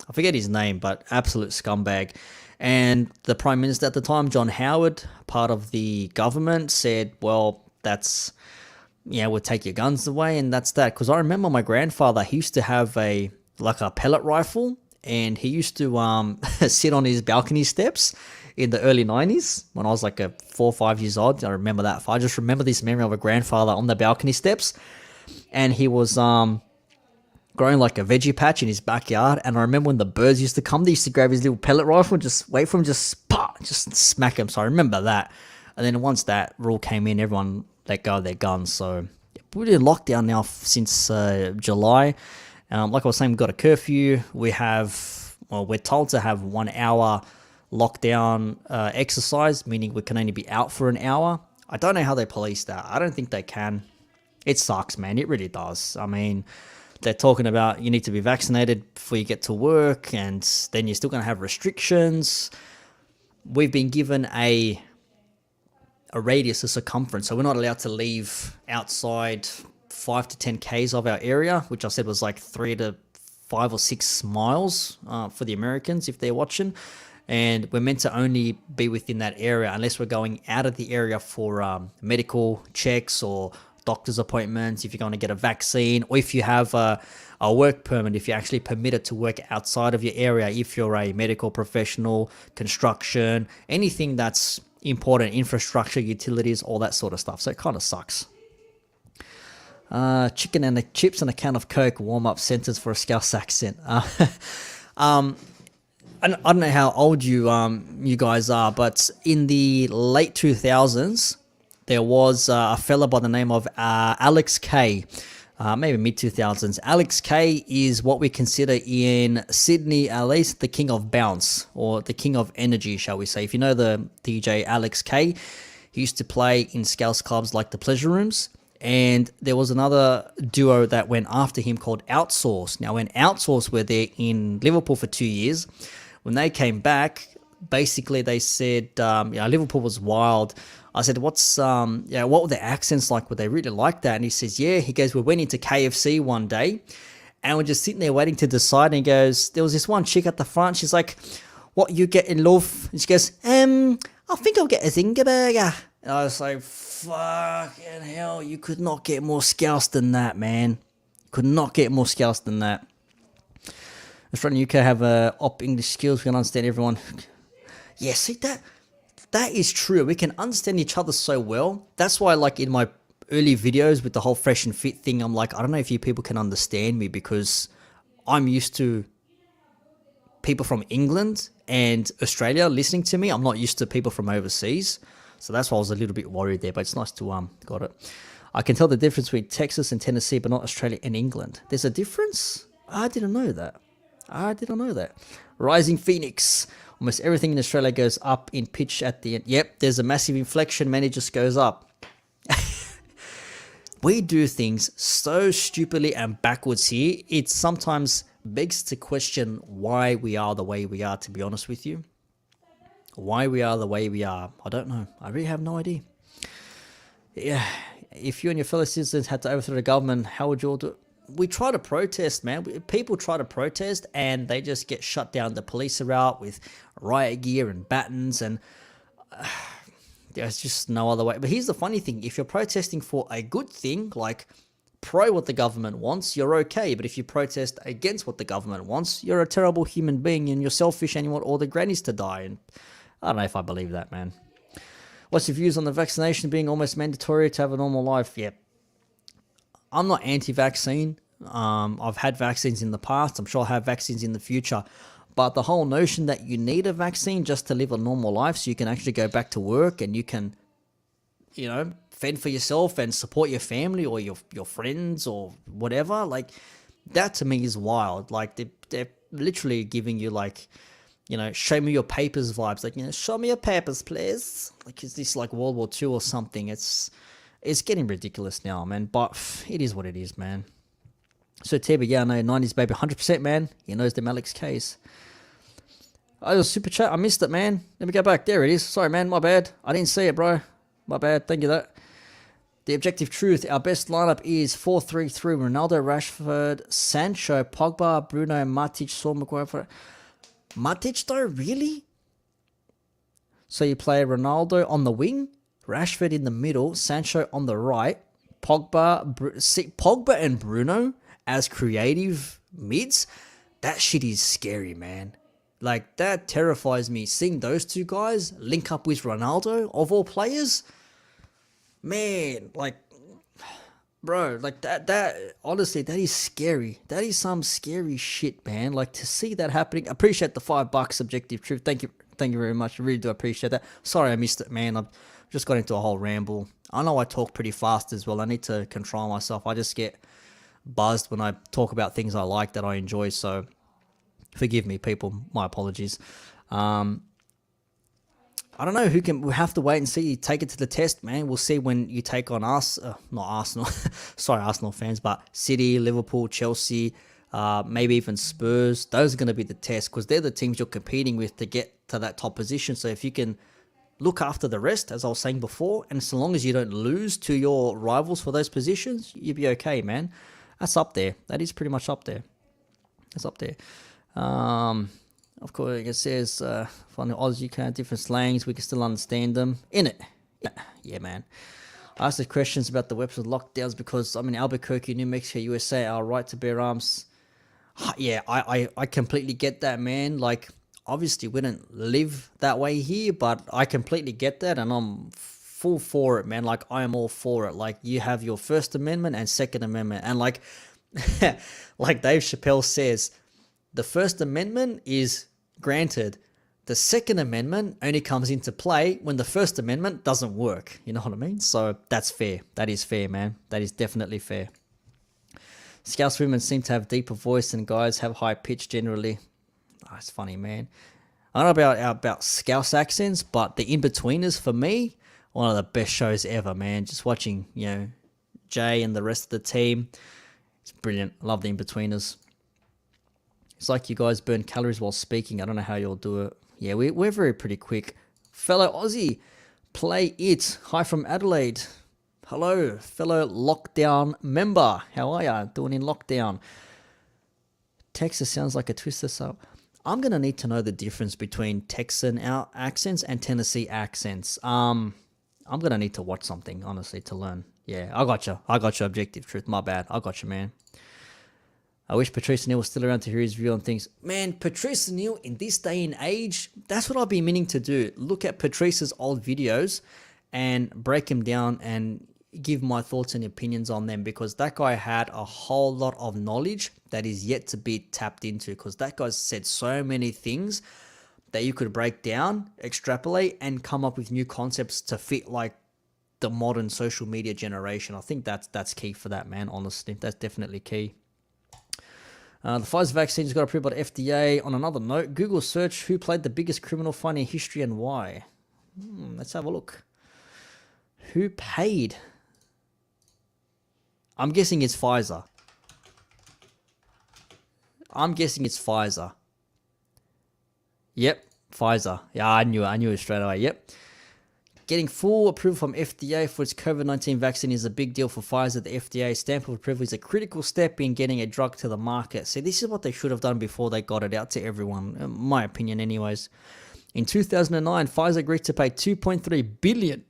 I forget his name, but absolute scumbag. And the Prime Minister at the time, John Howard, part of the government, said, well, that's... we'll take your guns away, and that's that. Because I remember my grandfather, he used to have a pellet rifle, and he used to sit on his balcony steps in the early 90s when I was like 4 or 5 years old. I remember that. I just remember this memory of a grandfather on the balcony steps, and he was growing like a veggie patch in his backyard. And I remember when the birds used to come, they used to grab his little pellet rifle and just wait for him, just smack him. So I remember that. And then once that rule came in, everyone let go of their guns. So we're in lockdown now since July. Like I was saying, we've got a curfew. We're told to have 1 hour lockdown exercise, meaning we can only be out for an hour. I don't know how they police that. I don't think they can. It sucks, man. It really does. I mean, they're talking about you need to be vaccinated before you get to work, and then you're still going to have restrictions. We've been given a radius, a circumference, so we're not allowed to leave outside 5 to 10 k's of our area, which I said was like 3 to 5 or 6 miles for the Americans if they're watching. And we're meant to only be within that area unless we're going out of the area for medical checks or doctor's appointments, if you're going to get a vaccine, or if you have a work permit, if you're actually permitted to work outside of your area, if you're a medical professional, construction, anything that's important, infrastructure, utilities, all that sort of stuff. So it kind of sucks. Chicken and the chips and a can of Coke, warm-up sentence for a Scouse accent. I don't know how old you guys are, but in the late 2000s, there was a fella by the name of Alex K. Maybe mid-2000s. Alex K is what we consider in Sydney, at least, the king of bounce, or the king of energy, shall we say. If you know the DJ Alex K, he used to play in Scouse clubs like the Pleasure Rooms. And there was another duo that went after him called Outsource. Now, when Outsource were there in Liverpool for 2 years, when they came back, basically they said, Liverpool was wild. I said, what were the accents like? Were they really like that? And he says, yeah. He goes, we went into KFC one day and we're just sitting there waiting to decide. And he goes, there was this one chick at the front. She's like, what you get in love? And she goes, I think I'll get a Zinger burger. And I was like, fucking hell, you could not get more Scouse than that, man. Could not get more Scouse than that. Australia and UK have op English skills. We can understand everyone. Yeah, see, that is true. We can understand each other so well. That's why, like, in my early videos with the whole fresh and fit thing, I'm like, I don't know if you people can understand me because I'm used to people from England and Australia listening to me. I'm not used to people from overseas. So that's why I was a little bit worried there, but it's nice to got it. I can tell the difference between Texas and Tennessee, but not Australia and England. There's a difference? I didn't know that. Rising Phoenix. Almost everything in Australia goes up in pitch at the end. Yep, there's a massive inflection, man. It just goes up. We do things so stupidly and backwards here. It sometimes begs to question why we are the way we are, to be honest with you. Why we are the way we are, I don't know. I really have no idea. Yeah, if you and your fellow citizens had to overthrow the government, how would you all do it? We try to protest, man. People try to protest and they just get shut down. The police are out with riot gear and batons, and there's just no other way. But here's the funny thing. If you're protesting for a good thing, like pro what the government wants, you're okay. But if you protest against what the government wants, you're a terrible human being and you're selfish and you want all the grannies to die. And I don't know if I believe that, man. What's your views on the vaccination being almost mandatory to have a normal life? Yeah. I'm not anti-vaccine. I've had vaccines in the past. I'm sure I'll have vaccines in the future. But the whole notion that you need a vaccine just to live a normal life so you can actually go back to work and you can, fend for yourself and support your family or your friends or whatever, like, that to me is wild. Like, they're literally giving you, like, show me your papers vibes. Like, show me your papers, please. Like, is this like World War II or something? It's getting ridiculous now, man. But it is what it is, man. So, Tiba, yeah, I know, 90s baby, 100%, man. He knows the Alex case. Oh, super chat. I missed it, man. Let me go back. There it is. Sorry, man. My bad. I didn't see it, bro. My bad. Thank you, that. The objective truth. Our best lineup is 4-3-3. Ronaldo, Rashford, Sancho, Pogba, Bruno, Matic, Saul, Maguire. Matic, though? Really? So you play Ronaldo on the wing, Rashford in the middle, Sancho on the right, Pogba and Bruno as creative mids. That shit is scary, man. Like, that terrifies me. Seeing those two guys link up with Ronaldo, of all players, man, like, bro, like, that honestly, that is scary. That is some scary shit, man. Like, to see that happening. Appreciate the $5 objective truth. Thank you very much. I really do appreciate that. Sorry I missed it, man. I've just got into a whole ramble. I know I talk pretty fast as well. I need to control myself. I just get buzzed when I talk about things I like, that I enjoy. So forgive me, people. My apologies. I don't know who can. We'll have to wait and see. Take it to the test, man. We'll see when you take on us. Not Arsenal. Sorry, Arsenal fans, but City, Liverpool, Chelsea, maybe even Spurs. Those are going to be the test because they're the teams you're competing with to get to that top position. So if you can look after the rest, as I was saying before, and so long as you don't lose to your rivals for those positions, you'll be okay, man. That's up there. That is pretty much up there. That's up there. Of course, it says, from the Oz, UK, different slangs, we can still understand them. In it. Yeah, man. I asked the questions about the weapons lockdowns because I'm in Albuquerque, New Mexico, USA, our right to bear arms. Yeah, I completely get that, man. Like, obviously, we don't live that way here, but I completely get that, and I'm full for it, man. Like, I am all for it. Like, you have your First Amendment and Second Amendment, and like, like Dave Chappelle says, the First Amendment is granted. The Second Amendment only comes into play when the First Amendment doesn't work. You know what I mean? So that's fair. That is fair, man. That is definitely fair. Scouse women seem to have deeper voice and guys have high pitch generally. Oh, it's funny, man. I don't know about Scouse accents, but the In-Betweeners, for me, one of the best shows ever, man. Just watching, Jay and the rest of the team. It's brilliant. I love the In-Betweeners. It's like you guys burn calories while speaking. I don't know how you'll do it. Yeah, we're very pretty quick. Fellow Aussie, play it. Hi from Adelaide. Hello, fellow lockdown member. How are ya? Doing in lockdown. Texas sounds like a twister sub. I'm going to need to know the difference between Texan accents and Tennessee accents. I'm going to need to watch something, honestly, to learn. Yeah, I got you. Objective truth. My bad. I got you, man. I wish Patrice O'Neill was still around to hear his view on things. Man, Patrice O'Neill in this day and age, that's what I've been meaning to do. Look at Patrice's old videos and break them down and give my thoughts and opinions on them, because that guy had a whole lot of knowledge that is yet to be tapped into, because that guy said so many things that you could break down, extrapolate, and come up with new concepts to fit like the modern social media generation. I think that's key for that, man, honestly. That's definitely key. The Pfizer vaccine just got approved by the FDA. On another note, Google search who played the biggest criminal fine in history and why. Let's have a look. Who paid I'm guessing it's Pfizer. Yep, Pfizer. Yeah, I knew it straight away. Yep. Getting full approval from FDA for its COVID-19 vaccine is a big deal for Pfizer. The FDA stamp of approval is a critical step in getting a drug to the market. See, this is what they should have done before they got it out to everyone, in my opinion anyways. In 2009, Pfizer agreed to pay $2.3 billion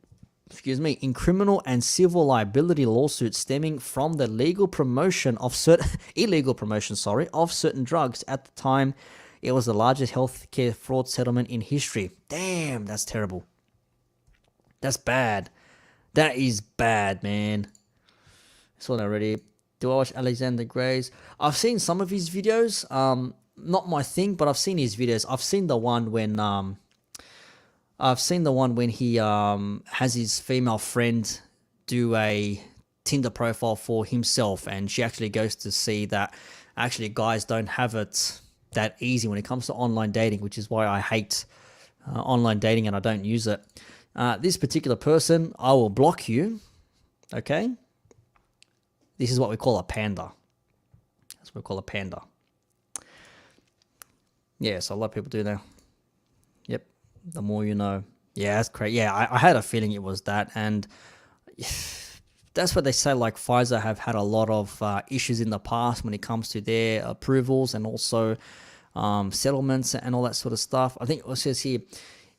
in criminal and civil liability lawsuits stemming from the illegal promotion of certain drugs. At the time, it was the largest healthcare fraud settlement in history. Damn, that's terrible. That's bad. That is bad, man. Saw that already. Do I watch Alexander Gray's? I've seen some of his videos. Not my thing, but I've seen his videos. I've seen the one when he has his female friend do a Tinder profile for himself, and she actually goes to see that actually guys don't have it that easy when it comes to online dating, which is why I hate online dating and I don't use it. This particular person, I will block you, okay? This is what we call a panda. That's what we call a panda. Yeah, so a lot of people do that. Yep, the more you know. Yeah, that's great. Yeah, I had a feeling it was that, and that's what they say, like Pfizer have had a lot of issues in the past when it comes to their approvals and also settlements and all that sort of stuff. I think it says here,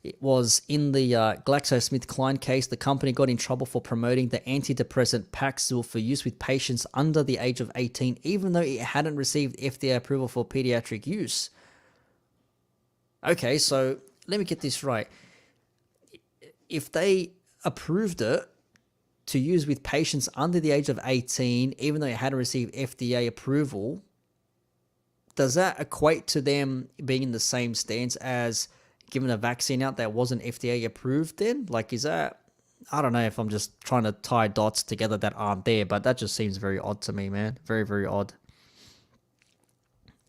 it was in the GlaxoSmithKline case, the company got in trouble for promoting the antidepressant Paxil for use with patients under the age of 18, even though it hadn't received FDA approval for pediatric use. Okay, so let me get this right. If they approved it to use with patients under the age of 18, even though it hadn't received FDA approval, does that equate to them being in the same stance as giving a vaccine out that wasn't FDA approved then? Like, is that, I don't know if I'm just trying to tie dots together that aren't there, but that just seems very odd to me, man. Very, very odd.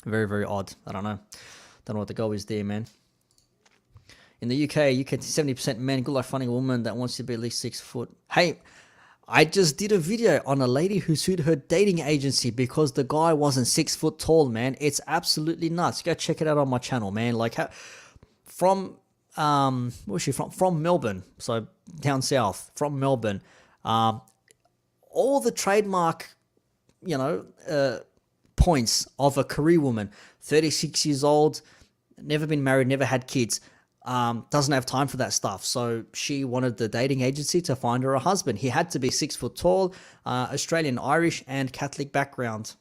Very, very odd. I don't know. Don't know what the goal is there, man. In the UK 70% men. Good luck finding a woman that wants to be at least 6 foot. Hey, I just did a video on a lady who sued her dating agency because the guy wasn't 6 foot tall, man. It's absolutely nuts. Go check it out on my channel, man. Like, from where's she from? From Melbourne, so down south. From Melbourne, all the trademark, points of a career woman. 36 years old, never been married, never had kids. Doesn't have time for that stuff. So she wanted the dating agency to find her a husband. He had to be 6 foot tall, Australian, Irish, and Catholic background.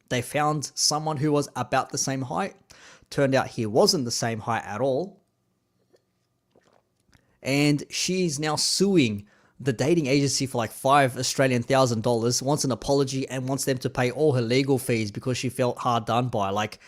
They found someone who was about the same height. Turned out he wasn't the same height at all. And she's now suing the dating agency for like $5,000, wants an apology and wants them to pay all her legal fees because she felt hard done by. Like,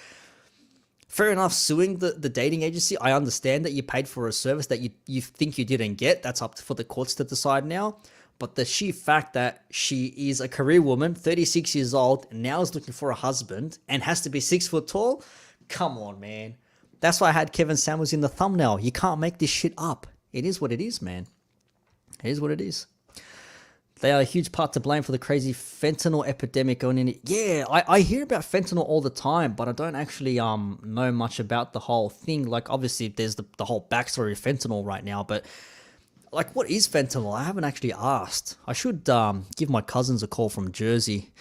fair enough, suing the dating agency. I understand that you paid for a service that you think you didn't get. That's up for the courts to decide now. But the sheer fact that she is a career woman, 36 years old, now is looking for a husband and has to be 6 foot tall. Come on, man. That's why I had Kevin Samuels in the thumbnail. You can't make this shit up. It is what it is, man. It is what it is. They are a huge part to blame for the crazy fentanyl epidemic going in. Yeah, I hear about fentanyl all the time, but I don't actually know much about the whole thing. Like, obviously, there's the whole backstory of fentanyl right now, but like, what is fentanyl? I haven't actually asked. I should give my cousins a call from Jersey.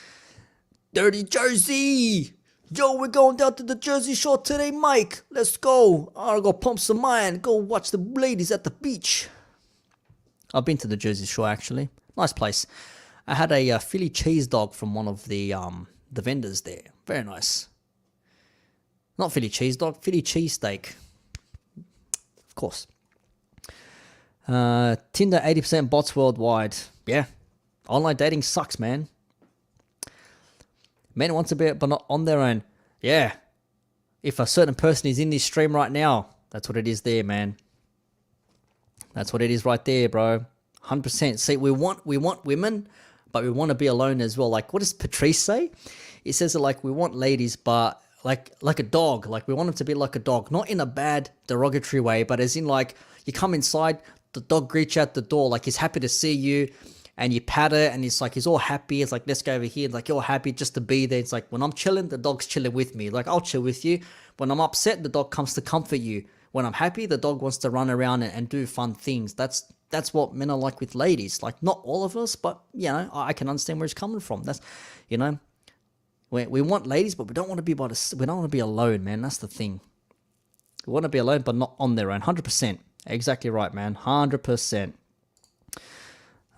Dirty Jersey! Yo, we're going down to the Jersey Shore today, Mike. Let's go. I'll go pump some iron. Go watch the ladies at the beach. I've been to the Jersey Shore, actually. Nice place. I had a Philly cheese dog from one of the vendors there. Very nice. Not Philly cheese dog, Philly cheese steak. Of course. Tinder 80% bots worldwide. Yeah. Online dating sucks, man. Men want to be, but not on their own. Yeah. If a certain person is in this stream right now, that's what it is there, man. That's what it is right there, bro. 100%. See, we want women, but we want to be alone as well. Like, what does Patrice say? It says that, like, we want ladies, but like a dog. Like, we want them to be like a dog. Not in a bad, derogatory way, but as in, like, you come inside, the dog greets you at the door. Like, he's happy to see you. and you pat it, and it's like he's all happy. It's like, let's go over here. Like, you're happy just to be there. It's like, when I'm chilling, the dog's chilling with me. Like, I'll chill with you. When I'm upset, the dog comes to comfort you. When I'm happy, the dog wants to run around and do fun things. That's what men are like with ladies. Like, not all of us, but, you know, I can understand where it's coming from. That's, you know, we want ladies, but we don't want to be we don't want to be alone, man. That's the thing. We want to be alone, but not on their own. 100%. Exactly right, man. 100%.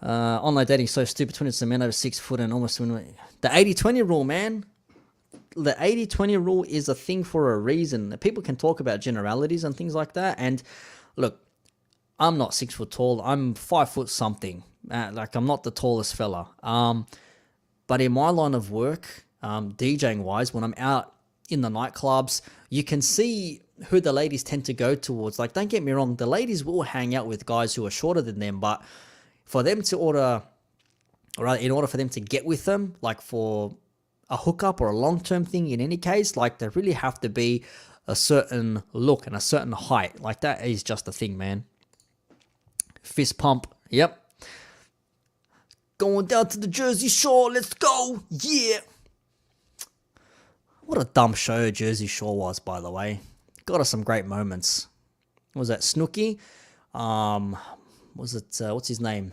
Online dating so stupid. 20 men over 6 foot and almost the 80-20 rule, man. The 80-20 rule is a thing for a reason. People can talk about generalities and things like that. And look, I'm not 6 foot tall. I'm 5 foot something. Like, I'm not the tallest fella. But in my line of work, DJing wise, when I'm out in the nightclubs, you can see who the ladies tend to go towards. Like, don't get me wrong, the ladies will hang out with guys who are shorter than them, but for them to in order for them to get with them, like for a hookup or a long-term thing in any case, like, they really have to be a certain look and a certain height. Like, that is just a thing, man. Fist pump. Yep. Going down to the Jersey Shore. Let's go. Yeah. What a dumb show Jersey Shore was, by the way. Got us some great moments. What was that? Snooki? Was it, what's his name?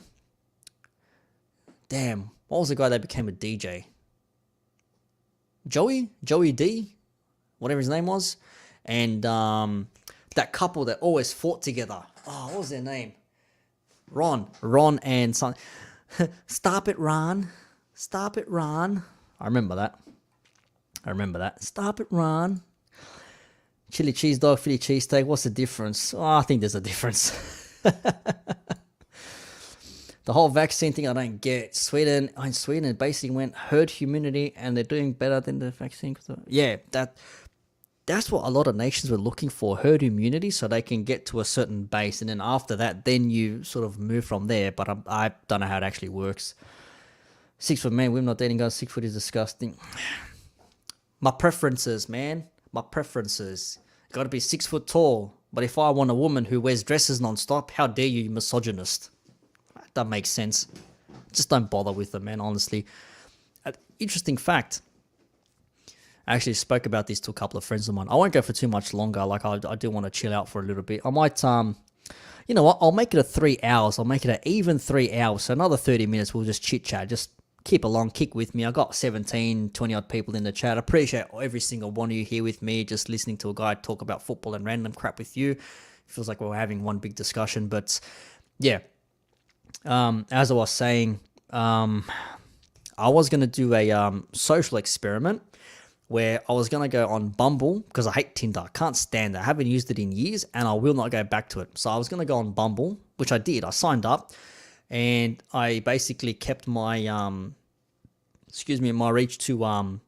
Damn. What was the guy that became a DJ? Joey D? Whatever his name was. And that couple that always fought together. Oh, what was their name? Ron and son. Stop it, Ron. Stop it, Ron. I remember that. Stop it, Ron. Chili cheese dog, Philly cheesesteak. What's the difference? Oh, I think there's a difference. The whole vaccine thing, I don't get. Sweden basically went herd immunity, and they're doing better than the vaccine. Yeah, that's what a lot of nations were looking for, herd immunity, so they can get to a certain base, and then after that, then you sort of move from there. But I don't know how it actually works. 6 foot man, women not dating guys. 6 foot is disgusting. My preferences, man. My preferences. Got to be 6 foot tall. But if I want a woman who wears dresses non-stop, how dare you misogynist? That makes sense. Just don't bother with them, man, honestly. Interesting fact. I actually spoke about this to a couple of friends of mine. I won't go for too much longer. Like, I do want to chill out for a little bit. I might, you know what? I'll make it a 3 hours. I'll make it an even 3 hours. So another 30 minutes, we'll just chit-chat. Just keep along, kick with me. I got 17, 20 odd people in the chat. I appreciate every single one of you here with me, just listening to a guy talk about football and random crap with you. It feels like we're having one big discussion, but yeah. As I was saying, I was going to do a social experiment where I was going to go on Bumble, because I hate Tinder. I can't stand it. I haven't used it in years, and I will not go back to it. So I was going to go on Bumble, which I did. I signed up, and I basically kept my my reach to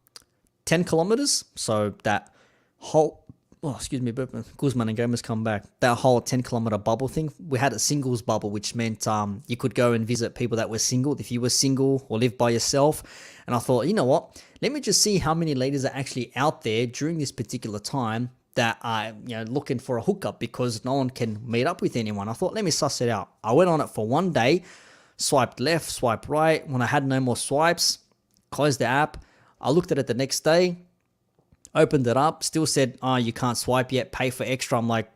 10 kilometers. So that whole Guzman and Gomez come back. That whole 10-kilometer bubble thing. We had a singles bubble, which meant you could go and visit people that were single if you were single or lived by yourself. And I thought, you know what? Let me just see how many ladies are actually out there during this particular time that are, you know, looking for a hookup, because no one can meet up with anyone. I thought, let me suss it out. I went on it for one day, swiped left, swiped right. When I had no more swipes, closed the app. I looked at it the next day, opened it up, still said, oh, you can't swipe yet, pay for extra. I'm like,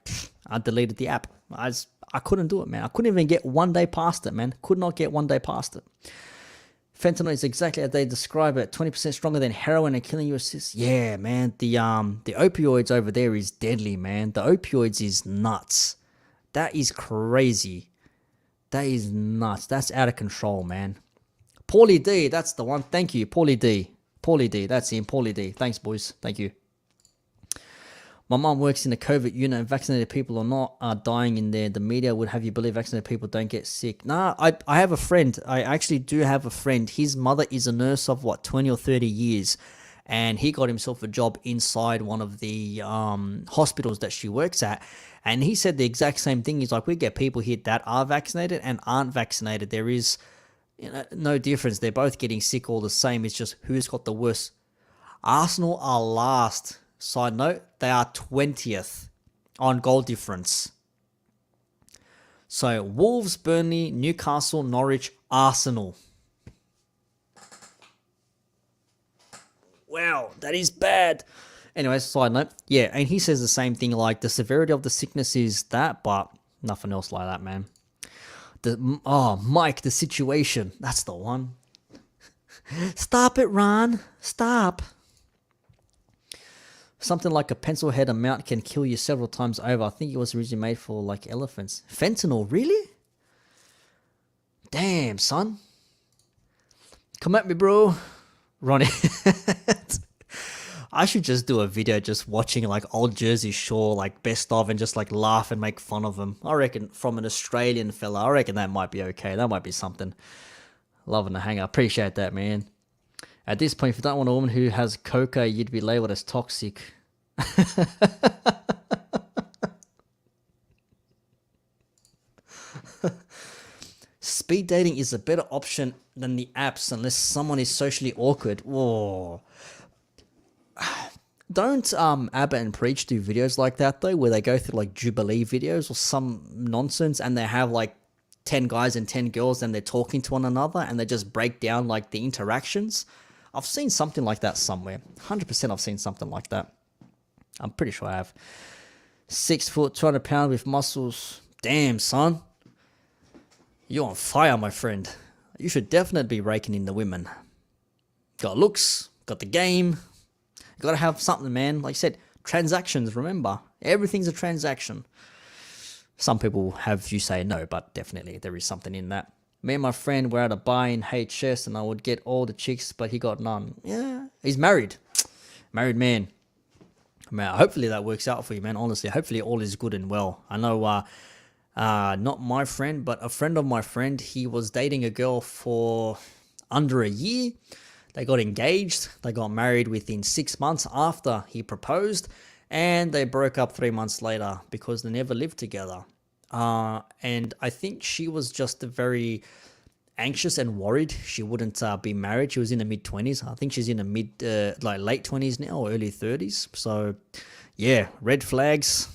I deleted the app. I couldn't do it, man. I couldn't even get 1 day past it, man. Could not get 1 day past it. Fentanyl is exactly as they describe it. 20% stronger than heroin and killing you assists. Yeah, man. The opioids over there is deadly, man. The opioids is nuts. That is crazy. That is nuts. That's out of control, man. Paulie D, that's the one. Thank you, Paulie D. Paulie D, that's him, Paulie D. Thanks, boys. Thank you. My mom works in the COVID unit, and vaccinated people or not are dying in there. The media would have you believe vaccinated people don't get sick. Nah, I have a friend. I actually do have a friend. His mother is a nurse of 20 or 30 years. And he got himself a job inside one of the hospitals that she works at. And he said the exact same thing. He's like, we get people here that are vaccinated and aren't vaccinated. There is, you know, no difference. They're both getting sick all the same. It's just who's got the worst. Arsenal are last. Side note, they are 20th on goal difference. So Wolves, Burnley, Newcastle, Norwich, Arsenal. Wow, that is bad. Anyways, side note. Yeah, and he says the same thing, like the severity of the sickness is that, but nothing else like that, man. Mike, the situation. That's the one. Stop it, Ron. Stop. Something like a pencil head amount can kill you several times over. I think it was originally made for like elephants. Fentanyl, really? Damn, son. Come at me, bro. Ronnie. I should just do a video just watching like old Jersey Shore, like best of, and just like laugh and make fun of them. I reckon from an Australian fella, I reckon that might be okay. That might be something. Loving the hang. I appreciate that, man. At this point, if you don't want a woman who has coca, you'd be labeled as toxic. Speed dating is a better option than the apps unless someone is socially awkward. Whoa. Don't Abba and Preach do videos like that though, where they go through like Jubilee videos or some nonsense, and they have like 10 guys and 10 girls and they're talking to one another and they just break down like the interactions? I've seen something like that somewhere. 100% I've seen something like that. I'm pretty sure I have. 6 foot, 200 pounds with muscles. Damn, son. You're on fire, my friend. You should definitely be raking in the women. Got looks, got the game. Got to have something, man. Like I said, transactions, remember. Everything's a transaction. Some people have you say no, but definitely there is something in that. Me and my friend were at a bar in HS and I would get all the chicks, but he got none. Yeah, he's married. Married man. Man, hopefully that works out for you, man. Honestly, hopefully all is good and well. I know, not my friend, but a friend of my friend, he was dating a girl for under a year. They got engaged. They got married within 6 months after he proposed. And they broke up 3 months later because they never lived together. And I think she was just very anxious and worried she wouldn't be married. She was in the mid-20s. I think she's in the late 20s now or early 30s. So, yeah, red flags.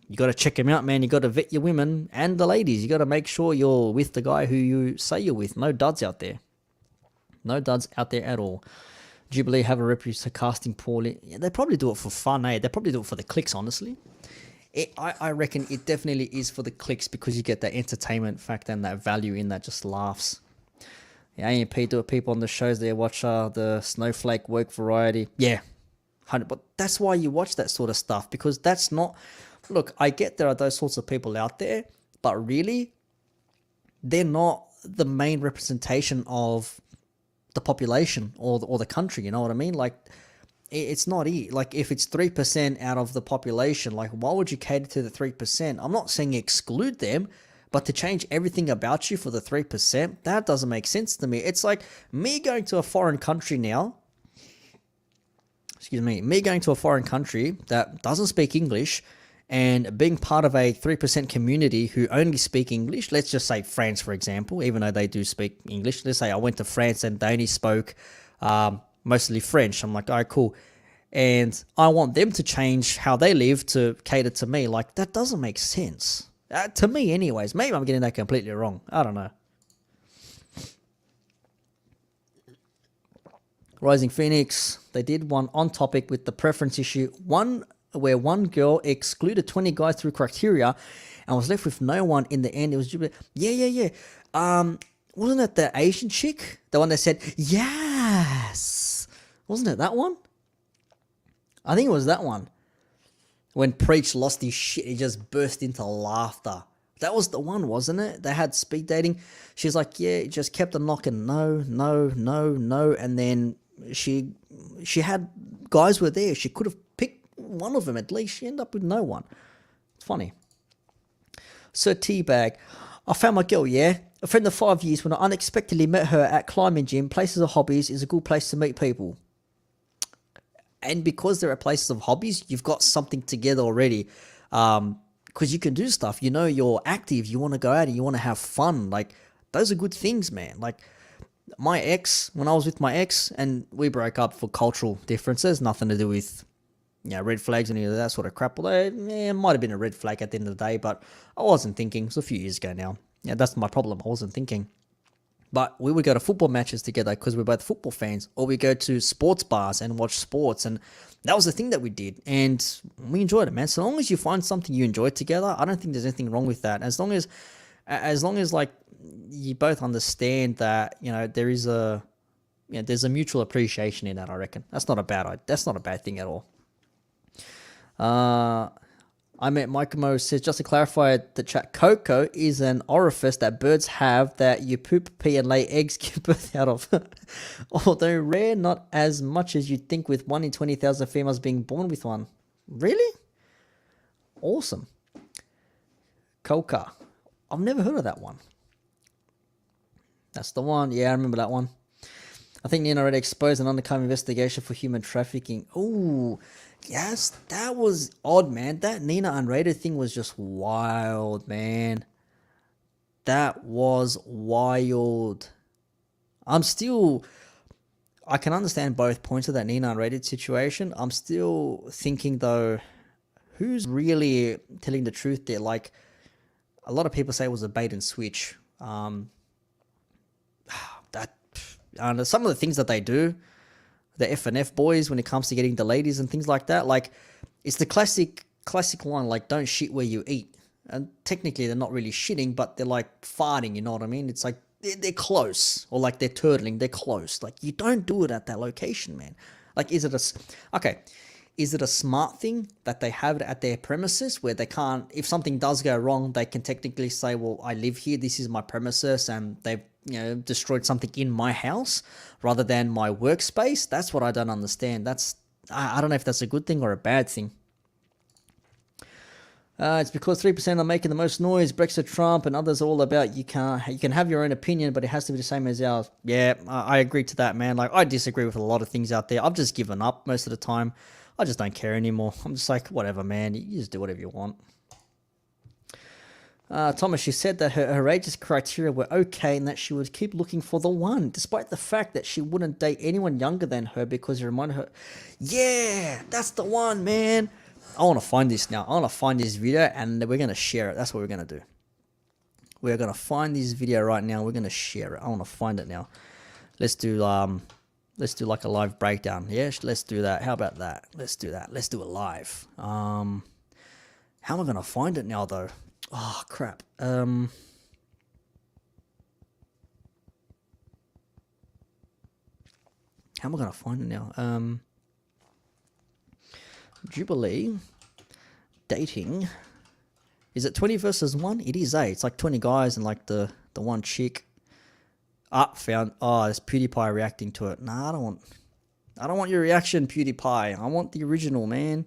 You got to check them out, man. You got to vet your women and the ladies. You got to make sure you're with the guy who you say you're with. No duds out there. No duds out there at all. Jubilee have a reputation for casting poorly. Yeah, they probably do it for fun, eh? They probably do it for the clicks, honestly. I reckon it definitely is for the clicks because you get that entertainment factor and that value in that, just laughs. Yeah, AMP do it. People on the shows, they watch the Snowflake Work Variety. Yeah, 100. But that's why you watch that sort of stuff, because that's not... Look, I get there are those sorts of people out there, but really, they're not the main representation of the population or the country, you know what I mean? Like, it's not it. Like, if it's 3% out of the population, like, why would you cater to the 3%? I'm not saying exclude them, but to change everything about you for the 3%, that doesn't make sense to me. It's like me going to a foreign country now. Me going to a foreign country that doesn't speak English and being part of a 3% community who only speak English. Let's just say France, for example, even though they do speak English. Let's say I went to France and they only spoke mostly French. I'm like, all right, cool. And I want them to change how they live to cater to me. Like, that doesn't make sense. To me anyways. Maybe I'm getting that completely wrong. I don't know. Rising Phoenix, they did one on topic with the preference issue. Where one girl excluded 20 guys through criteria and was left with no one in the end. It was Jubilee. Yeah. Wasn't it the Asian chick? The one that said, yes. Wasn't it that one? I think it was that one. When Preach lost his shit, he just burst into laughter. That was the one, wasn't it? They had speed dating. She's like, yeah, it just kept on knocking, no. And then she had guys were there. She could have picked one of them at least. She ended up with no one. It's funny. Sir Teabag. I found my girl, yeah? A friend of 5 years when I unexpectedly met her at climbing gym. Places of hobbies is a good place to meet people. And because there are places of hobbies, you've got something together already. Because you can do stuff. You know, you're active. You want to go out and you want to have fun. Like, those are good things, man. Like, my ex, when I was with my ex, and we broke up for cultural differences, nothing to do with, red flags and any of that sort of crap. Although, it might have been a red flag at the end of the day, but I wasn't thinking. It was a few years ago now. Yeah, that's my problem. I wasn't thinking. But we would go to football matches together because we're both football fans, or we go to sports bars and watch sports, and that was the thing that we did, and we enjoyed it, man. So long as you find something you enjoy together, I don't think there's anything wrong with that. As long as like you both understand that, you know, there's a mutual appreciation in that. I reckon that's not a bad thing at all. I met Mike Mo says, just to clarify the chat, Coco is an orifice that birds have that you poop, pee, and lay eggs give birth out of. Although rare, not as much as you'd think, with 1 in 20,000 females being born with one. Really? Awesome. Coca. I've never heard of that one. That's the one. Yeah, I remember that one. I think Nina already exposed an undercover investigation for human trafficking. Ooh, yes, that was odd, man. That Nina Unrated thing was just wild, man. That was wild. I can understand both points of that Nina Unrated situation. I'm still thinking, though, who's really telling the truth there? Like, a lot of people say it was a bait and switch. Some of the things that they do, the F&F boys, when it comes to getting the ladies and things like that, like, it's the classic one, like, don't shit where you eat. And technically they're not really shitting, but they're like farting, you know what I mean? It's like they're close, or like they're turtling, they're close. Like, you don't do it at that location, man. Like, is it a smart thing that they have it at their premises where they can't, if something does go wrong, they can technically say, well, I live here, this is my premises, and they've, you know, destroyed something in my house rather than my workspace? That's what I don't understand. I don't know if that's a good thing or a bad thing. It's because 3% are making the most noise. Brexit, Trump, and others are all about you can have your own opinion, but it has to be the same as ours. Yeah, I agree to that, man. Like, I disagree with a lot of things out there. I've just given up most of the time. I just don't care anymore. I'm just like, whatever, man. You just do whatever you want. Thomas, she said that her age's criteria were okay and that she would keep looking for the one, despite the fact that she wouldn't date anyone younger than her because it reminded her. Yeah, that's the one, man. I want to find this now. I want to find this video and we're going to share it. That's what we're going to do. We're going to find this video right now. We're going to share it. I want to find it now. Let's do like a live breakdown. Yeah, let's do that. How about that? Let's do that. Let's do it live. How am I going to find it now, though? Oh, crap. How am I going to find it now? Jubilee dating. Is it 20 versus 1? It is, It's like 20 guys and like the one chick. Found. Oh, there's PewDiePie reacting to it. Nah, I don't want your reaction, PewDiePie. I want the original, man.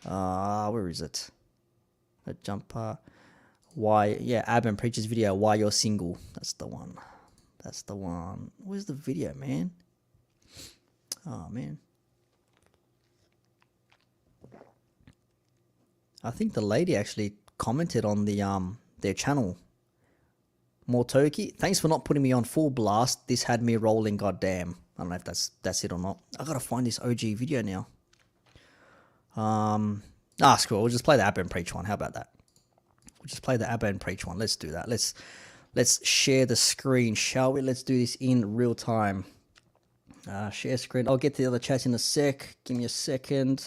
Where is it? A jumper. Why? Yeah, Ab and Preacher's video. Why you're single? That's the one. That's the one. Where's the video, man? Oh man. I think the lady actually commented on the their channel. More Toki. Thanks for not putting me on full blast. This had me rolling, goddamn. I don't know if that's it or not. I gotta find this OG video now. Screw it. We'll just play the Abba and Preach one. How about that? We'll just play the Abba and Preach one. Let's do that. Let's share the screen, shall we? Let's do this in real time. Share screen. I'll get to the other chats in a sec. Give me a second.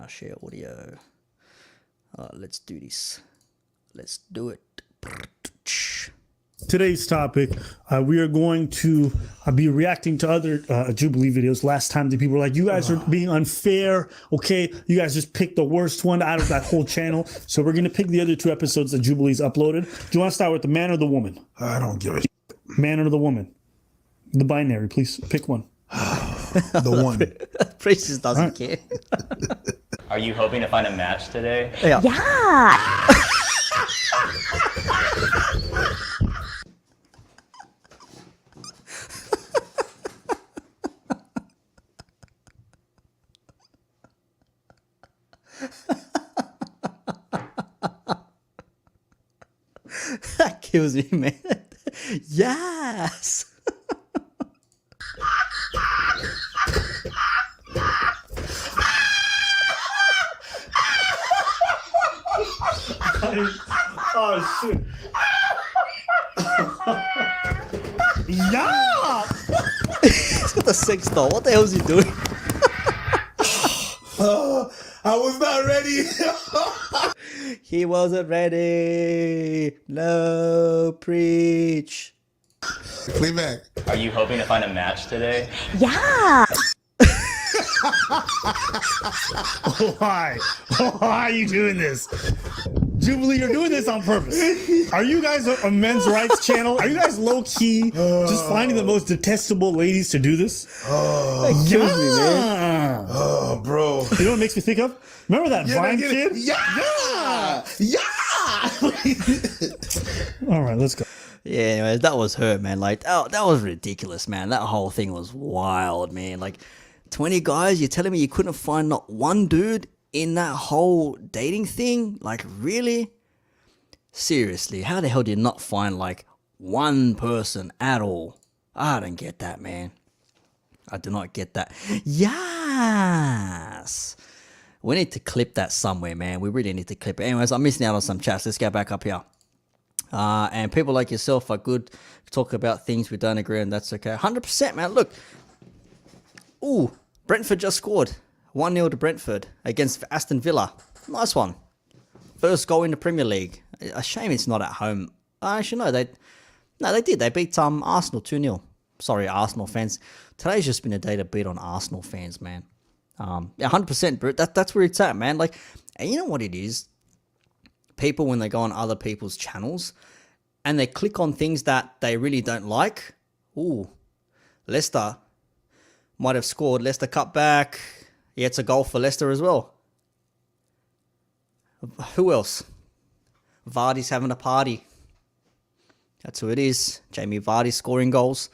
Share audio. Let's do this. Let's do it. Today's topic, we are going to be reacting to other Jubilee videos. Last time the people were like, you guys are being unfair. Okay, you guys just picked the worst one out of that whole channel. So we're going to pick the other 2 episodes that Jubilee's uploaded. Do you want to start with the man or the woman? I don't give a shit. Man or the woman? The binary, please pick one. The one. Priest just doesn't care. Are you hoping to find a match today? Yeah. That kills me, man. Yes. Oh shit. Yeah. He's got the sex doll. What the hell is he doing? I was not ready. He wasn't ready. No, preach. Play back. Are you hoping to find a match today? Why? Why are you doing this? Jubilee, you're doing this on purpose. Are you guys a men's rights channel? Are you guys low key just finding the most detestable ladies to do this? That kills me, man. Oh, bro. You know what it makes me think of? Remember that Vine kid? Yeah. All right, let's go. Yeah, anyways, that was her, man. Like, that was ridiculous, man. That whole thing was wild, man. Like, 20 guys, you're telling me you couldn't find not one dude in that whole dating thing? Like, really? Seriously, how the hell did you not find, like, one person at all? I don't get that, man. I do not get that. Yes! We need to clip that somewhere, man. We really need to clip it. Anyways, I'm missing out on some chats. Let's go back up here. And people like yourself are good to talk about things we don't agree on. That's okay. 100%, man. Look. Ooh, Brentford just scored. 1-0 to Brentford against Aston Villa. Nice one. First goal in the Premier League. A shame it's not at home. Actually, no, they did. They beat Arsenal 2-0. Sorry, Arsenal fans. Today's just been a day to beat on Arsenal fans, man. Yeah, 100%, bro. That's where it's at, man. Like, and you know what it is? People, when they go on other people's channels and they click on things that they really don't like. Ooh, Leicester might have scored. Leicester cut back. Yeah, it's a goal for Leicester as well. Who else? Vardy's having a party. That's who it is. Jamie Vardy scoring goals.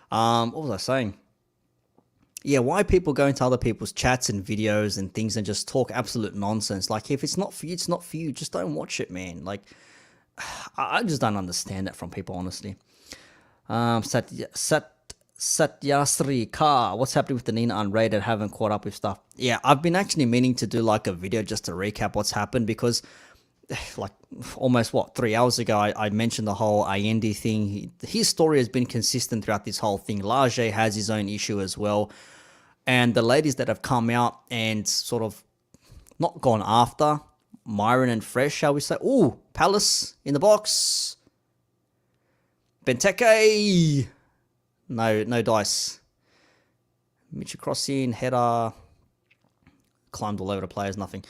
What was I saying? Yeah, why people go into other people's chats and videos and things and just talk absolute nonsense? Like, if it's not for you, it's not for you. Just don't watch it, man. Like, I just don't understand that from people, honestly. Satyasri Kar, what's happening with the Nina Unrated? Haven't caught up with stuff. Yeah, I've been actually meaning to do like a video just to recap what's happened because like almost 3 hours ago I mentioned the whole Allende thing. His story has been consistent throughout this whole thing. Lage has his own issue as well. And the ladies that have come out and sort of not gone after Myron and Fresh, shall we say? Ooh, Palace in the box. Benteke. No dice. Mitchell crossing, header. Climbed all over the players, nothing.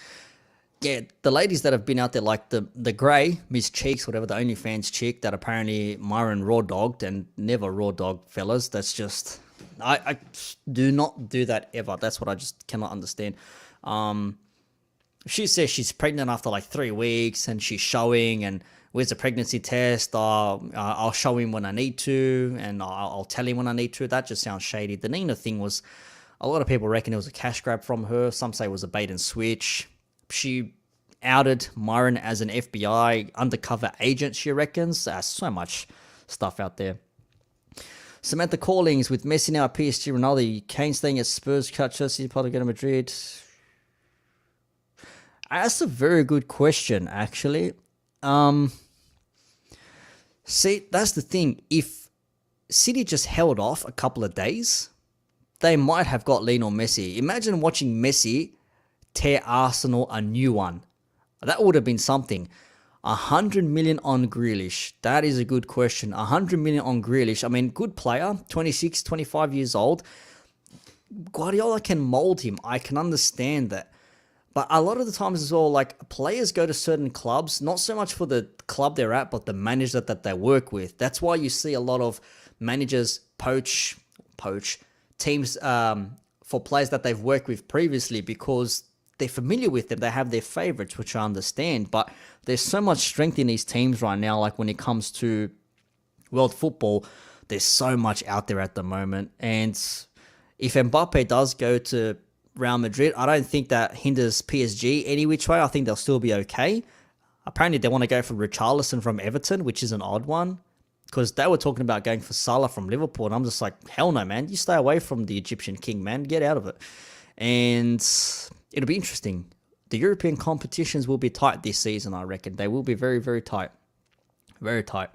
Yeah, the ladies that have been out there, like the Grey, Miss Cheeks, whatever, the OnlyFans chick that apparently Myron raw dogged and never raw dogged fellas. That's just, I do not do that ever. That's what I just cannot understand. She says she's pregnant after like 3 weeks and she's showing and where's the pregnancy test? I'll show him when I need to and I'll tell him when I need to. That just sounds shady. The Nina thing was, a lot of people reckon it was a cash grab from her. Some say it was a bait and switch. She outed Myron as an FBI undercover agent, she reckons. There's so much stuff out there. Samantha Callings with Messi now at PSG, Ronaldo, Kane staying at Spurs, Chelsea, probably going to Madrid. That's a very good question, actually. See, that's the thing. If City just held off a couple of days, they might have got Lionel Messi. Imagine watching Messi tear Arsenal a new one. That would have been something. 100 million on Grealish. That is a good question. 100 million on Grealish. I mean, good player, 26, 25 years old. Guardiola can mold him. I can understand that. But a lot of the times as well, like, players go to certain clubs, not so much for the club they're at, but the manager that they work with. That's why you see a lot of managers poach teams for players that they've worked with previously because they're familiar with them. They have their favorites, which I understand. But there's so much strength in these teams right now. Like when it comes to world football, there's so much out there at the moment. And if Mbappe does go to Real Madrid, I don't think that hinders PSG any which way. I think they'll still be okay. Apparently, they want to go for Richarlison from Everton, which is an odd one. Because they were talking about going for Salah from Liverpool. And I'm just like, hell no, man. You stay away from the Egyptian king, man. Get out of it. And it'll be interesting. the European competitions will be tight this season, I reckon. They will be very, very tight. Very tight.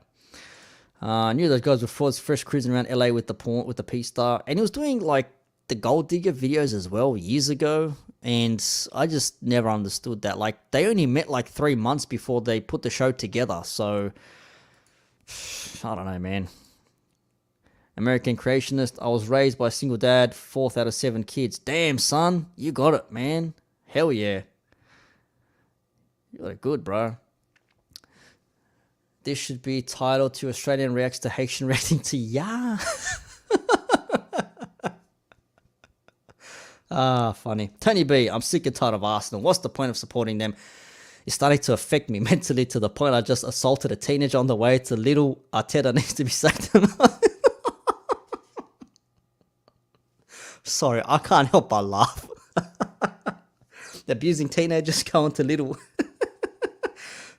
I knew those guys were frauds, fresh cruising around LA with the P-Star. And he was doing like the Gold Digger videos as well years ago. And I just never understood that. Like, they only met like 3 months before they put the show together. So, I don't know, man. American creationist. I was raised by a single dad, 4th out of 7 kids. Damn, son. You got it, man. Hell yeah. You got it good, bro. This should be titled to Australian reacts to Haitian reacting to Ya. Funny. Tony B, I'm sick and tired of Arsenal. What's the point of supporting them? It's starting to affect me mentally to the point I just assaulted a teenager on the way to Little. Arteta needs to be sacked. Sorry, I can't help but laugh. The abusing teenagers going to Little.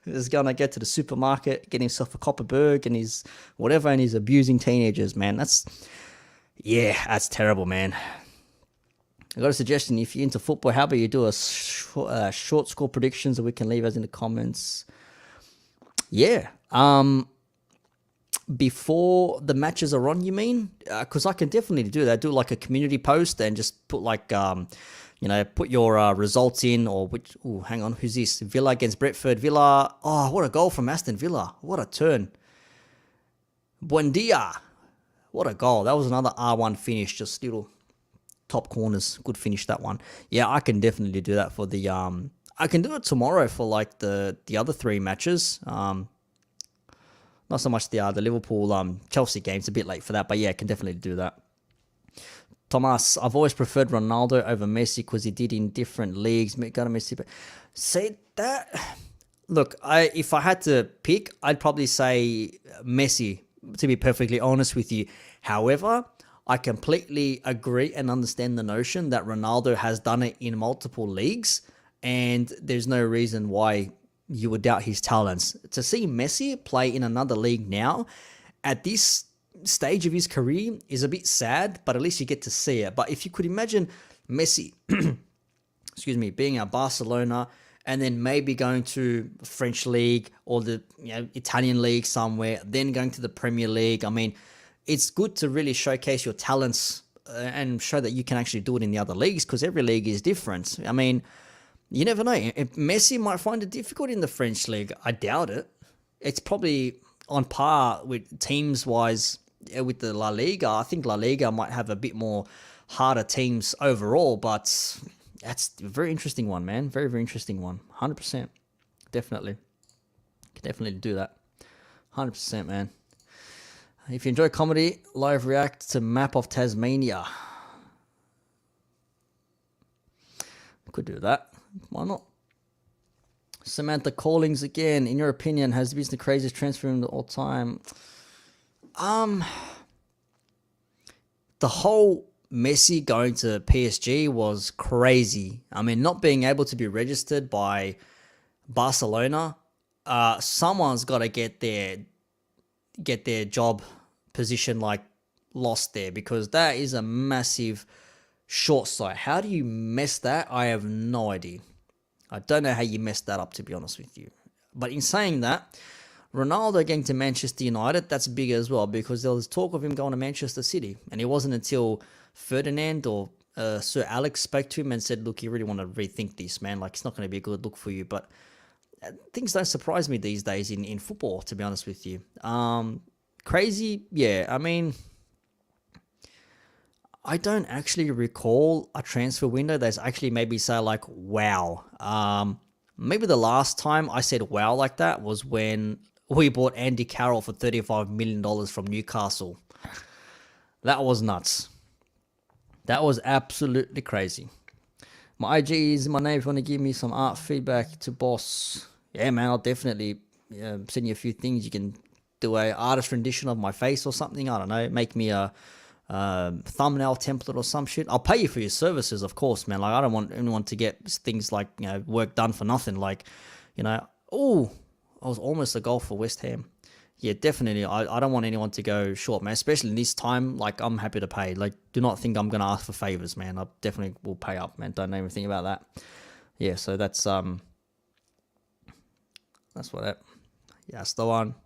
He's gonna get to the supermarket, get himself a Copperberg and his whatever, and he's abusing teenagers, man. That's terrible, man. I got a suggestion. If you're into football, how about you do a short score predictions that we can leave us in the comments? Yeah. Before the matches are on, you mean? Because I can definitely do that. Do like a community post and just put like, put your results in, or which. Oh, hang on. Who's this? Villa against Brentford. Villa. Oh, what a goal from Aston Villa. What a turn. Buendia. What a goal. That was another R1 finish. Just little top corners. Good finish, that one. Yeah, I can definitely do that for the... I can do it tomorrow for like the other 3 matches. Not so much the Liverpool Chelsea game. It's a bit late for that, but yeah, I can definitely do that. Thomas, I've always preferred Ronaldo over Messi because he did in different leagues. Got a Messi, but say that. Look, if I had to pick, I'd probably say Messi, to be perfectly honest with you. However, I completely agree and understand the notion that Ronaldo has done it in multiple leagues, and there's no reason why you would doubt his talents. To see Messi play in another league now, at this stage of his career, is a bit sad, but at least you get to see it. But if you could imagine Messi, being at Barcelona and then maybe going to French league or the Italian league somewhere, then going to the Premier League. I mean, it's good to really showcase your talents and show that you can actually do it in the other leagues, because every league is different. I mean, you never know. Messi might find it difficult in the French league. I doubt it. It's probably on par with teams-wise with the La Liga. I think La Liga might have a bit more harder teams overall, but that's a very interesting one, man. Very, very interesting one. 100%. Definitely. Can definitely do that. 100%, man. If you enjoy comedy, live react to Map of Tasmania. Could do that. Why not? Samantha Callings again. In your opinion, has this been the craziest transfer of all time? The whole Messi going to PSG was crazy. I mean, not being able to be registered by Barcelona, someone's got to get their job position like lost there, because that is a massive short sight. How do you mess that? I have no idea. I don't know how you messed that up, to be honest with you. But in saying that, Ronaldo getting to Manchester United, that's big as well, because there was talk of him going to Manchester City. And it wasn't until Ferdinand or Sir Alex spoke to him and said, look, you really want to rethink this, man. Like, it's not going to be a good look for you. But things don't surprise me these days in football, to be honest with you. Crazy? Yeah, I mean, I don't actually recall a transfer window that's actually maybe say like, wow. Maybe the last time I said wow like that was when we bought Andy Carroll for $35 million from Newcastle. That was nuts. That was absolutely crazy. My IG is in my name if you want to give me some art feedback to boss. Yeah, man, I'll definitely send you a few things. You can do a artist rendition of my face or something. I don't know. Make me a thumbnail template or some shit. I'll pay you for your services, of course, man. Like, I don't want anyone to get things like, work done for nothing. Like, oh, I was almost a goal for West Ham. Yeah, definitely. I don't want anyone to go short, man. Especially in this time, like, I'm happy to pay. Like, do not think I'm going to ask for favors, man. I definitely will pay up, man. Don't even think about that. yeah, so that's what that. Yeah, that's the one.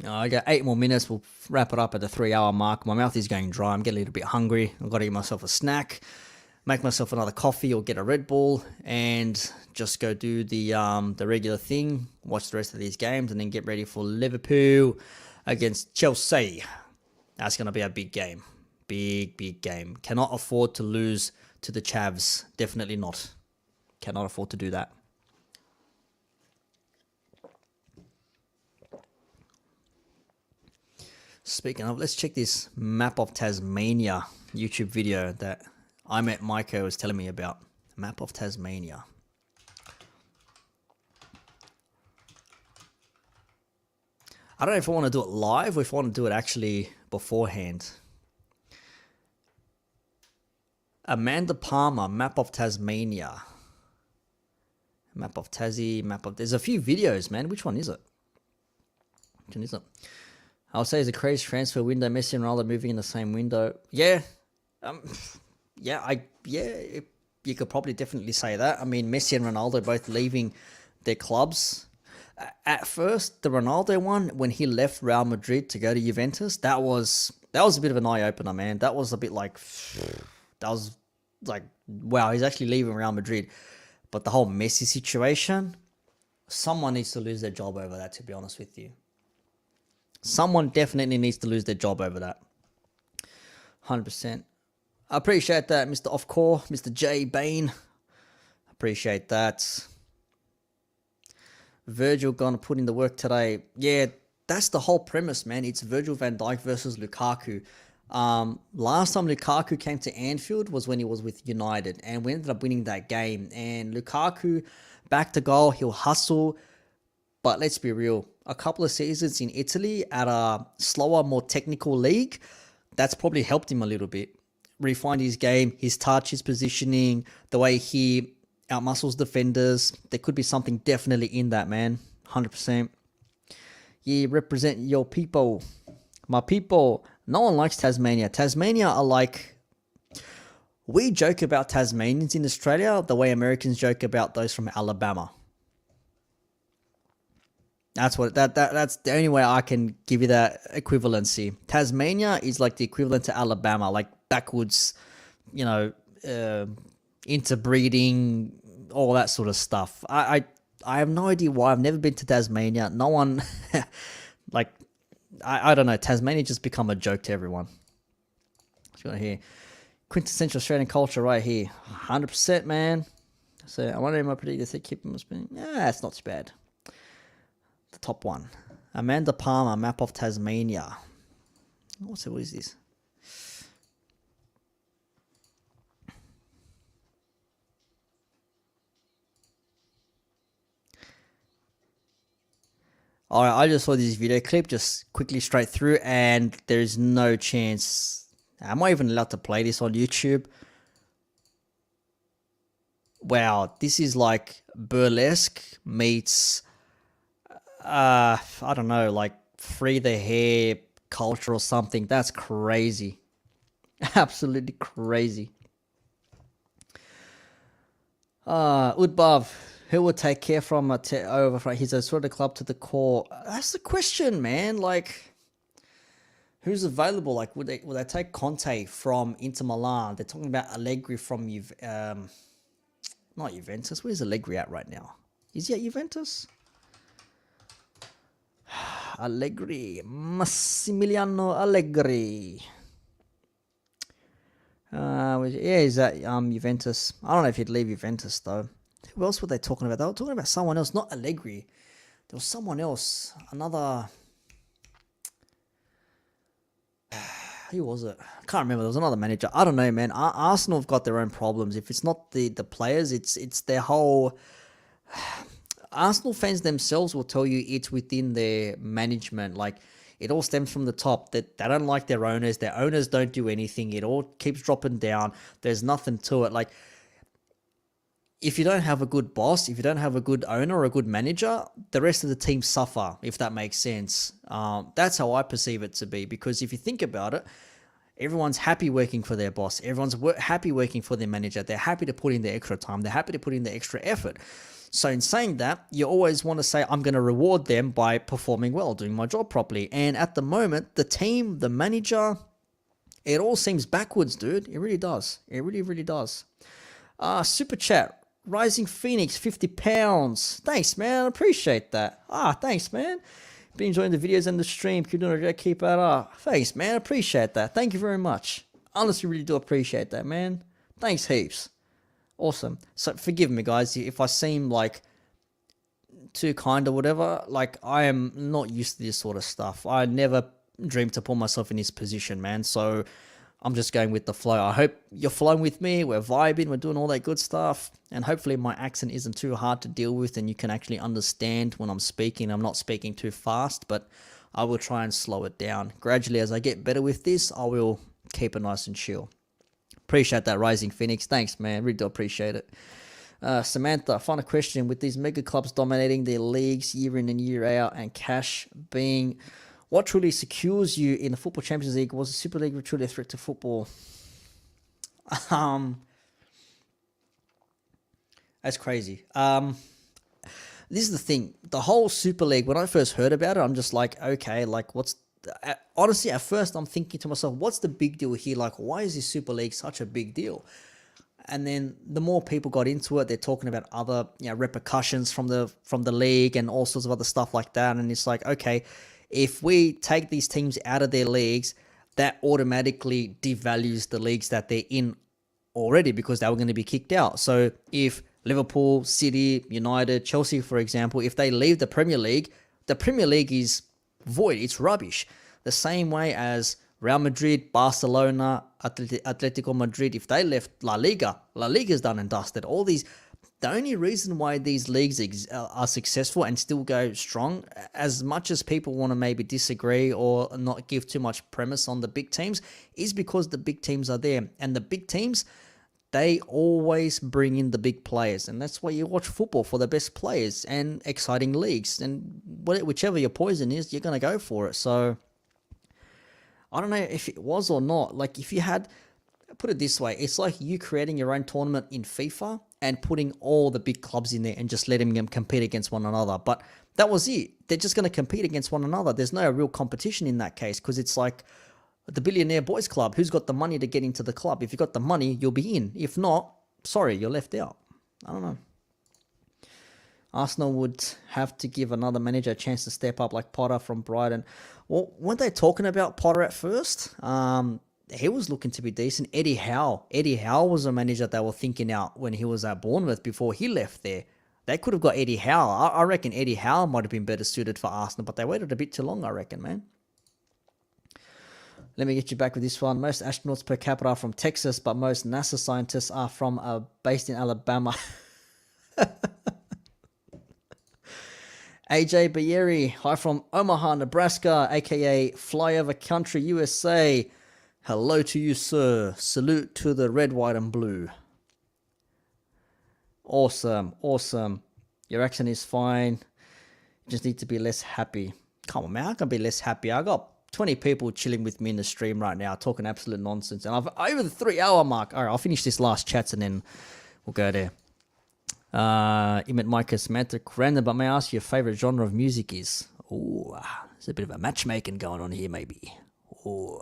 I got 8 more minutes. We'll wrap it up at the 3-hour mark. My mouth is going dry. I'm getting a little bit hungry. I've got to get myself a snack, make myself another coffee or get a Red Bull, and just go do the regular thing, watch the rest of these games, and then get ready for Liverpool against Chelsea. That's going to be a big game. Big game. Cannot afford to lose to the Chavs. Definitely not. Cannot afford to do that. Speaking of, let's check this Map of Tasmania YouTube video that I Met Micah was telling me about. Map of Tasmania. I don't know if I want to do it live or if I want to do it actually beforehand. Amanda Palmer, Map of Tasmania. Map of Tassie, There's a few videos, man. Which one is it? Which one is it? I'll say it's a crazy transfer window. Messi and Ronaldo moving in the same window. Yeah. You could probably definitely say that. I mean, Messi and Ronaldo both leaving their clubs. At first, the Ronaldo one, when he left Real Madrid to go to Juventus, that was a bit of an eye-opener, man. That was a bit like, wow, he's actually leaving Real Madrid. But the whole Messi situation, someone needs to lose their job over that, to be honest with you. Someone definitely needs to lose their job over that. 100%. I appreciate that, Mr. Offcore, Mr. J. Bain. Appreciate that. Virgil gonna put in the work today. Yeah, that's the whole premise, man. It's Virgil van Dijk versus Lukaku. Last time Lukaku came to Anfield was when he was with United, and we ended up winning that game. And Lukaku, back to goal, he'll hustle. But let's be real, a couple of seasons in Italy at a slower, more technical league, that's probably helped him a little bit. Refine his game, his touch, his positioning, the way he outmuscles defenders. There could be something definitely in that, man. 100%. Yeah, represent your people. My people. No one likes Tasmania. Tasmania are like... We joke about Tasmanians in Australia the way Americans joke about those from Alabama. That's the only way I can give you that equivalency. Tasmania is like the equivalent to Alabama, like backwards, interbreeding, all that sort of stuff. I have no idea why. I've never been to Tasmania. No one, I don't know. Tasmania just become a joke to everyone. What's going on here? Quintessential Australian culture right here. 100%, man. So I wonder if my predictor said keep him spinning. Yeah, it's not too bad. The top one. Amanda Palmer, Map of Tasmania. What is this? Alright, I just saw this video clip, just quickly straight through, and there's no chance. Am I even allowed to play this on YouTube? Wow, this is like burlesque meets... I don't know, like free the hair culture or something. That's crazy. Absolutely crazy. Udbav, who will take care from over? He's a sort of club to the core. That's the question, man. Like, who's available? Like, would they take Conte from Inter Milan? They're talking about Allegri from not Juventus. Where's Allegri at right now? Is he at Juventus? Allegri, Massimiliano Allegri. He's at Juventus. I don't know if he'd leave Juventus though. Who else were they talking about? They were talking about someone else, not Allegri. There was someone else, another. Who was it? I can't remember. There was another manager. I don't know, man. Arsenal have got their own problems. If it's not the players, it's their whole. Arsenal fans themselves will tell you it's within their management. Like, it all stems from the top. That they don't like their owners. Their owners don't do anything. It all keeps dropping down. There's nothing to it. Like, if you don't have a good boss, if you don't have a good owner or a good manager, the rest of the team suffer, if that makes sense. That's how I perceive it to be. Because if you think about it, Everyone's happy working for their boss. Everyone's happy working for their manager. They're happy to put in the extra time. They're happy to put in the extra effort. So in saying that, you always want to say, I'm going to reward them by performing well, doing my job properly. And at the moment, the team, the manager, it all seems backwards, dude. It really does. It really, really does. Super chat. Rising Phoenix, £50. Thanks, man. I appreciate that. Thanks, man. Been enjoying the videos and the stream. Keep doing it. Keep it up. Thanks, man. I appreciate that. Thank you very much. Honestly, really do appreciate that, man. Thanks heaps. Awesome. So forgive me, guys, if I seem like too kind or whatever. Like, I am not used to this sort of stuff. I never dreamed to put myself in this position, man. So I'm just going with the flow. I hope you're flowing with me. We're vibing. We're doing all that good stuff. And hopefully my accent isn't too hard to deal with and you can actually understand when I'm speaking. I'm not speaking too fast, but I will try and slow it down. Gradually, as I get better with this, I will keep it nice and chill. Appreciate that, Rising Phoenix. Thanks, man. Really do appreciate it. Samantha, final question. With these mega clubs dominating their leagues year in and year out and cash being what truly secures you in the Football Champions League, was the Super League truly a threat to football? That's crazy. This is the thing. The whole Super League, when I first heard about it, I'm just like, okay, like what's... honestly, at first I'm thinking to myself, what's the big deal here? Like, why is this Super League such a big deal? And then the more people got into it, they're talking about other repercussions from the league and all sorts of other stuff like that. And it's like, okay, if we take these teams out of their leagues, that automatically devalues the leagues that they're in already because they were going to be kicked out. So if Liverpool, City, United, Chelsea, for example, if they leave the Premier League is void. It's rubbish. The same way as Real Madrid, Barcelona, Atletico Madrid, if they left La Liga's done and dusted. All these... The only reason why these leagues are successful and still go strong, as much as people want to maybe disagree or not give too much premise on the big teams, is because the big teams are there. And the big teams, they always bring in the big players. And that's why you watch football, for the best players and exciting leagues. And whichever your poison is, you're going to go for it. So, I don't know if it was or not. Like, if you had... Put it this way, it's like you creating your own tournament in FIFA and putting all the big clubs in there and just letting them compete against one another. But that was it. They're just going to compete against one another. There's no real competition in that case because it's like the Billionaire Boys Club. Who's got the money to get into the club? If you've got the money, you'll be in. If not, sorry, you're left out. I don't know. Arsenal would have to give another manager a chance to step up like Potter from Brighton. Well, weren't they talking about Potter at first? He was looking to be decent. Eddie Howe was a manager they were thinking out when he was at Bournemouth before he left there. They could have got Eddie Howe. I reckon Eddie Howe might have been better suited for Arsenal, but they waited a bit too long, I reckon, man. Let me get you back with this one. Most astronauts per capita are from Texas, but most NASA scientists are from based in Alabama. AJ Bayeri, hi from Omaha, Nebraska, aka Flyover Country, USA. Hello to you, sir. Salute to the red, white, and blue. Awesome, awesome. Your accent is fine. You just need to be less happy. Come on, man. I can be less happy. I got 20 people chilling with me in the stream right now, talking absolute nonsense. And I've over the 3-hour mark. All right, I'll finish this last chat and then we'll go there. Emmett Micah Samantha random, but may I ask your favorite genre of music is? Ooh, there's a bit of a matchmaking going on here, maybe. Ooh.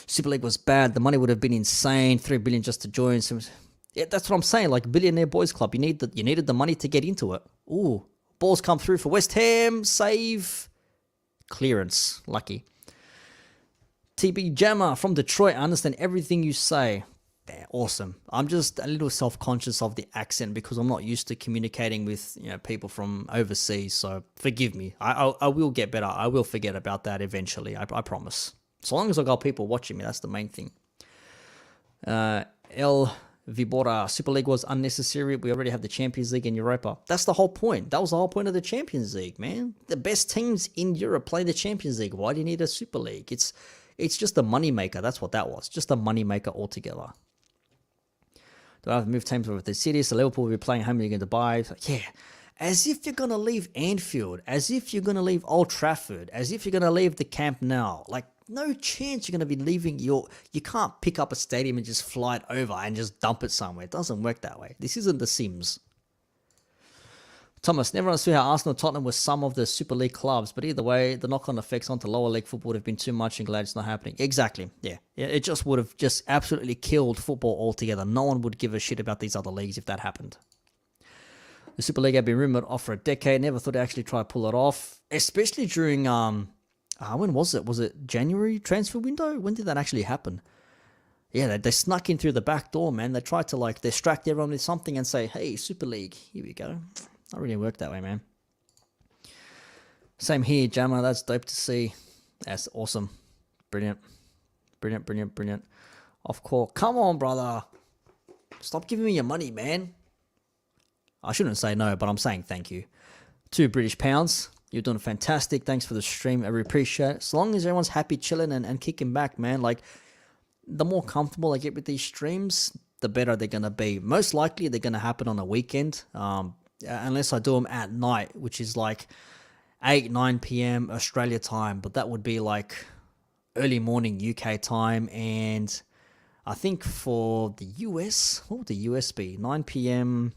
Super League was bad. The money would have been insane. $3 billion just to join. So, yeah, that's what I'm saying. Like Billionaire Boys Club, you needed the money to get into it. Ooh, balls come through for West Ham. Save, clearance. Lucky. TB Jammer from Detroit. I understand everything you say. Damn, awesome. I'm just a little self-conscious of the accent because I'm not used to communicating with people from overseas. So forgive me. I will get better. I will forget about that eventually. I promise. So long as I got people watching me, that's the main thing. El Vibora, Super League was unnecessary. We already have the Champions League and Europa. That's the whole point. That was the whole point of the Champions League, man. The best teams in Europe play the Champions League. Why do you need a Super League? It's just a moneymaker. That's what that was. Just a moneymaker altogether. Do I have to move teams over to the city? So Liverpool will be playing home against Dubai. Yeah. As if you're going to leave Anfield. As if you're going to leave Old Trafford. As if you're going to leave the Camp Nou. Like, no chance you're going to be leaving you can't pick up a stadium and just fly it over and just dump it somewhere. It doesn't work that way. This isn't The Sims. Thomas, never understood how Arsenal and Tottenham were some of the Super League clubs, but either way, the knock-on effects onto lower league football would have been too much and glad it's not happening. Exactly, yeah. It just would have just absolutely killed football altogether. No one would give a shit about these other leagues if that happened. The Super League had been rumoured off for a decade. Never thought they'd actually try to pull it off, especially during, when was it? Was it January transfer window? When did that actually happen? Yeah, they snuck in through the back door, man. They tried to distract everyone with something and say, hey, Super League, here we go. Not really work that way, man. Same here, Jammer. That's dope to see. That's awesome. Brilliant. Brilliant. Of course. Come on, brother. Stop giving me your money, man. I shouldn't say no, but I'm saying thank you. £2 You're doing fantastic. Thanks for the stream. I really appreciate it. As long as everyone's happy, chilling, and kicking back, man. The more comfortable I get with these streams, the better they're going to be. Most likely, they're going to happen on a weekend. Unless I do them at night, which is 8, 9 p.m. Australia time, but that would be early morning UK time, and I think for the US, what would the US be? 9 p.m.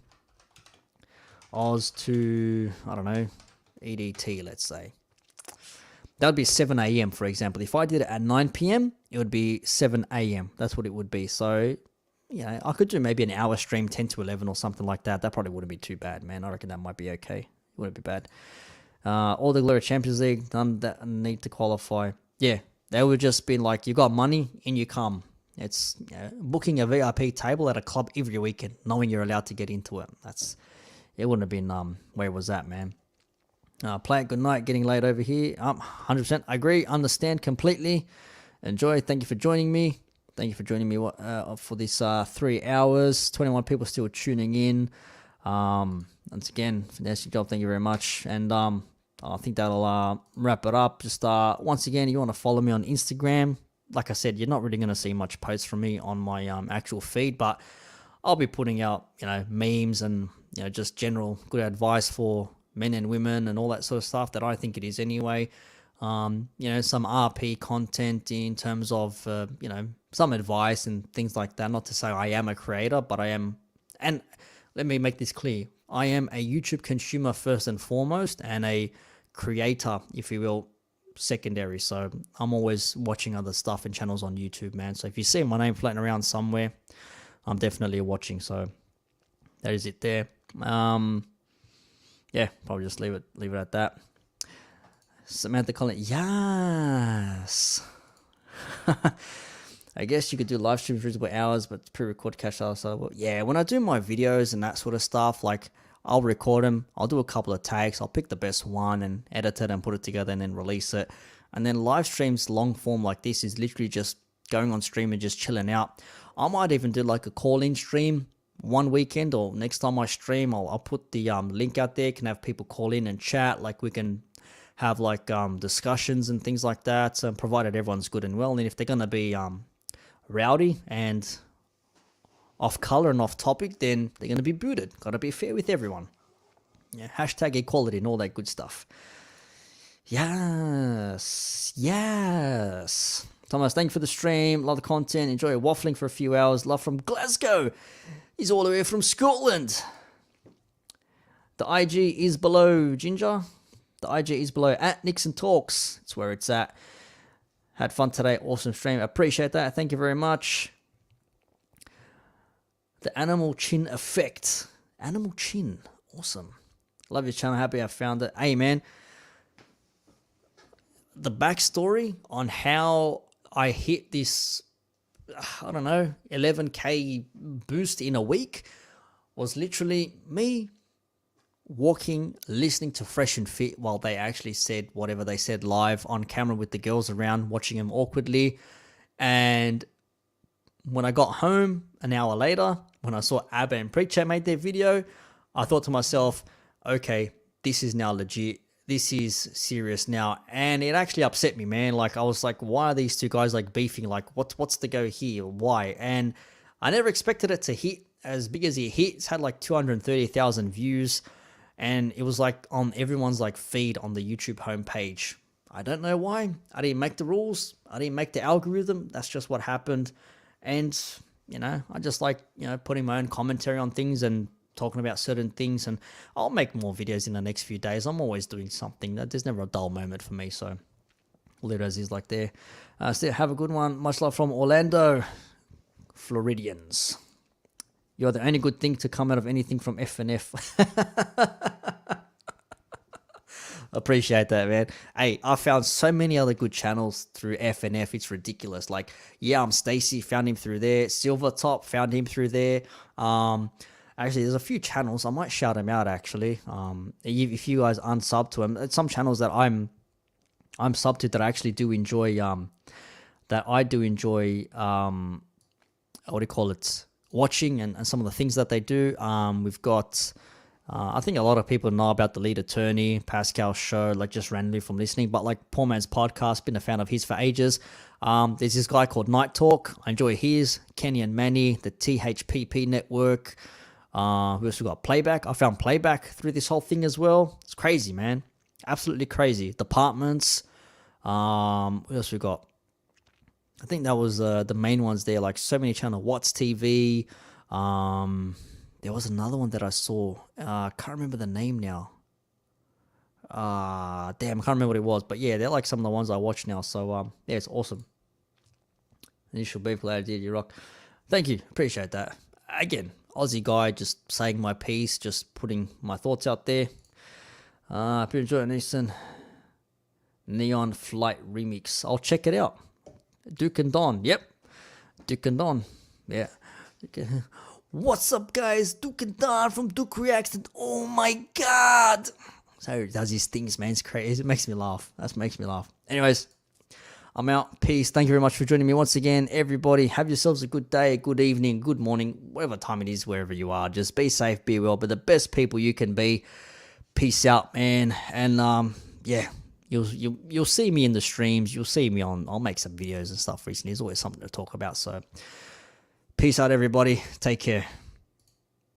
Oz to, I don't know, EDT, let's say. That would be 7 a.m., for example. If I did it at 9 p.m., it would be 7 a.m. That's what it would be. So, I could do maybe an hour stream, 10 to 11 or something like that. That probably wouldn't be too bad, man. I reckon that might be okay. It wouldn't be bad. All the Glory Champions League, none that need to qualify. Yeah, they would just be you got money, in you come. It's booking a VIP table at a club every weekend, knowing you're allowed to get into it. It wouldn't have been where was that, man. Play it, good night, getting late over here. 100%, I agree, understand completely. Enjoy, thank you for joining me. Thank you for joining me for this 3 hours. 21 people still tuning in. Once again, fantastic job. Thank you very much. And I think that'll wrap it up. Just once again, if you want to follow me on Instagram, like I said, you're not really going to see much posts from me on my actual feed, but I'll be putting out memes and just general good advice for men and women and all that sort of stuff that I think it is anyway. Some RP content in terms of, some advice and things like that. Not to say I am a creator, but I am, and let me make this clear, I am a YouTube consumer first and foremost, and a creator, if you will, secondary. So I'm always watching other stuff and channels on YouTube, man. So if you see my name floating around somewhere, I'm definitely watching. So that is it there. Probably just leave it at that. Samantha Collins, yes. I guess you could do live streams for reasonable hours, but pre-record cache out. So yeah, when I do my videos and that sort of stuff, I'll record them. I'll do a couple of takes. I'll pick the best one and edit it and put it together and then release it. And then live streams, long form like this, is literally just going on stream and just chilling out. I might even do a call-in stream one weekend, or next time I stream, I'll put the link out there. Can have people call in and chat. We can have discussions and things like that. So provided everyone's good and well. And if they're gonna be rowdy and off color and off topic, then they're gonna be booted. Gotta be fair with everyone. Yeah, hashtag equality and all that good stuff. Yes. Thomas, thank you for the stream. Love the content. Enjoy waffling for a few hours. Love from Glasgow. He's all the way from Scotland. The IG is below, Ginger. The IG is below at Nixon Talks. It's where it's at. Had fun today. Awesome stream. Appreciate that. Thank you very much. The animal chin effect. Animal chin. Awesome. Love your channel. Happy I found it. Hey, man. The backstory on how I hit this, 11K boost in a week was literally me walking, listening to Fresh and Fit while they actually said whatever they said live on camera with the girls around, watching them awkwardly. And when I got home an hour later, when I saw Abba and Preacher made their video, I thought to myself, okay, this is now legit. This is serious now. And it actually upset me, man. I was like, why are these two guys beefing? What's the go here? Why? And I never expected it to hit as big as it hit. It's had 230,000 views. And it was on everyone's feed on the YouTube homepage. I don't know why. I didn't make the rules. I didn't make the algorithm. That's just what happened. And, I just like, putting my own commentary on things and talking about certain things. And I'll make more videos in the next few days. I'm always doing something. There's never a dull moment for me. So, leave it as is like there. Still have a good one. Much love from Orlando, Floridians. You're the only good thing to come out of anything from FNF. Appreciate that, man. Hey, I found so many other good channels through FNF. It's ridiculous. Like, I'm Stacy, found him through there. Silvertop, found him through there. Actually, there's a few channels. I might shout them out, actually. If you guys unsub to them. It's some channels that I'm sub to that I actually do enjoy. What do you call it? Watching and some of the things that they do. We've got, I think a lot of people know about the Lead Attorney, Pascal's show, like just randomly from listening, but like Poor Man's Podcast, been a fan of his for ages. There's this guy called Night Talk. I enjoy his. Kenny and Manny, the THPP network. We also got Playback. I found Playback through this whole thing as well. It's crazy, man. Absolutely crazy. Departments. What else we got? I think that was the main ones there, like so many channels. Watts TV. There was another one that I saw. Can't remember the name now. Damn, I can't remember what it was. But yeah, they're like some of the ones I watch now. So yeah, it's awesome. Initial beef, glad you rock. Thank you, appreciate that. Again, Aussie guy, just saying my piece, just putting my thoughts out there. Hope you enjoy it, Nathan. Neon Flight Remix. I'll check it out. Duke and Don. Yep. Duke and Don. Yeah. What's up, guys? Duke and Don from Duke Reacts. And oh my god. So he does these things, man. It's crazy. It makes me laugh. That makes me laugh. Anyways, I'm out. Peace. Thank you very much for joining me once again. Everybody, have yourselves a good day, a good evening, good morning, whatever time it is, wherever you are. Just be safe, be well, but the best people you can be. Peace out, man. And yeah. You'll see me in the streams. You'll see me I'll make some videos and stuff recently. There's always something to talk about. So peace out, everybody. Take care.